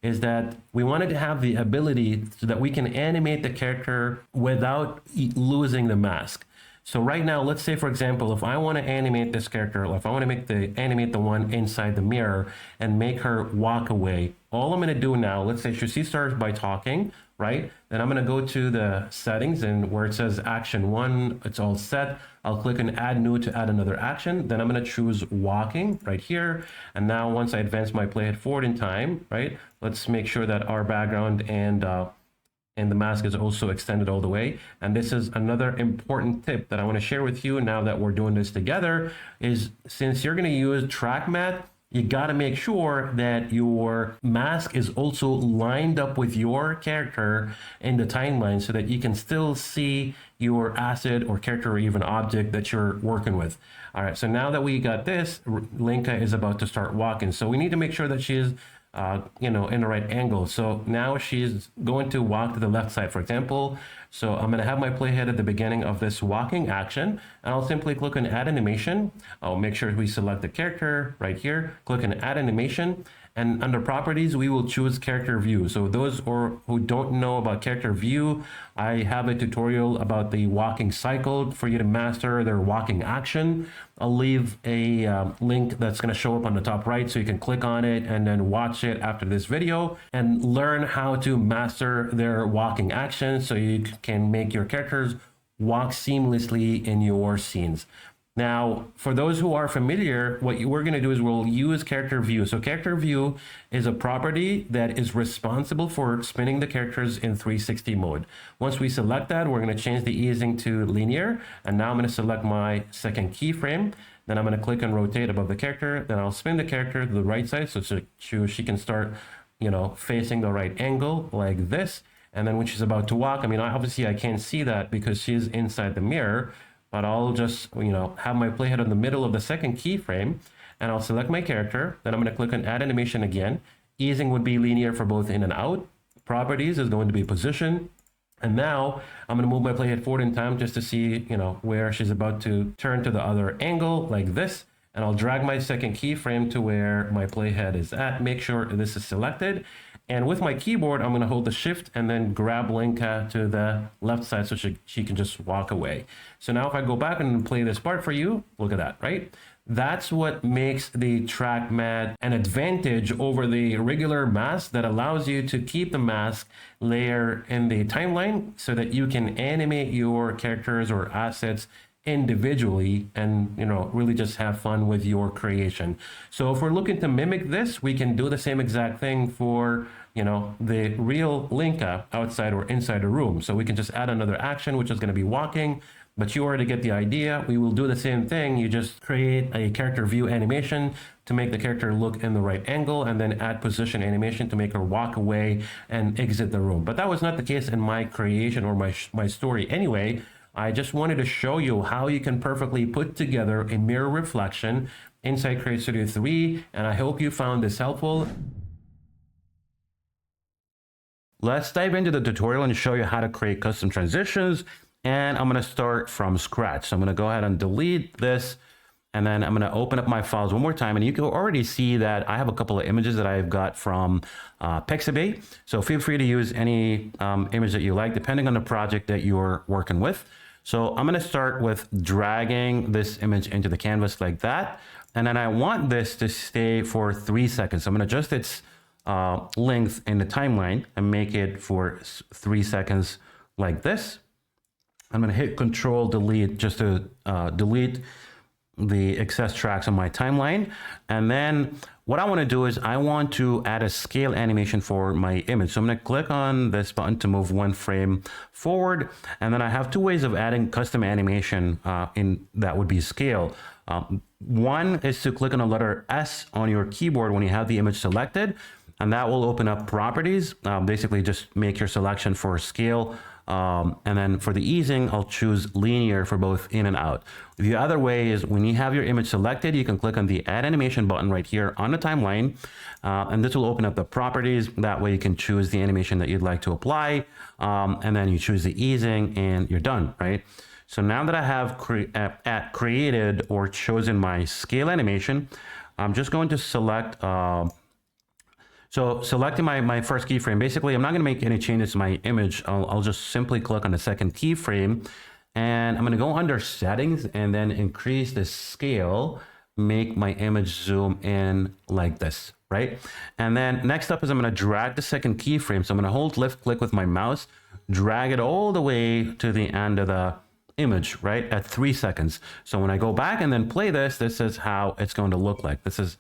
is that we wanted to have the ability so that we can animate the character without losing the mask. So right now, let's say, for example, if I want to animate this character, or if I want to animate the one inside the mirror and make her walk away, all I'm going to do now, let's say she starts by talking, right? Then I'm going to go to the settings and where it says action 1, it's all set. I'll click on add new to add another action. Then I'm going to choose walking right here. And now once I advance my playhead forward in time, right? Let's make sure that our background and the mask is also extended all the way. And this is another important tip that I want to share with you now that we're doing this together is since you're going to use track matte, you got to make sure that your mask is also lined up with your character in the timeline so that you can still see your asset or character or even object that you're working with. All right, so now that we got this, Linka is about to start walking. So we need to make sure that she is in the right angle. So now she's going to walk to the left side, for example. So I'm going to have my playhead at the beginning of this walking action, and I'll simply click on add animation. I'll make sure we select the character right here, click on add animation, and under properties, we will choose character view. So those who don't know about character view, I have a tutorial about the walking cycle for you to master their walking action. I'll leave a link that's going to show up on the top right so you can click on it and then watch it after this video and learn how to master their walking action so you can make your characters walk seamlessly in your scenes. Now, for those who are familiar, what we're going to do is we'll use character view. So character view is a property that is responsible for spinning the characters in 360 mode. Once we select that, we're going to change the easing to linear. And now I'm going to select my second keyframe. Then I'm going to click and rotate above the character. Then I'll spin the character to the right side so she can start, facing the right angle like this. And then when she's about to walk, I mean, obviously I can't see that because she's inside the mirror, but I'll just, have my playhead in the middle of the second keyframe, and I'll select my character. Then I'm going to click on add animation again. Easing would be linear for both in and out. Properties is going to be position. And now I'm going to move my playhead forward in time just to see, where she's about to turn to the other angle like this. And I'll drag my second keyframe to where my playhead is at. Make sure this is selected. And with my keyboard, I'm going to hold the shift and then grab Linka to the left side so she can just walk away. So now if I go back and play this part for you, look at that, right? That's what makes the trackmat an advantage over the regular mask that allows you to keep the mask layer in the timeline so that you can animate your characters or assets individually and really just have fun with your creation. So if we're looking to mimic this, we can do the same exact thing for the real Linka outside or inside a room. So we can just add another action, which is going to be walking, but you already get the idea. We will do the same thing. You just create a character view animation to make the character look in the right angle, and then add position animation to make her walk away and exit the room. But that was not the case in my creation or my story anyway. I just wanted to show you how you can perfectly put together a mirror reflection inside CreateStudio 3, and I hope you found this helpful. Let's dive into the tutorial and show you how to create custom transitions, and I'm going to start from scratch. So I'm going to go ahead and delete this, and then I'm going to open up my files one more time, and you can already see that I have a couple of images that I've got from Pixabay. So feel free to use any image that you like, depending on the project that you're working with. So I'm going to start with dragging this image into the canvas like that. And then I want this to stay for 3 seconds. So I'm going to adjust its length in the timeline and make it for 3 seconds like this. I'm going to hit Control Delete just to delete the excess tracks on my timeline. And then what I want to do is I want to add a scale animation for my image. So I'm going to click on this button to move 1 frame forward. And then I have 2 ways of adding custom animation in that would be scale. One is to click on the letter S on your keyboard when you have the image selected, and that will open up properties. Basically just make your selection for scale. And then for the easing, I'll choose linear for both in and out. The other way is when you have your image selected, you can click on the add animation button right here on the timeline, and this will open up the properties. That way you can choose the animation that you'd like to apply, and then you choose the easing and you're done, right? So now that I have created or chosen my scale animation, I'm just going to select so selecting my first keyframe, basically I'm not going to make any changes to my image. I'll just simply click on the second keyframe, and I'm going to go under settings and then increase the scale, make my image zoom in like this, right? And then next up is I'm going to drag the second keyframe. So I'm going to hold left click with my mouse, drag it all the way to the end of the image, right, at 3 seconds. So when I go back and then play this, this is how it's going to look like. This is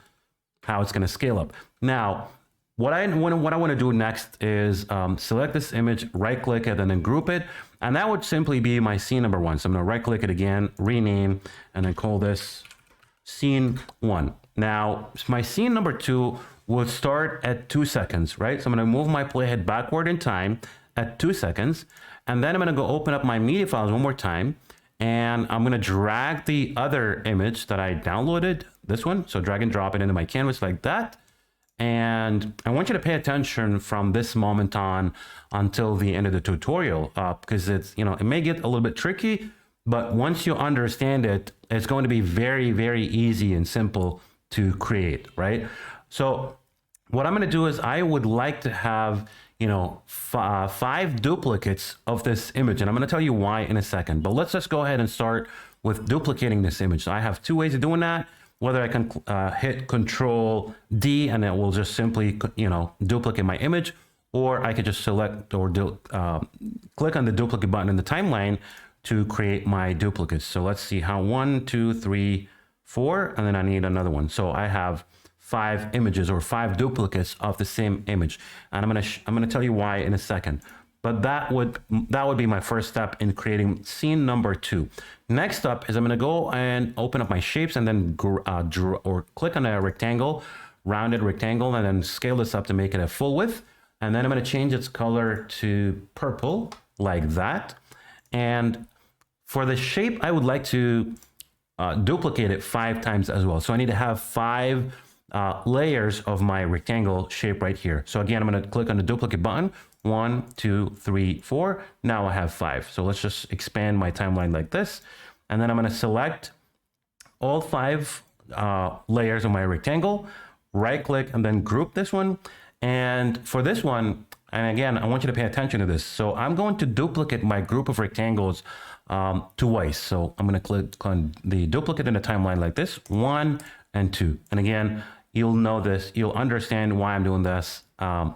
how it's going to scale up. Now, what I want to do next is select this image, right click it, and then group it. And that would simply be my scene number 1. So I'm going to right click it again, rename, and then call this scene 1. Now, my scene number 2 will start at 2 seconds, right? So I'm going to move my playhead backward in time at 2 seconds. And then I'm going to go open up my media files one more time. And I'm going to drag the other image that I downloaded, this one. So drag and drop it into my canvas like that. And I want you to pay attention from this moment on until the end of the tutorial, because it's, it may get a little bit tricky, but once you understand it, it's going to be very, very easy and simple to create, right? So what I'm going to do is I would like to have, 5 duplicates of this image, and I'm going to tell you why in a second, but let's just go ahead and start with duplicating this image. So I have 2 ways of doing that. Whether I can hit Control D and it will just simply, duplicate my image, or I could just select or click on the duplicate button in the timeline to create my duplicates. So let's see how 1, 2, 3, 4, and then I need another one. So I have 5 images or 5 duplicates of the same image, and I'm gonna tell you why in a second. but that would be my first step in creating scene number 2. Next up is I'm going to go and open up my shapes and then draw or click on a rectangle, rounded rectangle, and then scale this up to make it a full width. And then I'm going to change its color to purple like that. And for the shape, I would like to duplicate it 5 times as well. So I need to have 5 layers of my rectangle shape right here. So again, I'm going to click on the duplicate button. 1, 2, 3, 4. Now I have 5. So let's just expand my timeline like this. And then I'm going to select all 5 layers of my rectangle, right click, and then group this one. And for this one, and again, I want you to pay attention to this. So I'm going to duplicate my group of rectangles twice. So I'm going to click on the duplicate in the timeline like this, 1 and 2. And again, you'll know this, you'll understand why I'm doing this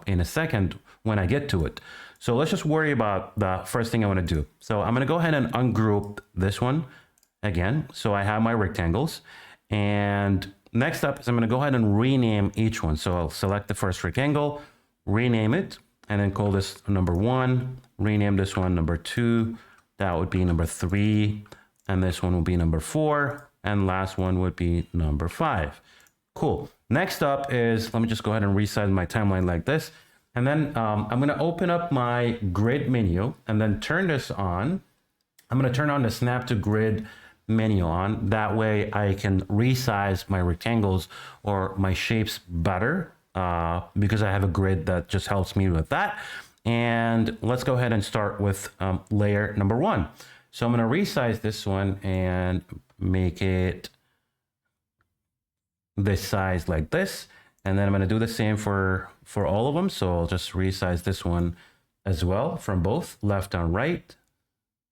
in a second when I get to it. So let's just worry about the first thing I want to do. So I'm going to go ahead and ungroup this one again. So I have my rectangles, and next up is I'm going to go ahead and rename each one. So I'll select the first rectangle, rename it, and then call this number 1, rename this one number 2, that would be number 3, and this one will be number 4, and last one would be number 5. Cool. Next up is, let me just go ahead and resize my timeline like this. And then I'm going to open up my grid menu and then turn this on. I'm going to turn on the snap to grid menu on. That way I can resize my rectangles or my shapes better because I have a grid that just helps me with that. And let's go ahead and start with layer number 1. So I'm going to resize this one and make it this size like this. And then I'm going to do the same for all of them. So I'll just resize this one as well from both left and right.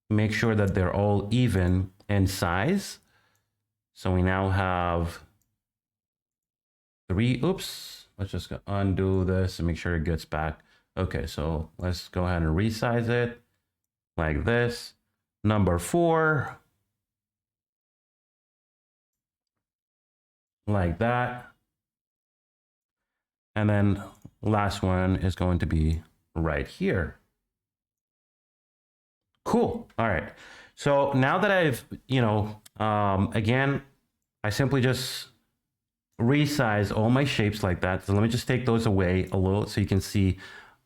Make sure that they're all even in size. So we now have 3. Oops. Let's just undo this and make sure it gets back. Okay, so let's go ahead and resize it like this. Number 4. Like that. And then last one is going to be right here. Cool. All right. So now that I've, again, I simply just resize all my shapes like that. So let me just take those away a little so you can see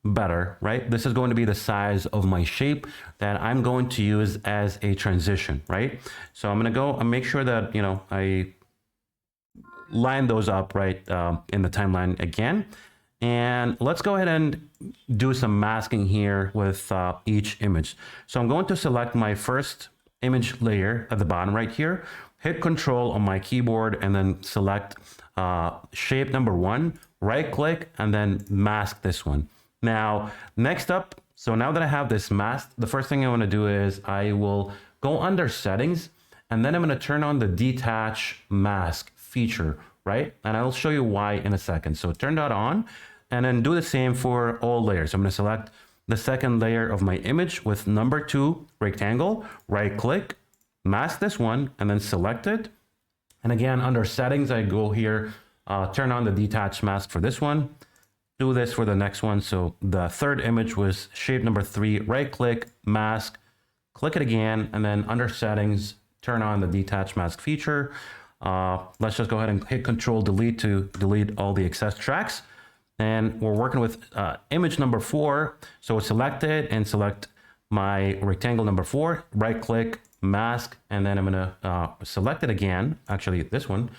better, right? This is going to be the size of my shape that I'm going to use as a transition, right? So I'm going to go and make sure that, I line those up right in the timeline again. And let's go ahead and do some masking here with each image. So I'm going to select my first image layer at the bottom right here, hit Control on my keyboard, and then select shape number 1, right click, and then mask this one. Now, next up, so now that I have this masked, the first thing I want to do is I will go under settings, and then I'm going to turn on the detach mask feature, right? And I'll show you why in a second. So turn that on and then do the same for all layers. I'm going to select the second layer of my image with number 2 rectangle, right click, mask this one, and then select it. And again, under settings, I go here, turn on the detach mask for this one, do this for the next one. So the third image was shape number 3, right click, mask, click it again, and then under settings, turn on the detach mask feature. Let's just go ahead and hit Control Delete to delete all the excess tracks. And we're working with image number 4. So select it and select my rectangle number 4, right click, mask, and then I'm gonna select it again, actually this one,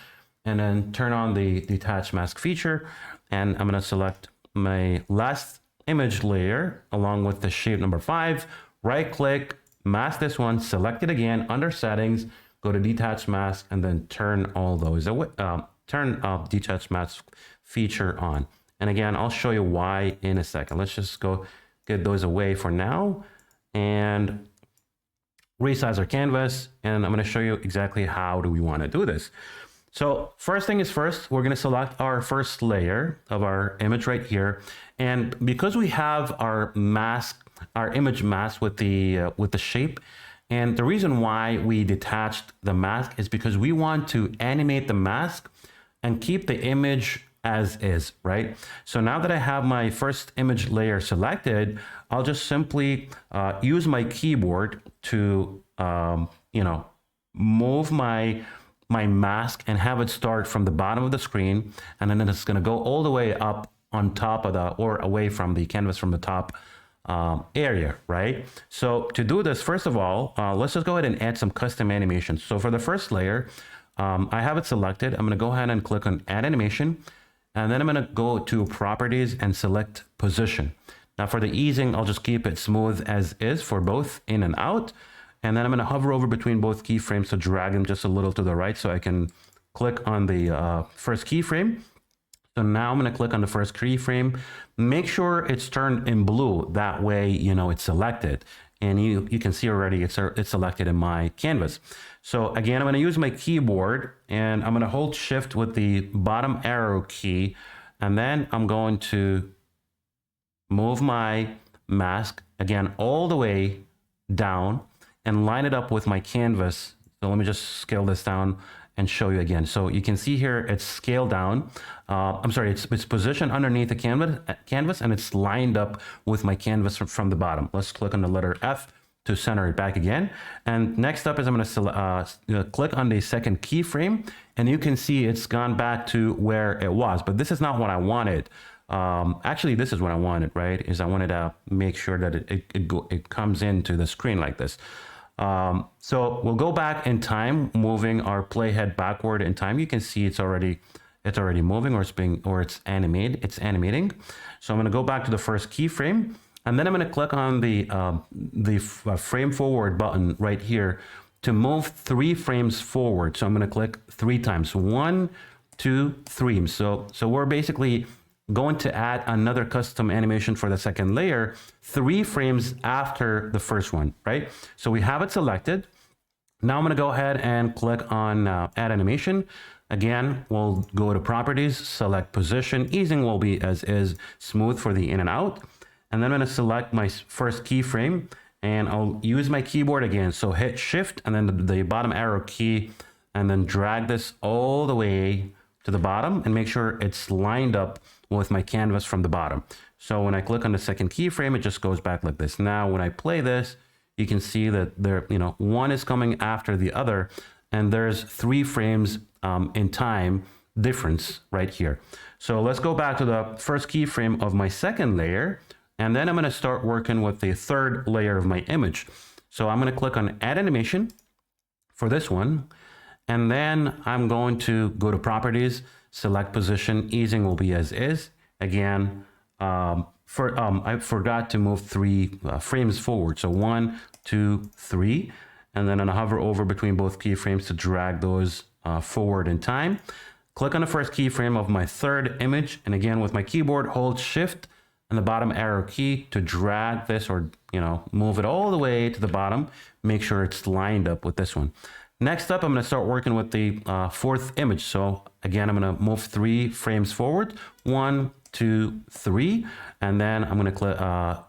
and then turn on the detach mask feature. And I'm gonna select my last image layer along with the shape number 5, right click, mask this one, select it again under settings, go to detach mask, and then turn all those away, turn detach mask feature on. And again, I'll show you why in a second. Let's just go get those away for now and resize our canvas. And I'm going to show you exactly how do we want to do this. So first thing is first, we're going to select our first layer of our image right here. And because we have our mask, our image mask with the shape, and the reason why we detached the mask is because we want to animate the mask and keep the image as is, right? So now that I have my first image layer selected, I'll just simply use my keyboard to, move my mask and have it start from the bottom of the screen. And then it's going to go all the way up on top of or away from the canvas from the top area, right? So to do this, first of all, let's just go ahead and add some custom animations. So for the first layer, I have it selected. I'm going to go ahead and click on Add Animation. And then I'm going to go to Properties and select Position. Now for the easing, I'll just keep it smooth as is for both in and out. And then I'm going to hover over between both keyframes to drag them just a little to the right so I can click on the first keyframe. So now I'm going to click on the first keyframe. Make sure it's turned in blue. That way, it's selected. And you can see already it's selected in my canvas. So again, I'm going to use my keyboard and I'm going to hold shift with the bottom arrow key. And then I'm going to move my mask again all the way down and line it up with my canvas. So let me just scale this down and show you again. So you can see here it's scaled down. It's positioned underneath the canvas and it's lined up with my canvas from the bottom. Let's click on the letter F to center it back again. And next up is I'm going to click on the second keyframe, and you can see it's gone back to where it was. But this is not what I wanted. Actually, this is what I wanted, right? Is I wanted to make sure that it comes into the screen like this. So we'll go back in time, moving our playhead backward in time. You can see it's already moving, or it's animating. So I'm going to go back to the first keyframe, and then I'm going to click on the frame forward button right here to move 3 frames forward. So I'm going to click 3 times, 1, 2, 3. So we're basically going to add another custom animation for the second layer 3 frames after the first one, right? So we have it selected. Now I'm going to go ahead and click on Add Animation. Again, we'll go to Properties, select Position. Easing will be as is, smooth for the in and out. And then I'm going to select my first keyframe, and I'll use my keyboard again. So hit Shift and then the bottom arrow key, and then drag this all the way to the bottom and make sure it's lined up with my canvas from the bottom. So when I click on the second keyframe, it just goes back like this. Now, when I play this, you can see that one is coming after the other, and there's 3 frames in time difference right here. So let's go back to the first keyframe of my second layer, and then I'm going to start working with the third layer of my image. So I'm going to click on Add Animation for this one, and then I'm going to go to Properties, select Position. Easing will be as is. Again, I forgot to move 3 frames forward. So 1, 2, 3, and then I'm gonna hover over between both keyframes to drag those forward in time. Click on the first keyframe of my third image, and again with my keyboard, hold Shift and the bottom arrow key to drag this, or move it all the way to the bottom. Make sure it's lined up with this one. Next up, I'm going to start working with the fourth image. So again, I'm going to move 3 frames forward, 1, 2, 3, and then I'm going to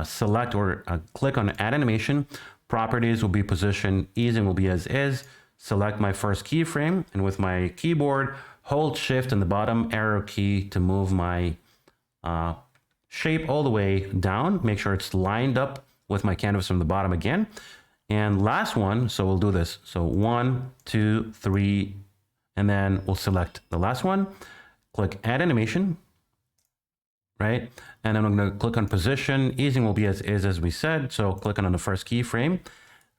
select or click on Add Animation. Properties will be Position, Easing will be as is. Select my first keyframe, and with my keyboard, hold Shift and the bottom arrow key to move my shape all the way down. Make sure it's lined up with my canvas from the bottom again. And last one, so we'll do this. So 1, 2, 3, and then we'll select the last one. Click Add Animation, right? And then I'm going to click on Position. Easing will be as is, as we said. So clicking on the first keyframe,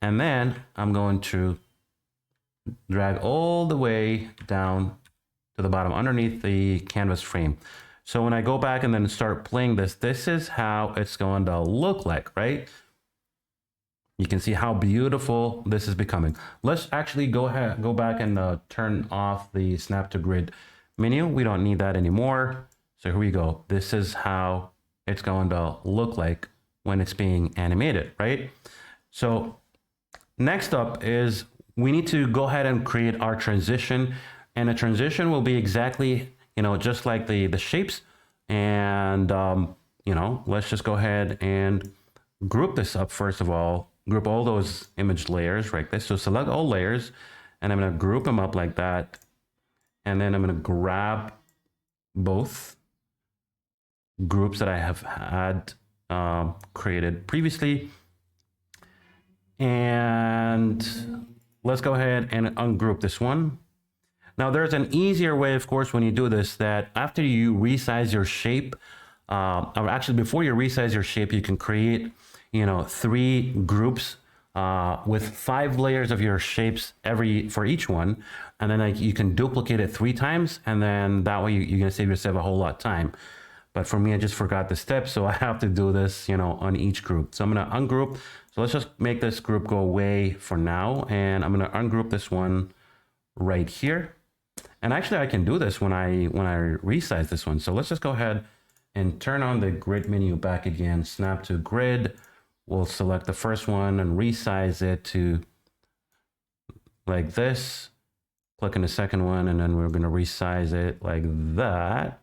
and then I'm going to drag all the way down to the bottom underneath the canvas frame. So when I go back and then start playing this, this is how it's going to look like, right? You can see how beautiful this is becoming. Let's actually go back and turn off the Snap to Grid menu. We don't need that anymore. So here we go. This is how it's going to look like when it's being animated, right? So next up is we need to go ahead and create our transition. And the transition will be exactly, just like the shapes. And, let's just go ahead and group this up first of all. Group all those image layers like this. So select all layers, and I'm going to group them up like that. And then I'm going to grab both groups that I have had created previously. And let's go ahead and ungroup this one. Now there's an easier way, of course, when you do this, that after you resize your shape, or actually before you resize your shape, you can create, 3 groups with 5 layers of your shapes for each one. And then you can duplicate it 3 times. And then that way you're going to save yourself a whole lot of time. But for me, I just forgot the step. So I have to do this, on each group. So I'm going to ungroup. So let's just make this group go away for now. And I'm going to ungroup this one right here. And actually I can do this when I resize this one. So let's just go ahead and turn on the grid menu back again, snap to grid. We'll select the first one and resize it to like this. Click on the second one, and then we're going to resize it like that.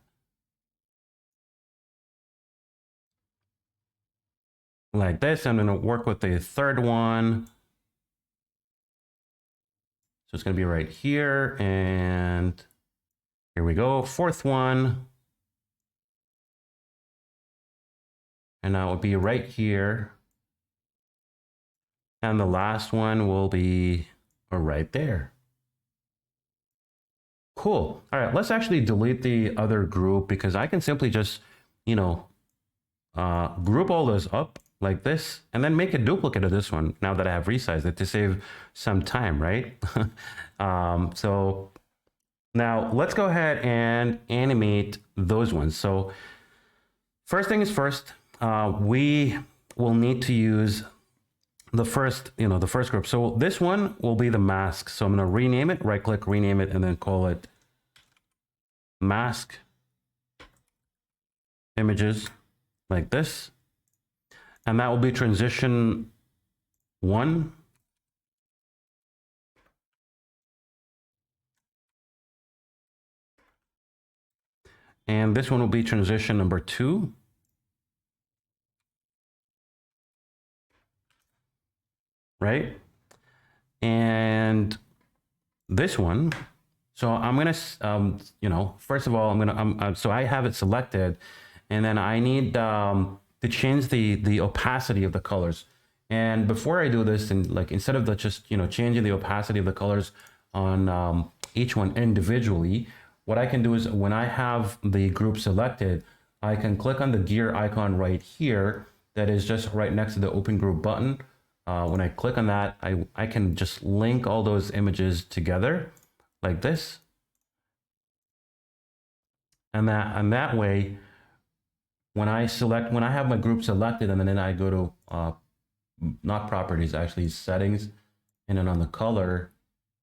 Like this. I'm going to work with the third one. So it's going to be right here, and here we go. Fourth one. And that will be right here. And the last one will be right there. Cool. All right, let's actually delete the other group, because I can simply just, group all those up like this, and then make a duplicate of this one now that I have resized it to save some time, right? So now let's go ahead and animate those ones. So first thing is first, we will need to use the first group. So this one will be the mask. So I'm going to rename it, right click, rename it, and then call it mask images like this. And that will be transition 1. And this one will be transition number 2. Right? And this one, so I'm going to, first of all, I'm going to, so I have it selected, and then I need to change the opacity of the colors. And before I do this, and instead of just, changing the opacity of the colors on each one individually, what I can do is when I have the group selected, I can click on the gear icon right here that is just right next to the open group button. When I click on that, I can just link all those images together like this. And that way, when I have my group selected, and then I go to, not properties, actually settings, and then on the color,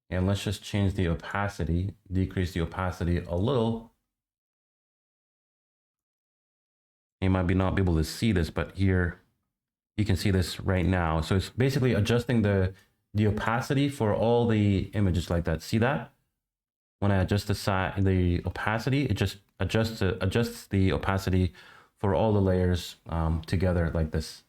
and let's just change the opacity, decrease the opacity a little. You might not be able to see this, but here, you can see this right now. So it's basically adjusting the opacity for all the images like that. See that? When I adjust the opacity, it just adjusts the opacity for all the layers together like this.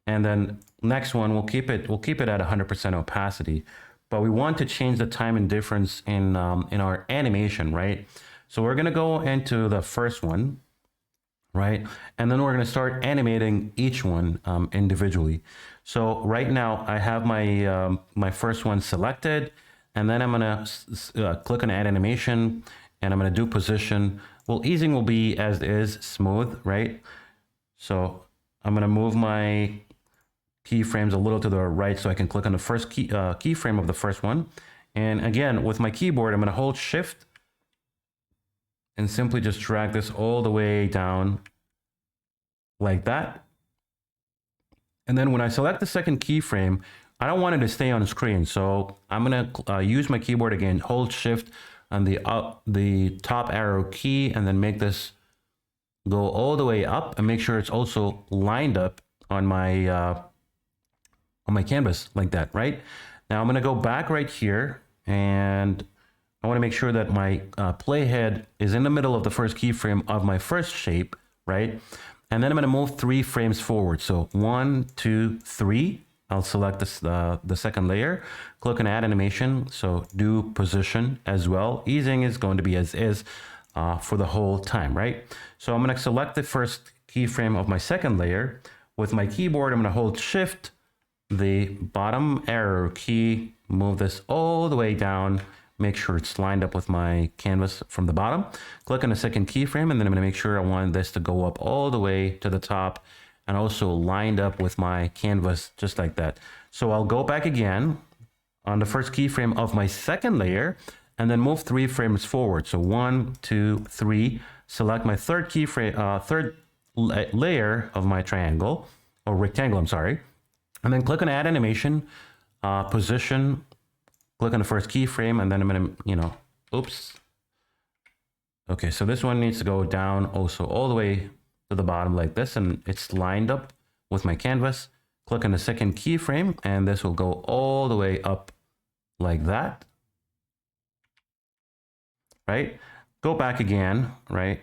And then next one, we'll keep it at 100% opacity, but we want to change the time and difference in our animation, right? So we're gonna go into the first one. Right? And then we're going to start animating each one individually. So right now I have my my first one selected, and then I'm going to click on add animation, and I'm going to do position. Well, easing will be as is, smooth, right? So I'm going to move my keyframes a little to the right so I can click on the first keyframe of the first one. And again, with my keyboard, I'm going to hold shift and simply just drag this all the way down like that. And then when I select the second keyframe, I don't want it to stay on the screen. So I'm going to use my keyboard again, hold shift on the top arrow key, and then make this go all the way up, and make sure it's also lined up on my canvas like that, right? Now I'm going to go back right here, and I want to make sure that my playhead is in the middle of the first keyframe of my first shape, right? And then I'm going to move 3 frames forward. So 1, 2, 3. I'll select this, the second layer, click on add animation. So do position as well. Easing is going to be as is. for the whole time, right? So I'm going to select the first keyframe of my second layer. With my keyboard, I'm going to hold Shift, the bottom arrow key, move this all the way down, make sure it's lined up with my canvas from the bottom. Click on the second keyframe, and then I'm going to make sure I want this to go up all the way to the top and also lined up with my canvas just like that. So I'll go back again on the first keyframe of my second layer and then move 3 frames forward. So 1, 2, 3, select my third keyframe, third layer of my triangle or rectangle, I'm sorry. And then click on add animation, position, click on the first keyframe, and then I'm gonna, oops. Okay, so this one needs to go down also all the way to the bottom like this, and it's lined up with my canvas. Click on the second keyframe, and this will go all the way up like that, right? Go back again, right?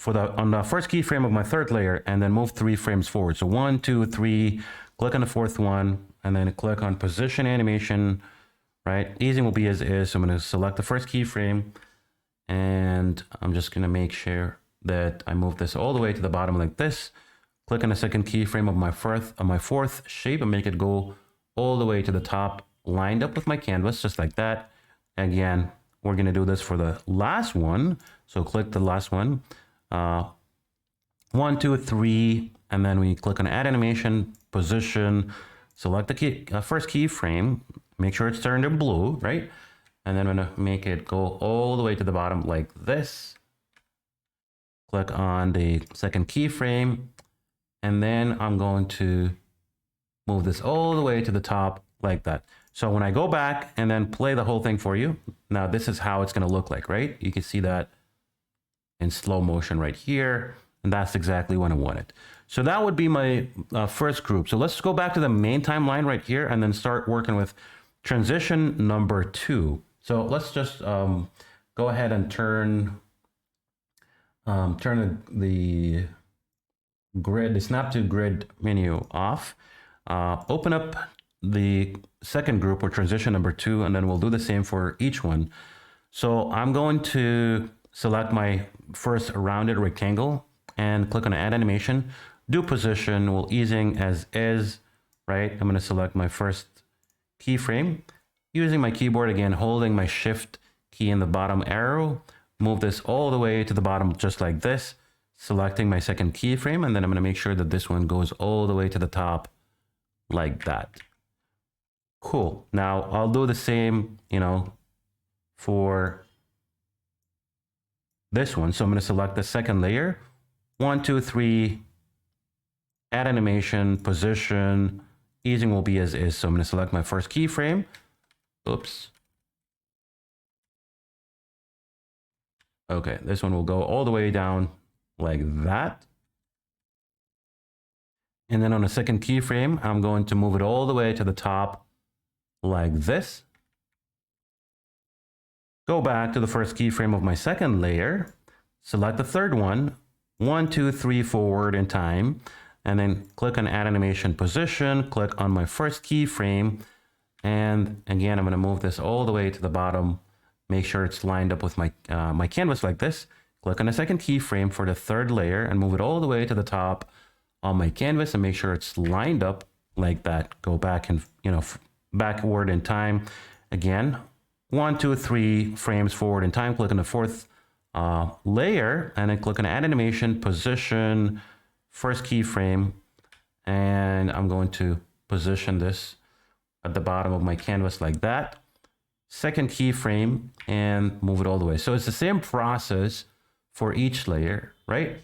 On the first keyframe of my third layer, and then move 3 frames forward. So 1, 2, 3, click on the fourth one, and then click on position animation, right? Easing will be as is. So I'm going to select the first keyframe, and I'm just going to make sure that I move this all the way to the bottom like this. Click on the second keyframe of my fourth shape and make it go all the way to the top, lined up with my canvas, just like that. Again, we're going to do this for the last one. So click the last one. 1, 2, 3, and then we click on add animation, position, select the first keyframe, make sure it's turned to blue, right? And then I'm going to make it go all the way to the bottom like this. Click on the second keyframe, and then I'm going to move this all the way to the top like that. So when I go back and then play the whole thing for you, now this is how it's going to look like, right? You can see that in slow motion right here, and that's exactly what I wanted. So that would be my first group. So let's go back to the main timeline right here and then start working with transition number 2. So let's just go ahead and turn the grid, the snap to grid menu off. Open up the second group or transition number 2, and then we'll do the same for each one. So I'm going to select my first rounded rectangle and click on add animation, do position, we'll easing as is, right? I'm going to select my first keyframe using my keyboard again, holding my shift key in the bottom arrow, move this all the way to the bottom just like this, selecting my second keyframe, and then I'm going to make sure that this one goes all the way to the top like that. Cool. Now I'll do the same, for this one. So I'm going to select the second layer, 1, 2, 3, add animation, position, easing will be as is. So I'm going to select my first keyframe. Oops. Okay, this one will go all the way down like that. And then on the second keyframe, I'm going to move it all the way to the top like this. Go back to the first keyframe of my second layer, select the third one, 1, 2, 3 forward in time, and then click on add animation position, click on my first keyframe, and again, I'm going to move this all the way to the bottom, make sure it's lined up with my, my canvas like this. Click on the second keyframe for the third layer and move it all the way to the top on my canvas and make sure it's lined up like that. Go back and, backward in time. Again, 1, 2, 3 frames forward in time. Click on the fourth layer and then click on add animation, position, first keyframe, and I'm going to position this at the bottom of my canvas like that. Second keyframe and move it all the way. So it's the same process for each layer, right?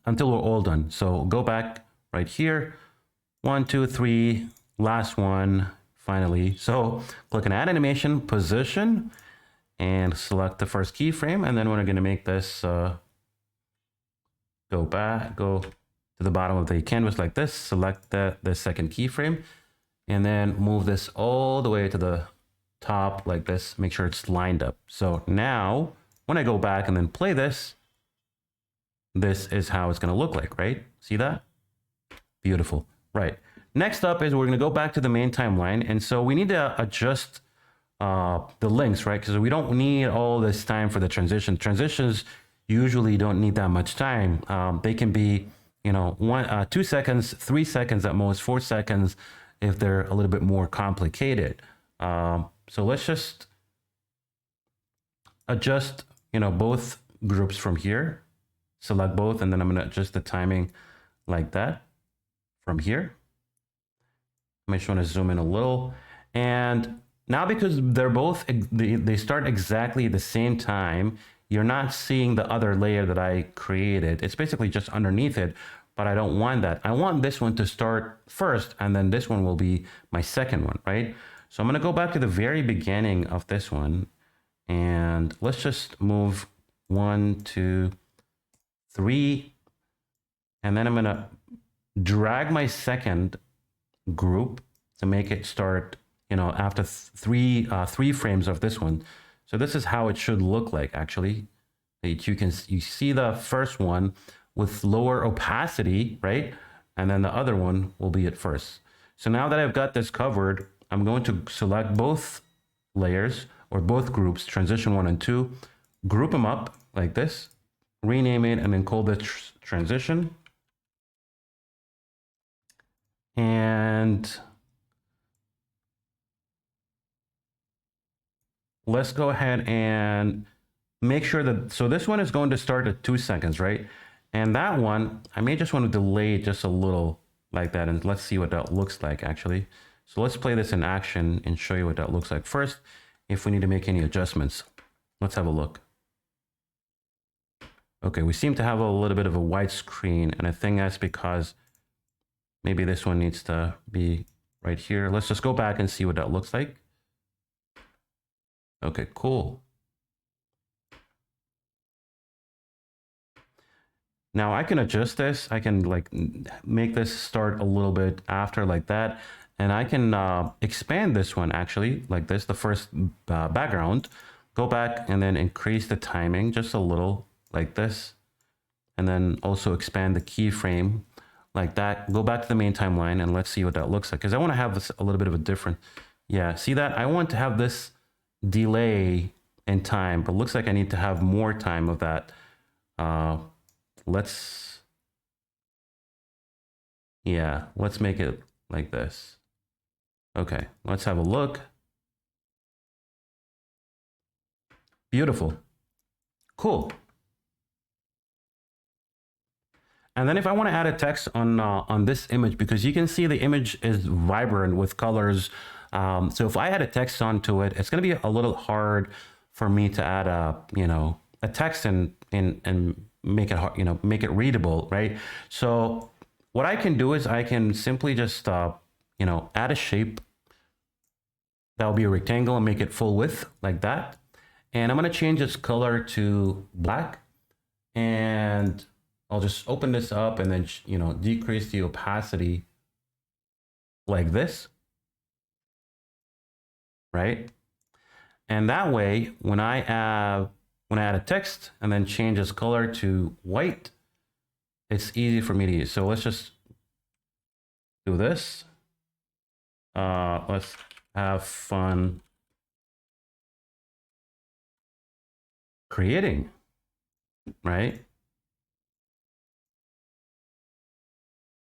Until we're all done. So go back right here. 1, 2, 3, last one, finally. So click on add animation, position, and select the first keyframe. And then we're going to make this go to the bottom of the canvas like this. Select the second keyframe, and then move this all the way to the top like this. Make sure it's lined up. So now when I go back and then play this, this is how it's going to look like, right? See that? Beautiful. Right. Next up is we're going to go back to the main timeline. And so we need to adjust the links, right? Because we don't need all this time for the transition. Transitions usually don't need that much time. They can be, 2 seconds, 3 seconds at most, 4 seconds if they're a little bit more complicated. So let's just adjust, both groups from here. Select both, and then I'm going to adjust the timing like that from here. I just want to zoom in a little. And now because they're both, they start exactly the same time, you're not seeing the other layer that I created. It's basically just underneath it, but I don't want that. I want this one to start first, and then this one will be my second one, right? So I'm going to go back to the very beginning of this one, and let's just move 1, 2, 3, and then I'm going to drag my second group to make it start, after three frames of this one. So this is how it should look like, actually. You see the first one with lower opacity, right? And then the other one will be at first. So now that I've got this covered, I'm going to select both layers or both groups, transition 1 and 2, group them up like this, rename it, and then call this transition. And let's go ahead and make sure that, so this one is going to start at 2 seconds, right? And that one, I may just want to delay it just a little like that. And let's see what that looks like actually. So let's play this in action and show you what that looks like. First, if we need to make any adjustments, let's have a look. Okay, we seem to have a little bit of a white screen, and I think that's because maybe this one needs to be right here. Let's just go back and see what that looks like. Okay, cool. Now I can adjust this. I can like make this start a little bit after like that. And I can expand this one actually like this, the first background, go back and then increase the timing just a little like this. And then also expand the keyframe like that. Go back to the main timeline and let's see what that looks like. Because I want to have this a little bit of a different, yeah, see that? I want to have this delay in time, but looks like I need to have more time of that. Let's make it like this. Okay, let's have a look. Beautiful. Cool. And then if I want to add a text on this image, because you can see the image is vibrant with colors. So if I add a text onto it, it's going to be a little hard for me to add a text and make it hard, make it readable, right? So what I can do is I can simply just add a shape that will be a rectangle and make it full width like that. And I'm going to change its color to black, and I'll just open this up and then, decrease the opacity like this, right? And that way, when I add a text and then change its color to white, it's easy for me to use. So let's just do this. Let's have fun creating, right?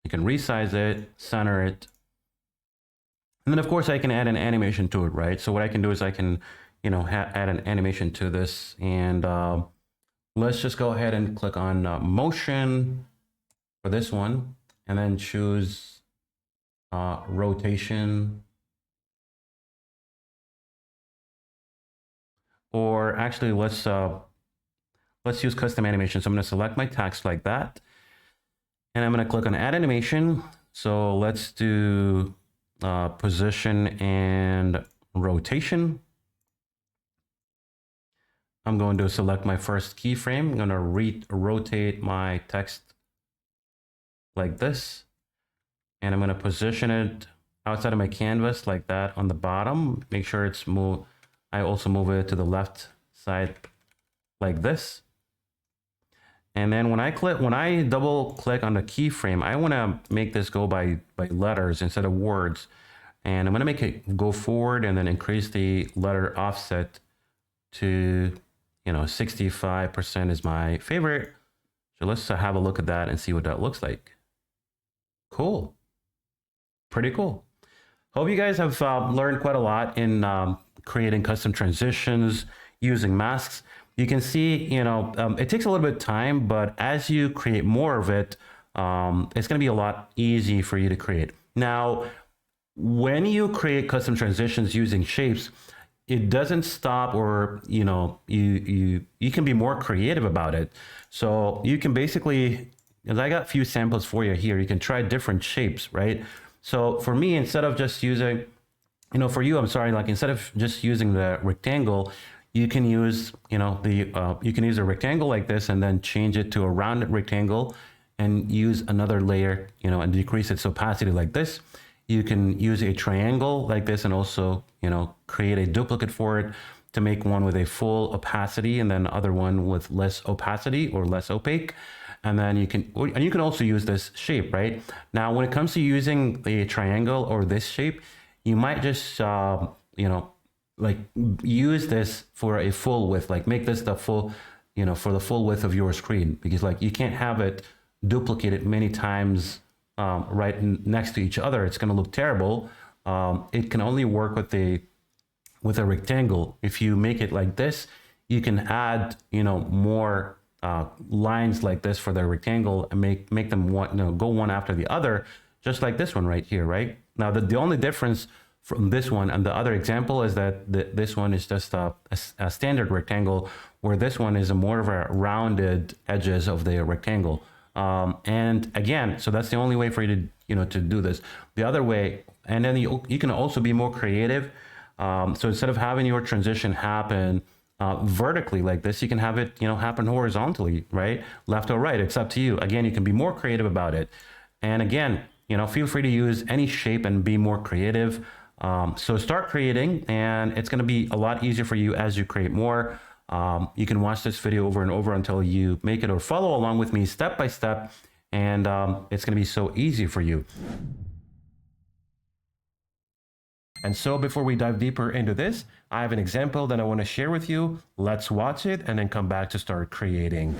You can resize it, center it. And then of course I can add an animation to it, right? So what I can do is I can, add an animation to this, and let's just go ahead and click on motion for this one, and then choose rotation. Or actually, let's use custom animation. So I'm going to select my text like that, and I'm going to click on add animation. So let's do position and rotation. I'm going to select my first keyframe. I'm going to rotate my text like this, and I'm going to position it outside of my canvas like that on the bottom. Make sure it's moved. I also move it to the left side like this. And then when I double click on the keyframe, I want to make this go by letters instead of words. And I'm gonna make it go forward and then increase the letter offset to, 65% is my favorite. So let's have a look at that and see what that looks like. Cool. Pretty cool. Hope you guys have learned quite a lot in creating custom transitions using masks. You can see, it takes a little bit of time, but as you create more of it, it's going to be a lot easy for you to create. Now, when you create custom transitions using shapes, it doesn't stop, or you can be more creative about it. So you can basically, as I got a few samples for you here, you can try different shapes, right? So for me, instead of just using, for you, I'm sorry, like instead of just using the rectangle, you can use, you can use a rectangle like this and then change it to a rounded rectangle and use another layer, and decrease its opacity like this. You can use a triangle like this and also, create a duplicate for it to make one with a full opacity and then other one with less opacity or less opaque. And then you can also use this shape, right? Now, when it comes to using a triangle or this shape, you might just, like use this for a full width, like make this the full, for the full width of your screen, because like you can't have it duplicated many times right next to each other. It's going to look terrible. It can only work with a rectangle. If you make it like this, you can add, more lines like this for the rectangle and make them go one after the other, just like this one right here, right? Now, the only difference from this one and the other example is that this one is just a standard rectangle, where this one is more of a rounded edges of the rectangle. And again, so that's the only way for you to, to do this. The other way, and then you can also be more creative. So instead of having your transition happen vertically like this, you can have it, happen horizontally, right? Left or right, it's up to you. Again, you can be more creative about it. And again, feel free to use any shape and be more creative. So start creating, and it's going to be a lot easier for you as you create more. You can watch this video over and over until you make it, or follow along with me step by step, and it's going to be so easy for you. And so before we dive deeper into this, I have an example that I want to share with you. Let's watch it and then come back to start creating.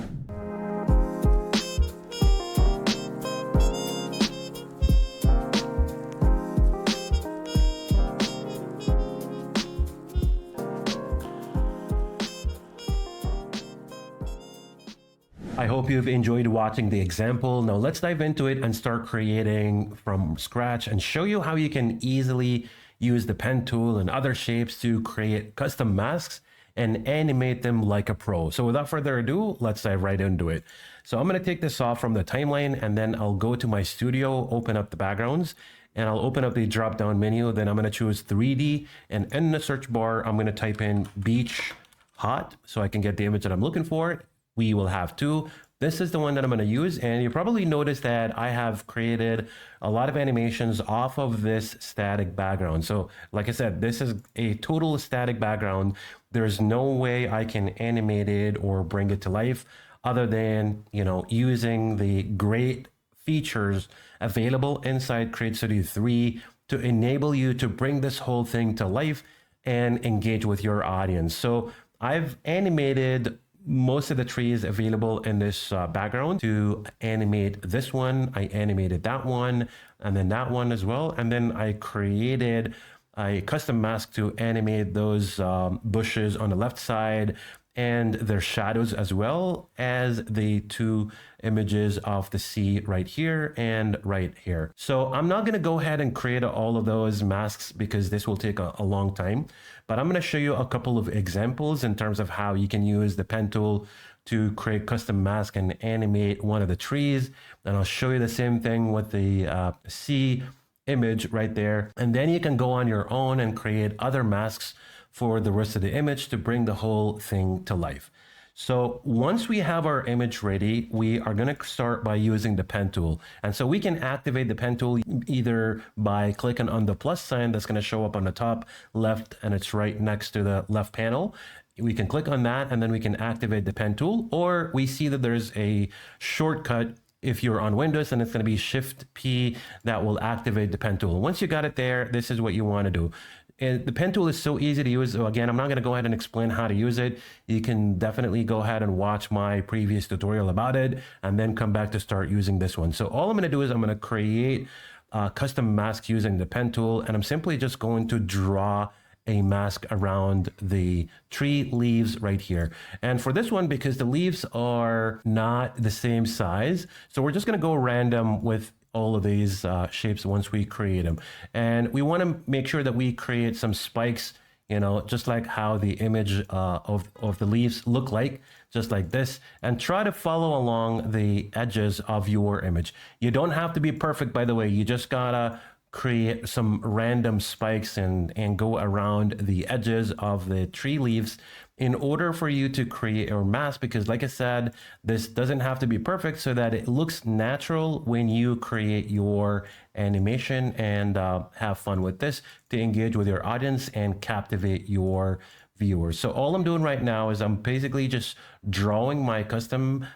I hope you've enjoyed watching the example. Now let's dive into it and start creating from scratch and show you how you can easily use the pen tool and other shapes to create custom masks and animate them like a pro. So without further ado, let's dive right into it. So I'm going to take this off from the timeline, and then I'll go to my studio, open up the backgrounds, and I'll open up the drop down menu. Then I'm going to choose 3D, and in the search bar, I'm going to type in beach hot so I can get the image that I'm looking for. We will have two. This is the one that I'm going to use, and you probably noticed that I have created a lot of animations off of this static background. So like I said, this is a total static background. There's no way I can animate it or bring it to life other than, using the great features available inside CreateStudio 3 to enable you to bring this whole thing to life and engage with your audience. So I've animated most of the trees available in this background. To animate this one, I animated that one, and then that one as well. And then I created a custom mask to animate those bushes on the left side and their shadows, as well as the two images of the sea right here and right here. So I'm not going to go ahead and create all of those masks because this will take a long time, but I'm going to show you a couple of examples in terms of how you can use the pen tool to create custom mask and animate one of the trees. And I'll show you the same thing with the sea image right there. And then you can go on your own and create other masks for the rest of the image to bring the whole thing to life. So once we have our image ready, we are going to start by using the pen tool. And so we can activate the pen tool either by clicking on the plus sign that's going to show up on the top left, and it's right next to the left panel. We can click on that and then we can activate the pen tool, or we see that there's a shortcut If you're on Windows, then it's going to be Shift P that will activate the pen tool. Once you got it there, this is what you want to do. And the pen tool is so easy to use. So again, I'm not going to go ahead and explain how to use it. You can definitely go ahead and watch my previous tutorial about it and then come back to start using this one. So all I'm going to do is I'm going to create a custom mask using the pen tool, and I'm simply just going to draw a mask around the tree leaves right here. And for this one, because the leaves are not the same size, so we're just going to go random with all of these shapes once we create them. And we want to make sure that we create some spikes, you know, just like how the image of the leaves look like, just like this, and try to follow along the edges of your image. You don't have to be perfect, by the way. You just gotta create some random spikes and go around the edges of the tree leaves in order for you to create your mask, because like I said, this doesn't have to be perfect so that it looks natural when you create your animation, and have fun with this to engage with your audience and captivate your viewers. So all I'm doing right now is I'm basically just drawing my custom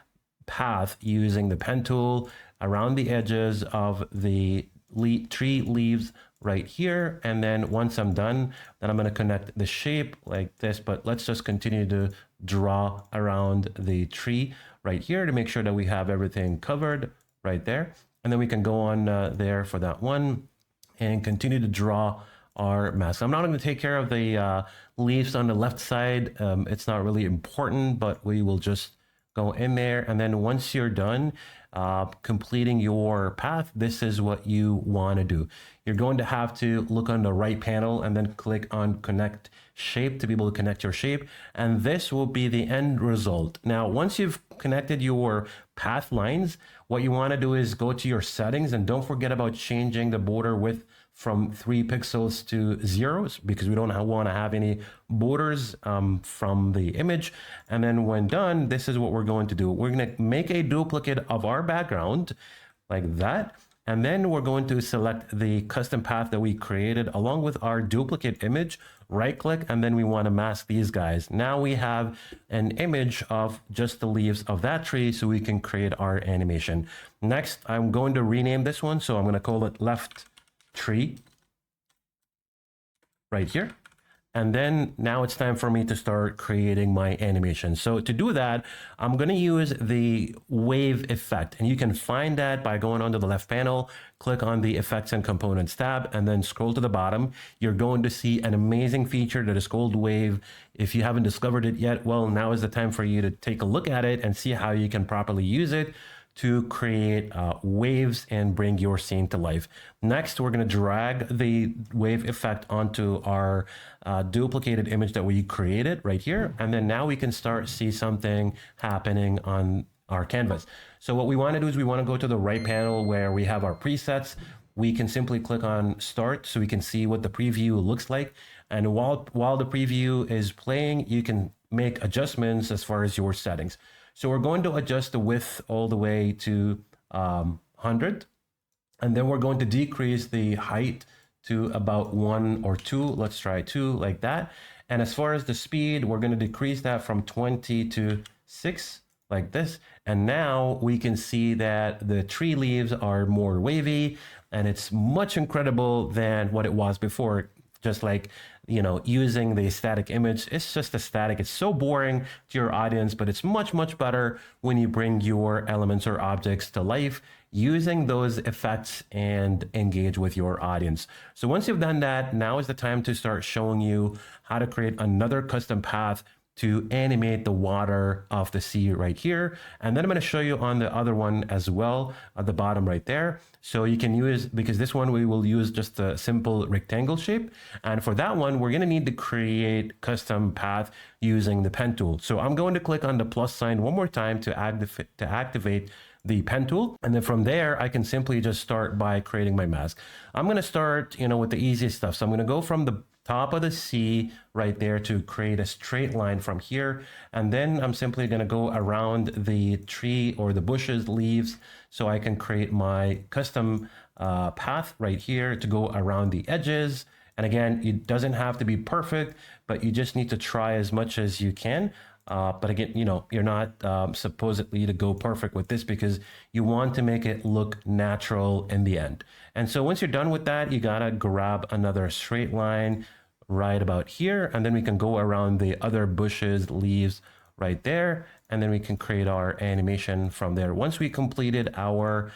path using the pen tool around the edges of the tree leaves right here. And then once I'm done, then I'm going to connect the shape like this, but let's just continue to draw around the tree right here to make sure that we have everything covered right there. And then we can go on there for that one and continue to draw our mask. I'm not going to take care of the leaves on the left side. It's not really important, but we will just go in there. And then once you're done completing your path, this is what you want to do. You're going to have to look on the right panel and then click on connect shape to be able to connect your shape. And this will be the end result. Now, once you've connected your path lines, what you want to do is go to your settings, and don't forget about changing the border width from 3 pixels to 0, because we don't want to have any borders from the image. And then when done, this is what we're going to do. We're going to make a duplicate of our background like that. And then we're going to select the custom path that we created along with our duplicate image, right click, and then we want to mask these guys. Now we have an image of just the leaves of that tree so we can create our animation. Next, I'm going to rename this one. So I'm going to call it left tree right here. And then now it's time for me to start creating my animation. So to do that, I'm going to use the wave effect, and you can find that by going onto the left panel, click on the effects and components tab, and then scroll to the bottom. You're going to see an amazing feature that is called wave. If you haven't discovered it yet, well, now is the time for you to take a look at it and see how you can properly use it to create waves and bring your scene to life. Next, we're going to drag the wave effect onto our duplicated image that we created right here. And then now we can start see something happening on our canvas. So what we want to do is we want to go to the right panel where we have our presets. We can simply click on start so we can see what the preview looks like. And while the preview is playing, you can make adjustments as far as your settings. So we're going to adjust the width all the way to 100. And then we're going to decrease the height to about 1 or 2. Let's try 2 like that. And as far as the speed, we're going to decrease that from 20 to 6 like this. And now we can see that the tree leaves are more wavy, and it's much incredible than what it was before. Just like, you know, using the static image, it's just a static. It's so boring to your audience, but it's much, much better when you bring your elements or objects to life using those effects and engage with your audience. So once you've done that, now is the time to start showing you how to create another custom path to animate the water of the sea right here. And then I'm going to show you on the other one as well at the bottom right there. So you can use, because this one we will use just a simple rectangle shape. And for that one, we're going to need to create custom path using the pen tool. So I'm going to click on the plus sign one more time to activate the pen tool. And then from there, I can simply just start by creating my mask. I'm going to start, you know, with the easiest stuff. So I'm going to go from the top of the sea right there to create a straight line from here. And then I'm simply going to go around the tree or the bushes, leaves, so I can create my custom path right here to go around the edges. And again, it doesn't have to be perfect, but you just need to try as much as you can. But again, you're not supposedly to go perfect with this because you want to make it look natural in the end. And so once you're done with that, you gotta grab another straight line right about here, and then we can go around the other bushes, leaves right there, and then we can create our animation from there. Once we completed our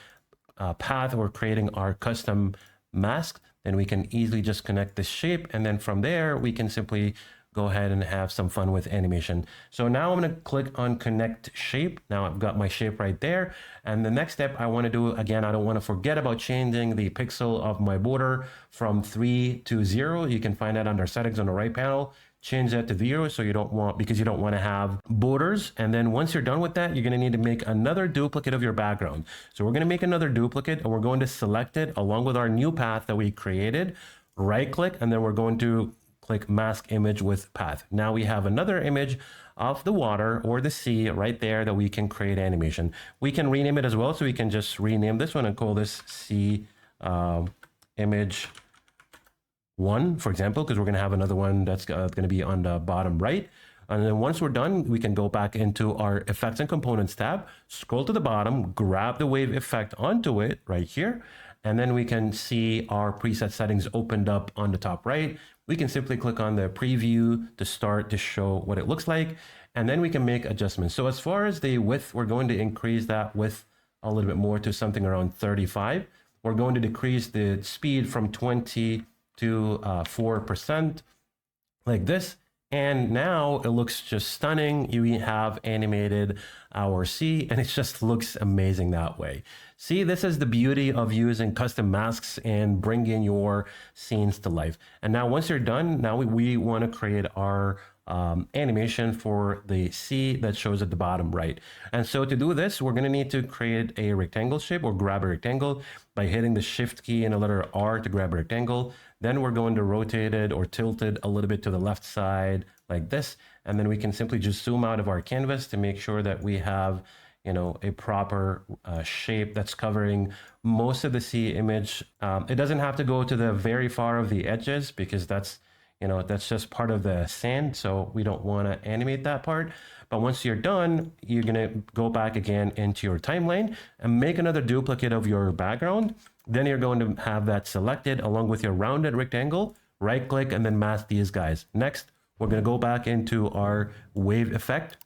path or creating our custom mask, then we can easily just connect this shape, and then from there we can simply go ahead and have some fun with animation. So now I'm going to click on connect shape. Now I've got my shape right there, and the next step I want to do, again, I don't want to forget about changing the pixel of my border from 3 to 0. You can find that under settings on the right panel. Change that to 0 so you don't want, because you don't want to have borders. And then once you're done with that, you're going to need to make another duplicate of your background. So we're going to make another duplicate, and we're going to select it along with our new path that we created, right click, and then we're going to click mask image with path. Now we have another image of the water or the sea right there that we can create animation. We can rename it as well, so we can just rename this one and call this sea image 1, for example, because we're going to have another one that's going to be on the bottom right. And then once we're done, we can go back into our effects and components tab, scroll to the bottom, grab the wave effect onto it right here, and then we can see our preset settings opened up on the top right. We can simply click on the preview to start to show what it looks like, and then we can make adjustments. So as far as the width, we're going to increase that width a little bit more to something around 35. We're going to decrease the speed from 20 to 4% like this. And now it looks just stunning. You have animated our sea, and it just looks amazing that way. See, this is the beauty of using custom masks and bringing your scenes to life. And now once you're done, now we want to create our animation for the sea that shows at the bottom right. And so to do this, we're going to need to create a rectangle shape, or grab a rectangle by hitting the shift key and the letter R to grab a rectangle. Then we're going to rotate it or tilt it a little bit to the left side like this. And then we can simply just zoom out of our canvas to make sure that we have, a proper shape that's covering most of the sea image. It doesn't have to go to the very far of the edges, because that's just part of the sand. So we don't want to animate that part. But once you're done, you're going to go back again into your timeline and make another duplicate of your background. Then you're going to have that selected along with your rounded rectangle, right click, and then mask these guys. Next, we're going to go back into our wave effect,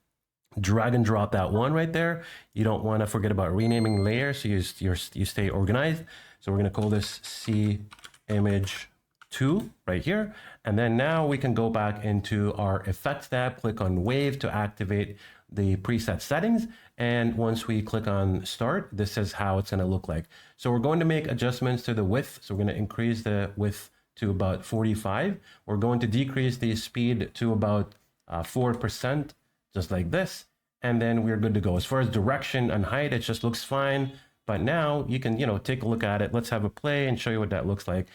drag and drop that one right there. You don't want to forget about renaming layers, so you stay organized. So we're going to call this sea image 2 right here. And then now we can go back into our effects tab, click on wave to activate the preset settings. And once we click on start, this is how it's going to look like. So we're going to make adjustments to the width. So we're going to increase the width to about 45. We're going to decrease the speed to about 4%, just like this. And then we're good to go. As far as direction and height, it just looks fine. But now you can, take a look at it. Let's have a play and show you what that looks like.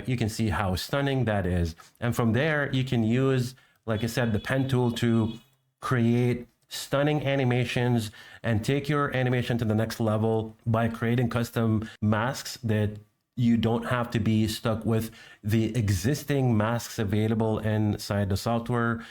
You can see how stunning that is. And from there, you can use, like I said, the pen tool to create stunning animations and take your animation to the next level by creating custom masks that you don't have to be stuck with the existing masks available inside the software.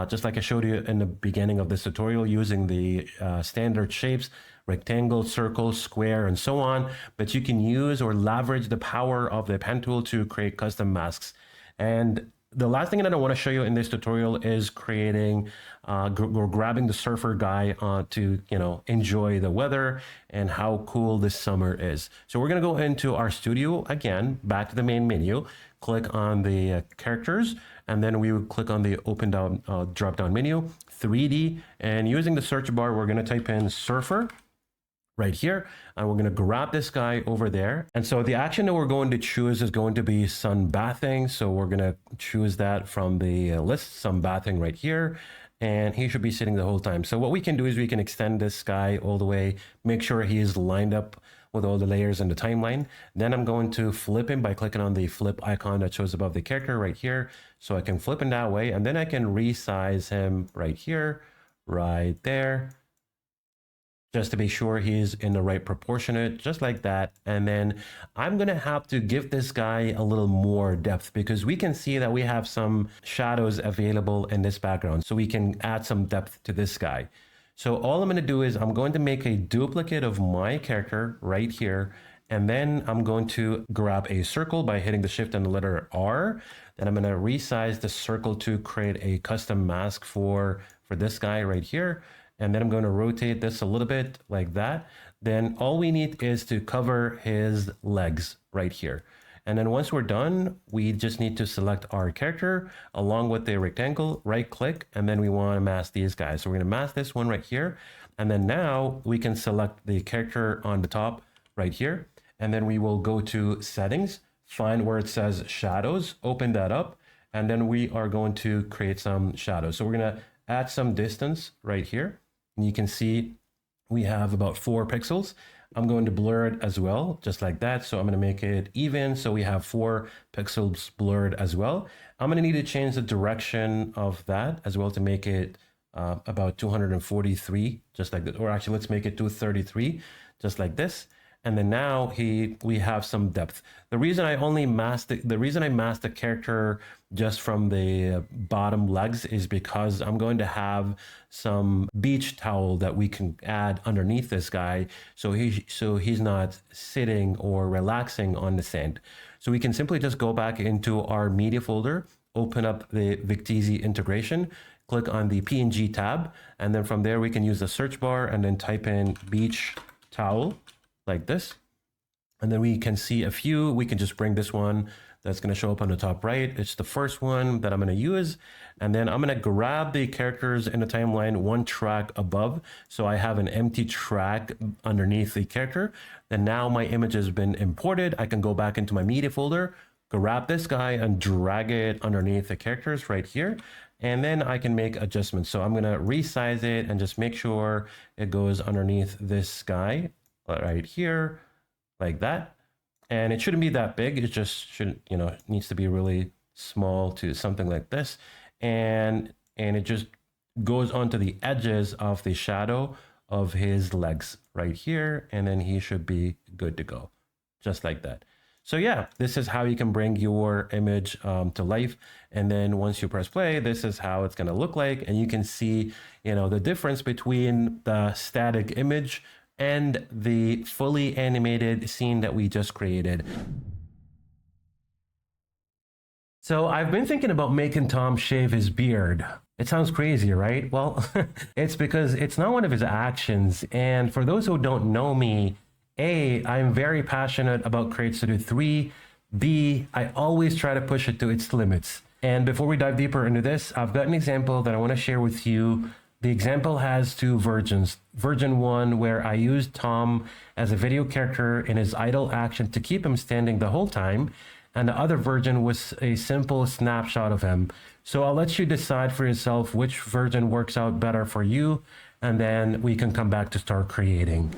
Just like I showed you in the beginning of this tutorial, using the standard shapes, rectangle, circle, square, and so on. But you can use or leverage the power of the pen tool to create custom masks. And the last thing that I want to show you in this tutorial is creating or grabbing the surfer guy to enjoy the weather and how cool this summer is. So we're going to go into our studio again, back to the main menu, click on the characters, and then we would click on the open down drop down menu, 3D, and using the search bar, we're going to type in surfer right here, and we're going to grab this guy over there. And so the action that we're going to choose is going to be sunbathing. So we're going to choose that from the list, sunbathing right here, and he should be sitting the whole time. So what we can do is we can extend this guy all the way, make sure he is lined up with all the layers in the timeline. Then I'm going to flip him by clicking on the flip icon that shows above the character right here. So I can flip him that way, and then I can resize him right here, right there, just to be sure he's in the right proportionate, just like that. And then I'm gonna have to give this guy a little more depth because we can see that we have some shadows available in this background. So we can add some depth to this guy. So all I'm gonna do is I'm going to make a duplicate of my character right here. And then I'm going to grab a circle by hitting the shift and the letter R. Then I'm gonna resize the circle to create a custom mask for this guy right here. And then I'm going to rotate this a little bit like that. Then all we need is to cover his legs right here. And then once we're done, we just need to select our character along with the rectangle, right click, and then we want to mask these guys. So we're going to mask this one right here. And then now we can select the character on the top right here. And then we will go to settings, find where it says shadows, open that up. And then we are going to create some shadows. So we're going to add some distance right here. And you can see we have about 4 pixels. I'm going to blur it as well, just like that. So I'm going to make it even. So we have 4 pixels blurred as well. I'm going to need to change the direction of that as well to make it about 243, just like that. Or actually, let's make it 233, just like this. And then now we have some depth. The reason I masked the character just from the bottom legs is because I'm going to have some beach towel that we can add underneath this guy, so he's not sitting or relaxing on the sand. So we can simply just go back into our media folder, open up the Victizi integration, click on the PNG tab, and then from there we can use the search bar and then type in beach towel like this. And then we can see a few. We can just bring this one that's going to show up on the top right. It's the first one that I'm going to use. And then I'm going to grab the characters in the timeline one track above. So I have an empty track underneath the character. Then now my image has been imported. I can go back into my media folder, grab this guy and drag it underneath the characters right here. And then I can make adjustments. So I'm going to resize it and just make sure it goes underneath this guy right here, like that. And it shouldn't be that big. It just shouldn't, needs to be really small to something like this. And it just goes onto the edges of the shadow of his legs right here. And then he should be good to go, just like that. So yeah, this is how you can bring your image to life. And then once you press play, this is how it's going to look like. And you can see, the difference between the static image and the fully animated scene that we just created. So I've been thinking about making Tom shave his beard. It sounds crazy, right? Well, it's because it's not one of his actions. And for those who don't know me, A, I'm very passionate about CreateStudio 3. B, I always try to push it to its limits. And before we dive deeper into this, I've got an example that I want to share with you. The example has 2 versions. Version 1, where I used Tom as a video character in his idle action to keep him standing the whole time. And the other version was a simple snapshot of him. So I'll let you decide for yourself which version works out better for you. And then we can come back to start creating.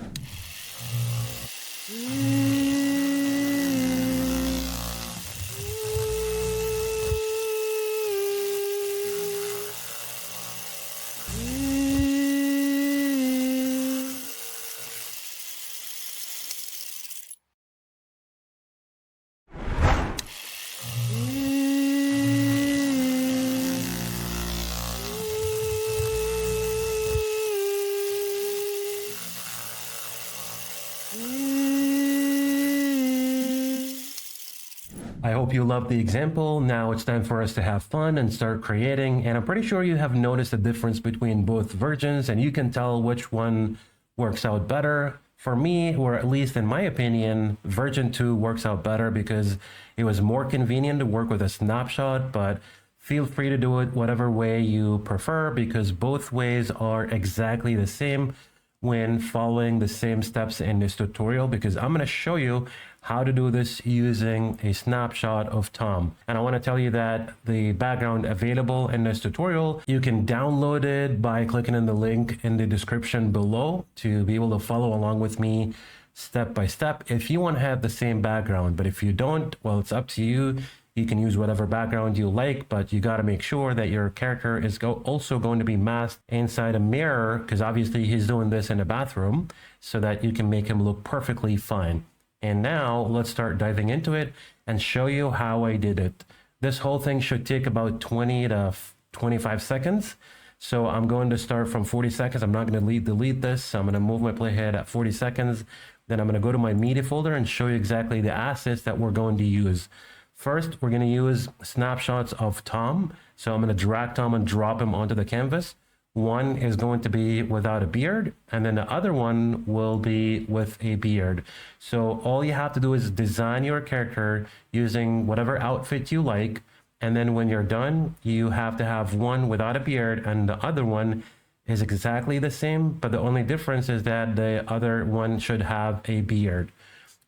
I hope you loved the example. Now it's time for us to have fun and start creating. And I'm pretty sure you have noticed the difference between both versions and you can tell which one works out better. For me, or at least in my opinion, version 2 works out better because it was more convenient to work with a snapshot, but feel free to do it whatever way you prefer because both ways are exactly the same when following the same steps in this tutorial, because I'm going to show you how to do this using a snapshot of Tom. And I want to tell you that the background available in this tutorial, you can download it by clicking on the link in the description below to be able to follow along with me step by step if you want to have the same background. But if you don't, well, it's up to you. You can use whatever background you like, but you got to make sure that your character is also going to be masked inside a mirror, because obviously he's doing this in a bathroom, so that you can make him look perfectly fine. And now let's start diving into it and show you how I did it. This whole thing should take about 20 to 25 seconds. So I'm going to start from 40 seconds. I'm not going to delete this. I'm going to move my playhead at 40 seconds. Then I'm going to go to my media folder and show you exactly the assets that we're going to use. First, we're going to use snapshots of Tom. So I'm going to drag Tom and drop him onto the canvas. One is going to be without a beard, and then the other one will be with a beard. So all you have to do is design your character using whatever outfit you like. And then when you're done, you have to have one without a beard, and the other one is exactly the same, but the only difference is that the other one should have a beard.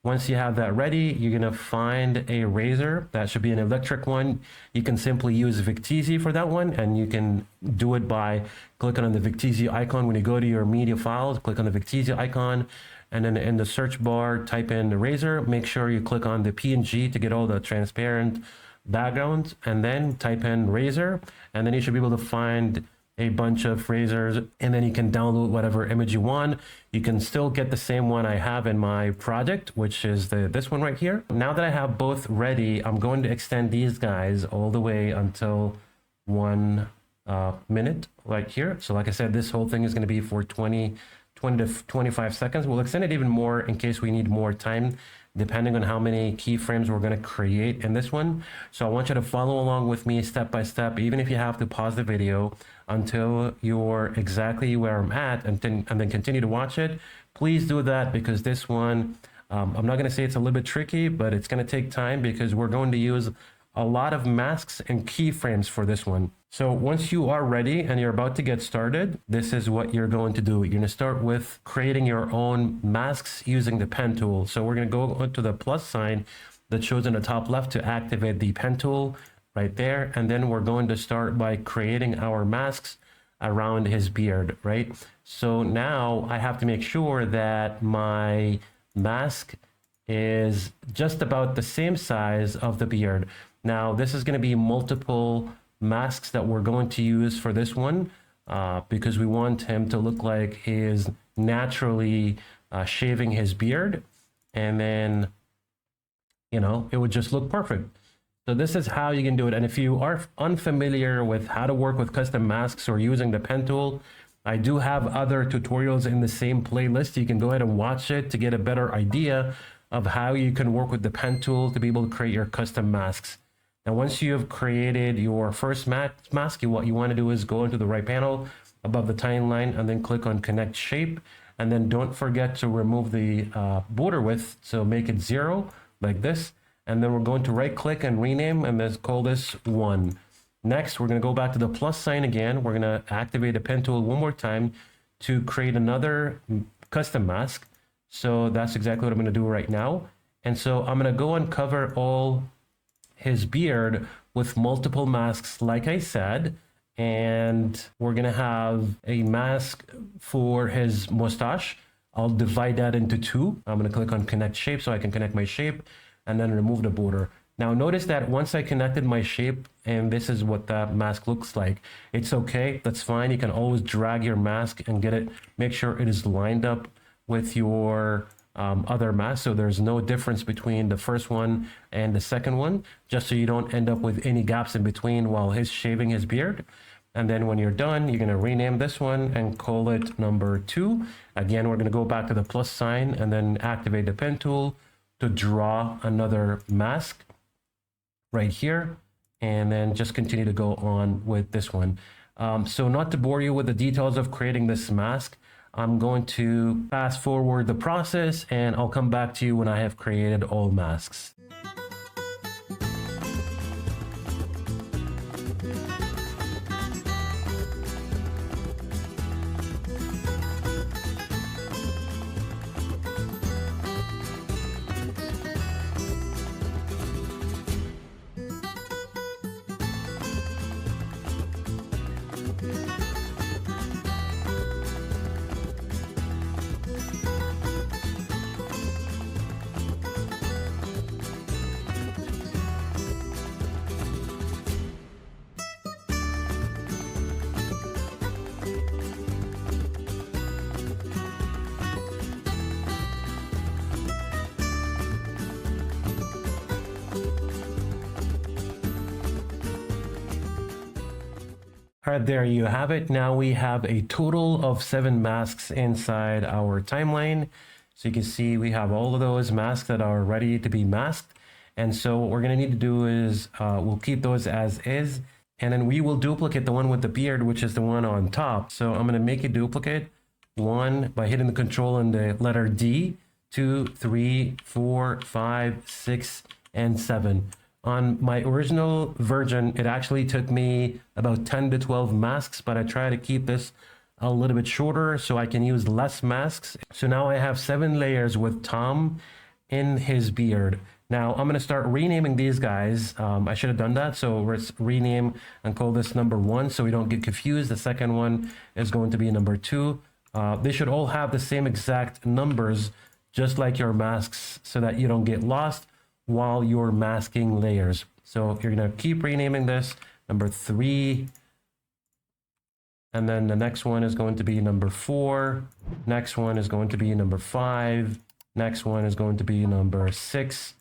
Once you have that ready, you're going to find a razor. That should be an electric one. You can simply use Victisi for that one, and you can do it by clicking on the Victisi icon. When you go to your media files, click on the Victisi icon, and then in the search bar, type in the razor. Make sure you click on the PNG to get all the transparent backgrounds, and then type in razor, and then you should be able to find a bunch of razors, and then you can download whatever image you want. You can still get the same one I have in my project, which is this one right here. Now that I have both ready, I'm going to extend these guys all the way until 1 minute right here. So like I said, this whole thing is going to be for 20 to 25 seconds. We'll extend it even more in case we need more time, depending on how many keyframes we're going to create in this one. So I want you to follow along with me step by step, even if you have to pause the video until you're exactly where I'm at, and then continue to watch it. Please do that, because this one, I'm not going to say it's a little bit tricky, but it's going to take time because we're going to use a lot of masks and keyframes for this one. So once you are ready and you're about to get started, this is what you're going to do. You're going to start with creating your own masks using the pen tool. So we're going to go onto the plus sign that shows in the top left to activate the pen tool right there. And then we're going to start by creating our masks around his beard, right? So now I have to make sure that my mask is just about the same size of the beard. Now this is going to be multiple masks that we're going to use for this one, because we want him to look like he is naturally shaving his beard, and then, you know, it would just look perfect. So this is how you can do it. And if you are unfamiliar with how to work with custom masks or using the pen tool, I do have other tutorials in the same playlist. You can go ahead and watch it to get a better idea of how you can work with the pen tool to be able to create your custom masks. Now, once you have created your first mask, what you want to do is go into the right panel above the timeline and then click on Connect Shape. And then don't forget to remove the border width. So make it 0 like this. And then we're going to right click and rename, and let's call this 1. Next, we're going to go back to the plus sign again. We're going to activate the pen tool one more time to create another custom mask. So that's exactly what I'm going to do right now. And so I'm going to go and cover all his beard with multiple masks, like I said, and we're gonna have a mask for his mustache. I'll divide that into 2. I'm gonna click on Connect Shape so I can connect my shape, and then remove the border. Now notice that once I connected my shape, and this is what that mask looks like. It's okay, that's fine. You can always drag your mask and get it, make sure it is lined up with your other mask, so there's no difference between the first one and the second one, just so you don't end up with any gaps in between while he's shaving his beard. And then when you're done, you're going to rename this one and call it number 2. Again, we're going to go back to the plus sign and then activate the pen tool to draw another mask right here, and then just continue to go on with this one. So not to bore you with the details of creating this mask, I'm going to fast forward the process, and I'll come back to you when I have created all masks. All right, there you have it. Now we have a total of 7 masks inside our timeline. So you can see we have all of those masks that are ready to be masked. And so what we're going to need to do is we'll keep those as is. And then we will duplicate the one with the beard, which is the one on top. So I'm going to make a duplicate. 1 by hitting the control and the letter D. 2, 3, 4, 5, 6, and 7. On my original version, it actually took me about 10 to 12 masks, but I try to keep this a little bit shorter so I can use less masks. So now I have 7 layers with Tom in his beard. Now I'm going to start renaming these guys. I should have done that. So let's rename and call this number 1 so we don't get confused. The second one is going to be number 2. They should all have the same exact numbers, just like your masks, so that you don't get lost while you're masking layers. So you're going to keep renaming this number 3. And then the next one is going to be number 4. Next one is going to be number 5. Next one is going to be number 6.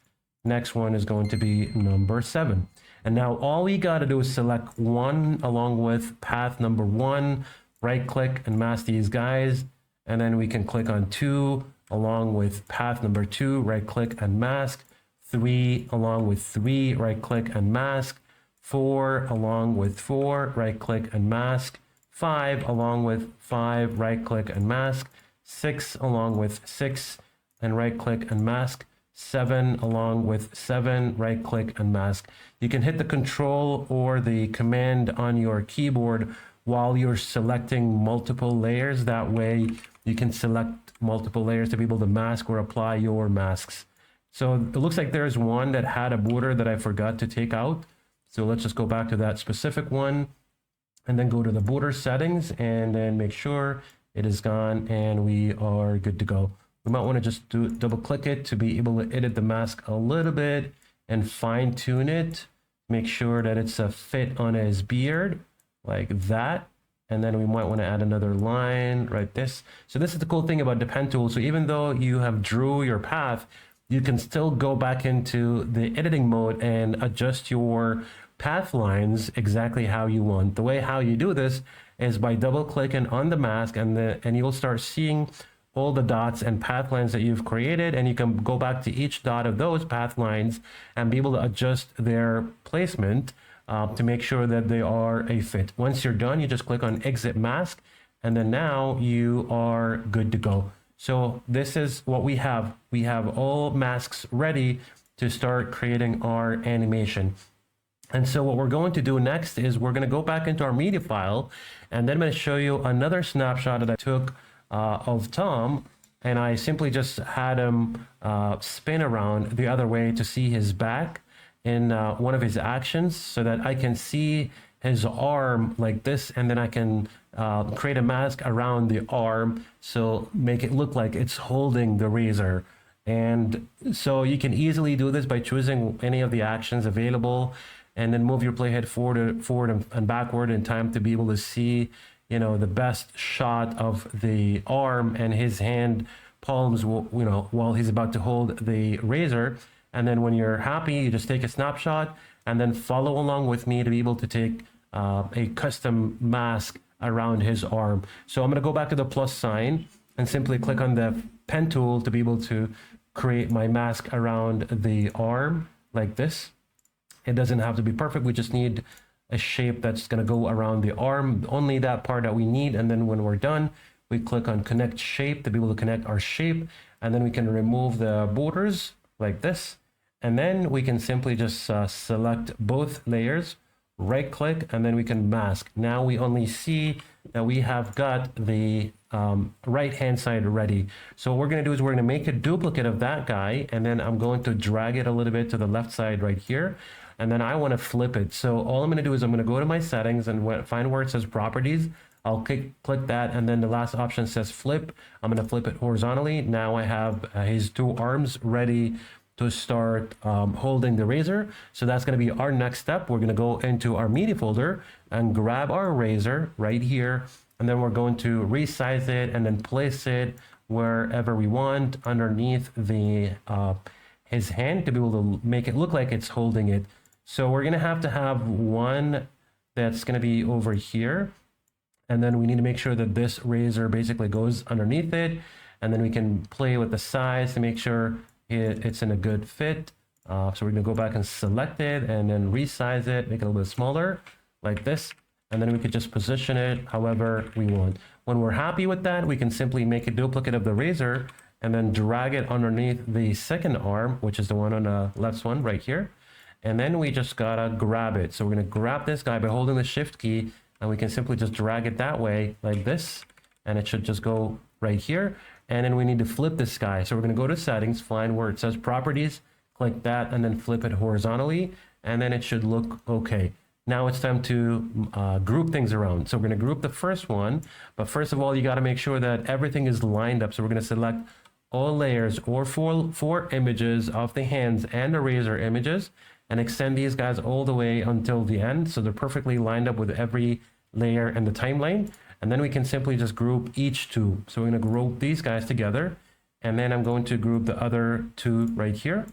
Next one is going to be number 7. And now all we got to do is select 1 along with path number 1, right click and mask these guys. And then we can click on 2 along with path number 2, right click and mask. 3 along with 3, right click and mask. 4 along with 4, right click and mask. 5 along with 5, right click and mask. 6 along with 6 and right click and mask. 7 along with 7, right click and mask. You can hit the control or the command on your keyboard while you're selecting multiple layers. That way you can select multiple layers to be able to mask or apply your masks. So it looks like there's one that had a border that I forgot to take out. So let's just go back to that specific one and then go to the border settings and then make sure it is gone and we are good to go. We might want to just double click it to be able to edit the mask a little bit and fine tune it. Make sure that it's a fit on his beard like that. And then we might want to add another line right this. So this is the cool thing about the pen tool. So even though you have drew your path, you can still go back into the editing mode and adjust your path lines exactly how you want. The way how you do this is by double clicking on the mask and you'll start seeing all the dots and path lines that you've created, and you can go back to each dot of those path lines and be able to adjust their placement to make sure that they are a fit. Once you're done, you just click on exit mask, and then now you are good to go. So this is what we have. We have all masks ready to start creating our animation. And so what we're going to do next is we're going to go back into our media file, and then I'm going to show you another snapshot that I took of Tom, and I simply just had him spin around the other way to see his back in one of his actions so that I can see his arm like this, and then I can create a mask around the arm so make it look like it's holding the razor. And so you can easily do this by choosing any of the actions available and then move your playhead forward and backward in time to be able to see, you know, the best shot of the arm and his hand palms, you know, while he's about to hold the razor. And then when you're happy, you just take a snapshot and then follow along with me to be able to take a custom mask around his arm. So I'm going to go back to the plus sign and simply click on the pen tool to be able to create my mask around the arm like this. It doesn't have to be perfect. We just need a shape that's going to go around the arm, only that part that we need. And then when we're done, we click on connect shape to be able to connect our shape. And then we can remove the borders like this. And then we can simply just select both layers, right click, and then we can mask. Now we only see that we have got the right hand side ready. So what we're going to do is we're going to make a duplicate of that guy, and then I'm going to drag it a little bit to the left side right here. And then I want to flip it. So all I'm going to do is I'm going to go to my settings and find where it says properties. I'll click that, and then the last option says flip. I'm going to flip it horizontally. Now I have his two arms ready to start holding the razor. So that's going to be our next step. We're going to go into our media folder and grab our razor right here, and then we're going to resize it and then place it wherever we want underneath the his hand to be able to make it look like it's holding it. So we're going to have one that's going to be over here. And then we need to make sure that this razor basically goes underneath it. And then we can play with the size to make sure it's in a good fit. So we're going to go back and select it and then resize it, make it a little bit smaller like this. And then we could just position it however we want. When we're happy with that, we can simply make a duplicate of the razor and then drag it underneath the second arm, which is the one on the left one right here. And then we just gotta grab it. So we're gonna grab this guy by holding the shift key, and we can simply just drag it that way like this. And it should just go right here. And then we need to flip this guy. So we're gonna go to settings, find where it says properties, click that, and then flip it horizontally. And then it should look okay. Now it's time to group things around. So we're gonna group the first one, but first of all, you gotta make sure that everything is lined up. So we're gonna select all layers or four images of the hands and the razor images and extend these guys all the way until the end. So they're perfectly lined up with every layer in the timeline. And then we can simply just group each two. So we're gonna group these guys together. And then I'm going to group the other two right here.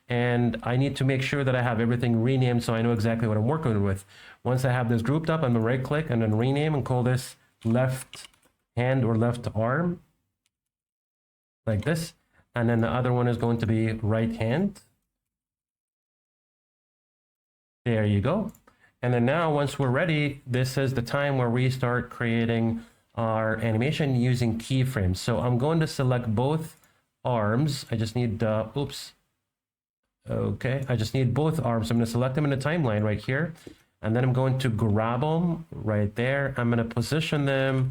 And I need to make sure that I have everything renamed so I know exactly what I'm working with. Once I have this grouped up, I'm gonna right click and then rename and call this left hand or left arm, like this. And then the other one is going to be right hand. There you go. And then now once we're ready, this is the time where we start creating our animation using keyframes. So I'm going to select both arms. I just need, oops. Okay, I just need both arms. I'm going to select them in the timeline right here. And then I'm going to grab them right there. I'm going to position them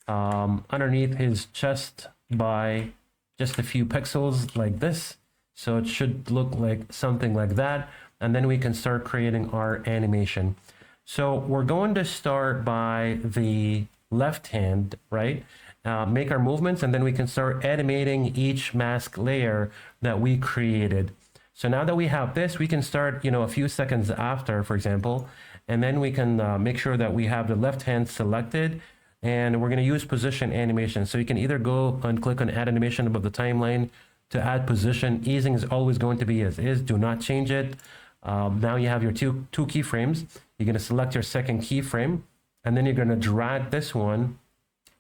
underneath his chest by just a few pixels like this. So it should look like something like that. And then we can start creating our animation. So we're going to start by the left hand, right? Make our movements, and then we can start animating each mask layer that we created. So now that we have this, we can start, a few seconds after, for example, and then we can make sure that we have the left hand selected, and we're going to use position animation. So you can either go and click on add animation above the timeline to add position. Easing is always going to be as is. Do not change it. Now you have your two keyframes. You're going to select your second keyframe, and then you're going to drag this one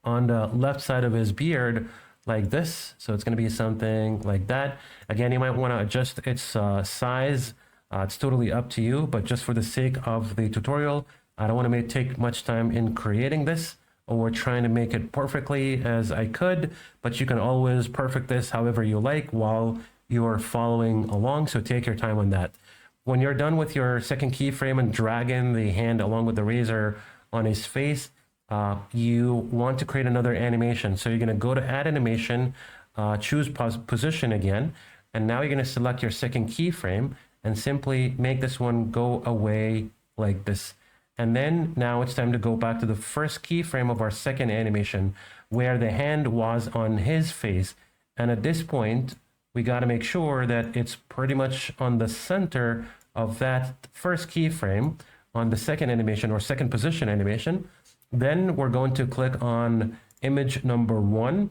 on the left side of his beard like this. So it's going to be something like that. Again, you might want to adjust its size. It's totally up to you, but just for the sake of the tutorial, I don't want to take much time in creating this, or trying to make it perfectly as I could, but you can always perfect this however you like while you're following along. So take your time on that. When you're done with your second keyframe and dragging the hand along with the razor on his face, you want to create another animation. So you're going to go to add animation, choose position again, and now you're going to select your second keyframe and simply make this one go away like this. And then now it's time to go back to the first keyframe of our second animation where the hand was on his face. And at this point, we got to make sure that it's pretty much on the center of that first keyframe on the second animation or second position animation. Then we're going to click on image number 1,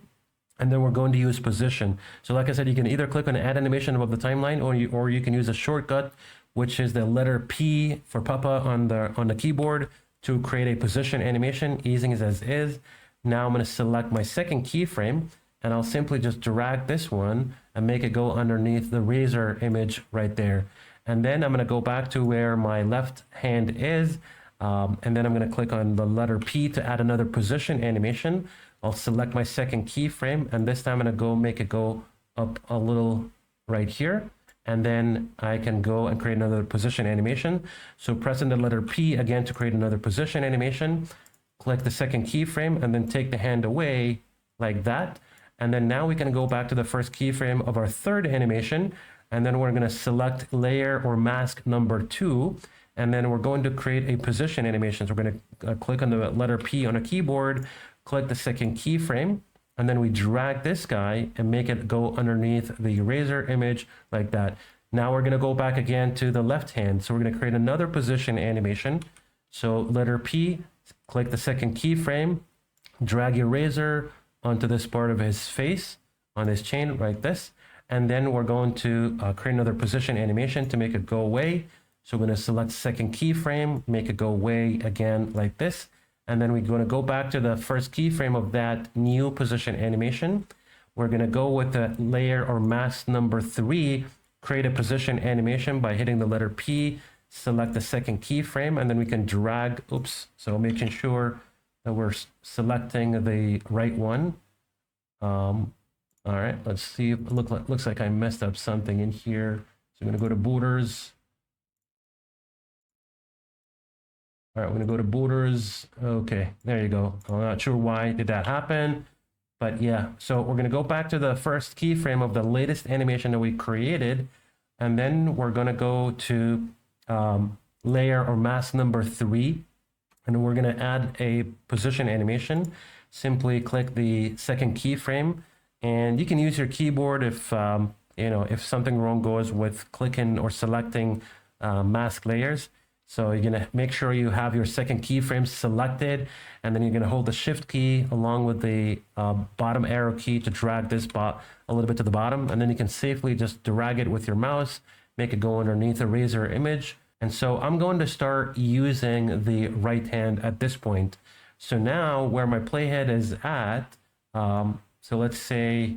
and then we're going to use position. So like I said, you can either click on add animation above the timeline, or you can use a shortcut, which is the letter P for Papa on the keyboard to create a position animation. Easing is as is. Now I'm going to select my second keyframe, and I'll simply just drag this one and make it go underneath the razor image right there. And then I'm going to go back to where my left hand is. And then I'm going to click on the letter P to add another position animation. I'll select my second keyframe, and this time I'm going to go make it go up a little right here. And then I can go and create another position animation. So pressing the letter P again to create another position animation, click the second keyframe, and then take the hand away like that. And then now we can go back to the first keyframe of our third animation. And then we're going to select layer or mask number 2. And then we're going to create a position animation. So we're going to click on the letter P on a keyboard, click the second keyframe, and then we drag this guy and make it go underneath the razor image like that. Now we're going to go back again to the left hand. So we're going to create another position animation. So letter P, click the second keyframe, drag your razor onto this part of his face on his chain like this. And then we're going to create another position animation to make it go away. So we're going to select second keyframe, make it go away again like this. And then we're going to go back to the first keyframe of that new position animation. We're going to go with the layer or mask number 3, create a position animation by hitting the letter P, select the second keyframe, and then we can drag, so making sure that we're selecting the right one. All right, let's see. Looks like I messed up something in here. So I'm going to go to borders. All right, we're going to go to borders. Okay, there you go. I'm not sure why did that happen, but yeah. So we're going to go back to the first keyframe of the latest animation that we created, and then we're going to go to layer or mask number 3, and we're going to add a position animation. Simply click the second keyframe, and you can use your keyboard if if something wrong goes with clicking or selecting mask layers. So you're gonna make sure you have your second keyframe selected, and then you're gonna hold the shift key along with the bottom arrow key to drag this a little bit to the bottom, and then you can safely just drag it with your mouse, make it go underneath a razor image. And so I'm going to start using the right hand at this point. So now where my playhead is at, so let's say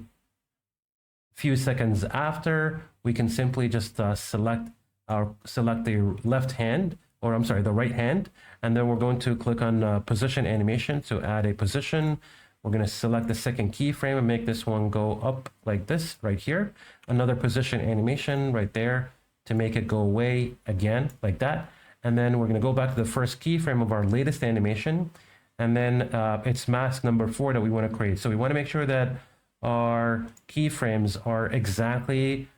a few seconds after, we can simply just select the left hand, or I'm sorry, the right hand, and then we're going to click on position animation to add a position. We're going to select the second keyframe and make this one go up like this right here. Another position animation right there to make it go away again like that. And then we're going to go back to the first keyframe of our latest animation, and then it's mask number 4 that we want to create. So we want to make sure that our keyframes are exactly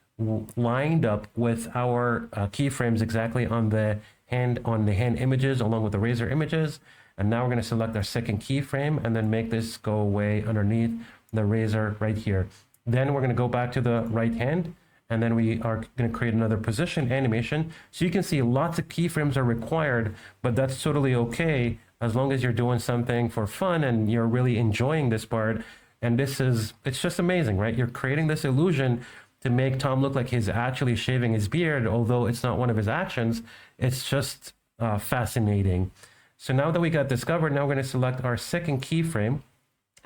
lined up with our keyframes exactly on the hand images along with the razor images. And now we're going to select our second keyframe and then make this go away underneath the razor right here. Then we're going to go back to the right hand, and then we are going to create another position animation. So you can see lots of keyframes are required, but that's totally okay as long as you're doing something for fun and you're really enjoying this part. And it's just amazing, right? You're creating this illusion to make Tom look like he's actually shaving his beard, although it's not one of his actions. It's just fascinating. So now that we got discovered, now we're going to select our second keyframe,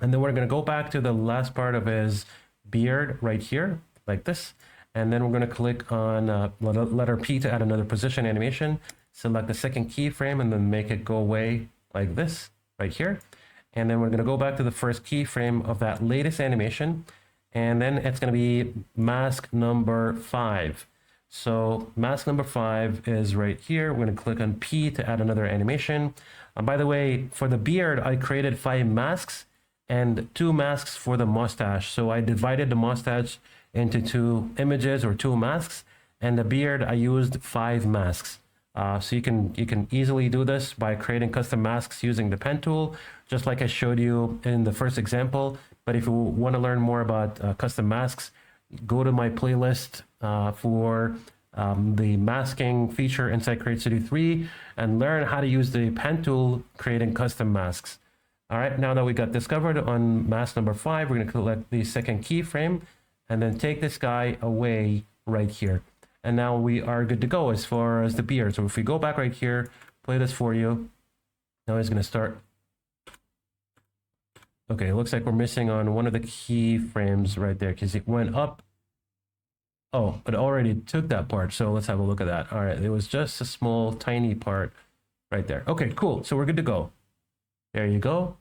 and then we're going to go back to the last part of his beard right here, like this. And then we're going to click on letter P to add another position animation, select the second keyframe, and then make it go away like this right here. And then we're going to go back to the first keyframe of that latest animation, and then it's going to be mask number 5. So mask number 5 is right here. We're going to click on P to add another animation. By the way, for the beard, I created 5 masks and 2 masks for the mustache. So I divided the mustache into 2 images or 2 masks, and the beard I used 5 masks. So you can easily do this by creating custom masks using the pen tool, just like I showed you in the first example. But if you want to learn more about custom masks, go to my playlist for the masking feature inside CreateStudio 3 and learn how to use the pen tool creating custom masks. All right, now that we got discovered on mask number 5, we're going to select the second keyframe and then take this guy away right here. And now we are good to go as far as the beard. So if we go back right here, play this for you. Now he's going to start. Okay, it looks like we're missing on one of the keyframes right there because it went up. Oh, but it already took that part. So let's have a look at that. All right, it was just a small, tiny part right there. Okay, cool. So we're good to go. There you go.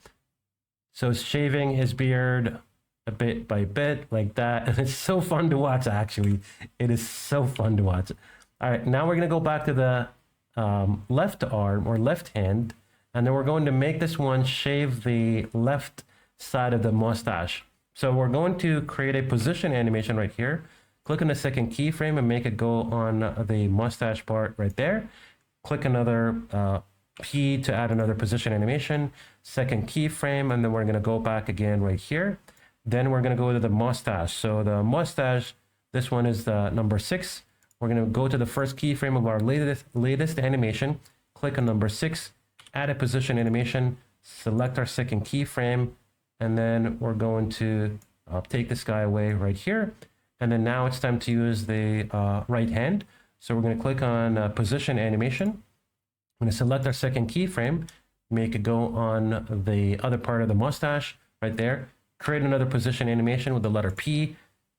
So it's shaving his beard a bit by bit like that. And it's so fun to watch, actually. It is so fun to watch. All right, now we're going to go back to the left arm or left hand. And then we're going to make this one shave the left side of the mustache. So we're going to create a position animation right here. Click on the second keyframe and make it go on the mustache part right there. Click another P to add another position animation, second keyframe, and then we're going to go back again right here. Then we're going to go to the mustache. So the mustache, this one is the number 6. We're going to go to the first keyframe of our latest animation, click on number 6, add a position animation, select our second keyframe, and then we're going to take this guy away right here. And then now it's time to use the right hand. So we're going to click on position animation. I'm going to select our second keyframe, make it go on the other part of the mustache right there. Create another position animation with the letter P.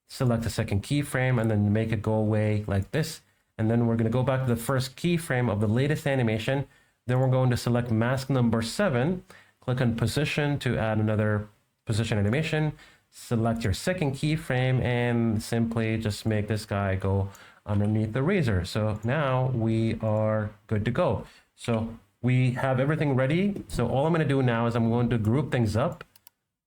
Select the second keyframe and then make it go away like this. And then we're going to go back to the first keyframe of the latest animation. Then we're going to select mask number 7. Click on position to add another position animation. Select your second keyframe and simply just make this guy go underneath the razor. So now we are good to go. So we have everything ready. So all I'm going to do now is I'm going to group things up.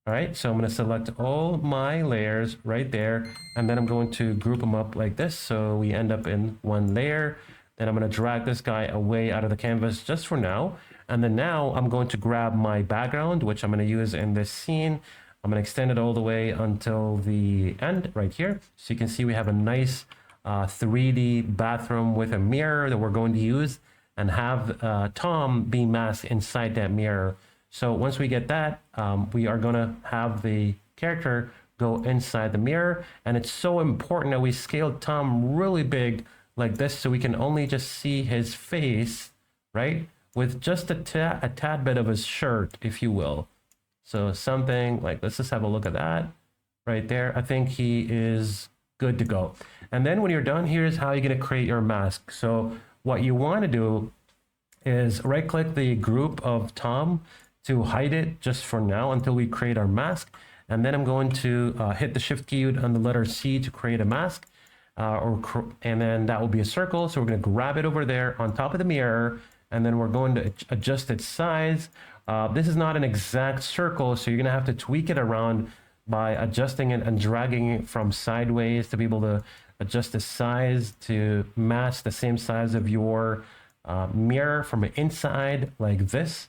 All right, so I'm going to select all my layers right there, and then I'm going to group them up like this. So we end up in one layer. Then I'm going to drag this guy away out of the canvas just for now. And then now I'm going to grab my background, which I'm going to use in this scene. I'm going to extend it all the way until the end right here. So you can see we have a nice 3D bathroom with a mirror that we're going to use and have Tom be masked inside that mirror. So once we get that, we are going to have the character go inside the mirror. And it's so important that we scale Tom really big like this so we can only just see his face, right? With just a tad bit of his shirt, if you will. So something like, let's just have a look at that right there. I think he is good to go. And then when you're done, here's how you're going to create your mask. So what you want to do is right click the group of Tom to hide it just for now until we create our mask. And then I'm going to hit the shift key on the letter C to create a mask. And then that will be a circle. So we're going to grab it over there on top of the mirror. And then we're going to adjust its size. This is not an exact circle, so you're going to have to tweak it around by adjusting it and dragging it from sideways to be able to adjust the size to match the same size of your mirror from the inside like this.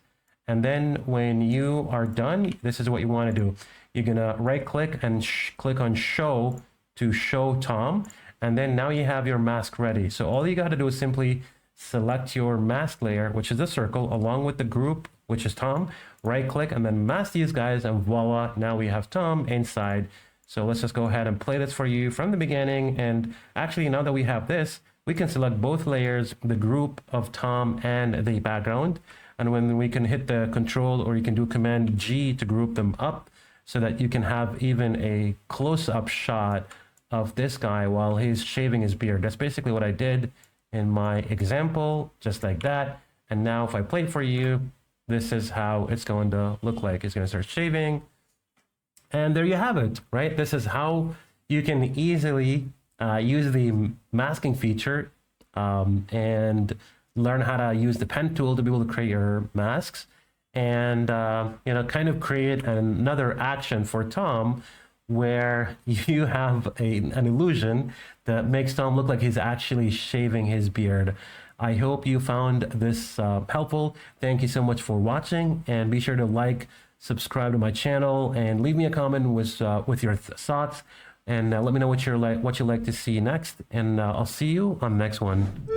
And then when you are done, this is what you want to do. You're going to right click and click on show to show Tom. And then now you have your mask ready. So all you got to do is simply select your mask layer, which is the circle, along with the group, which is Tom. Right click and then mask these guys, and voila, now we have Tom inside. So let's just go ahead and play this for you from the beginning. And actually, now that we have this, we can select both layers, the group of Tom and the background. And when we can hit the control, or you can do Command G to group them up so that you can have even a close-up shot of this guy while he's shaving his beard. That's basically what I did in my example, just like that. And now if I play it for you, this is how it's going to look like. It's going to start shaving. And there you have it, right? This is how you can easily use the masking feature and learn how to use the pen tool to be able to create your masks and, kind of create another action for Tom where you have an illusion that makes Tom look like he's actually shaving his beard. I hope you found this helpful. Thank you so much for watching, and be sure to like, subscribe to my channel, and leave me a comment with your thoughts, and let me know what you like to see next, and I'll see you on the next one.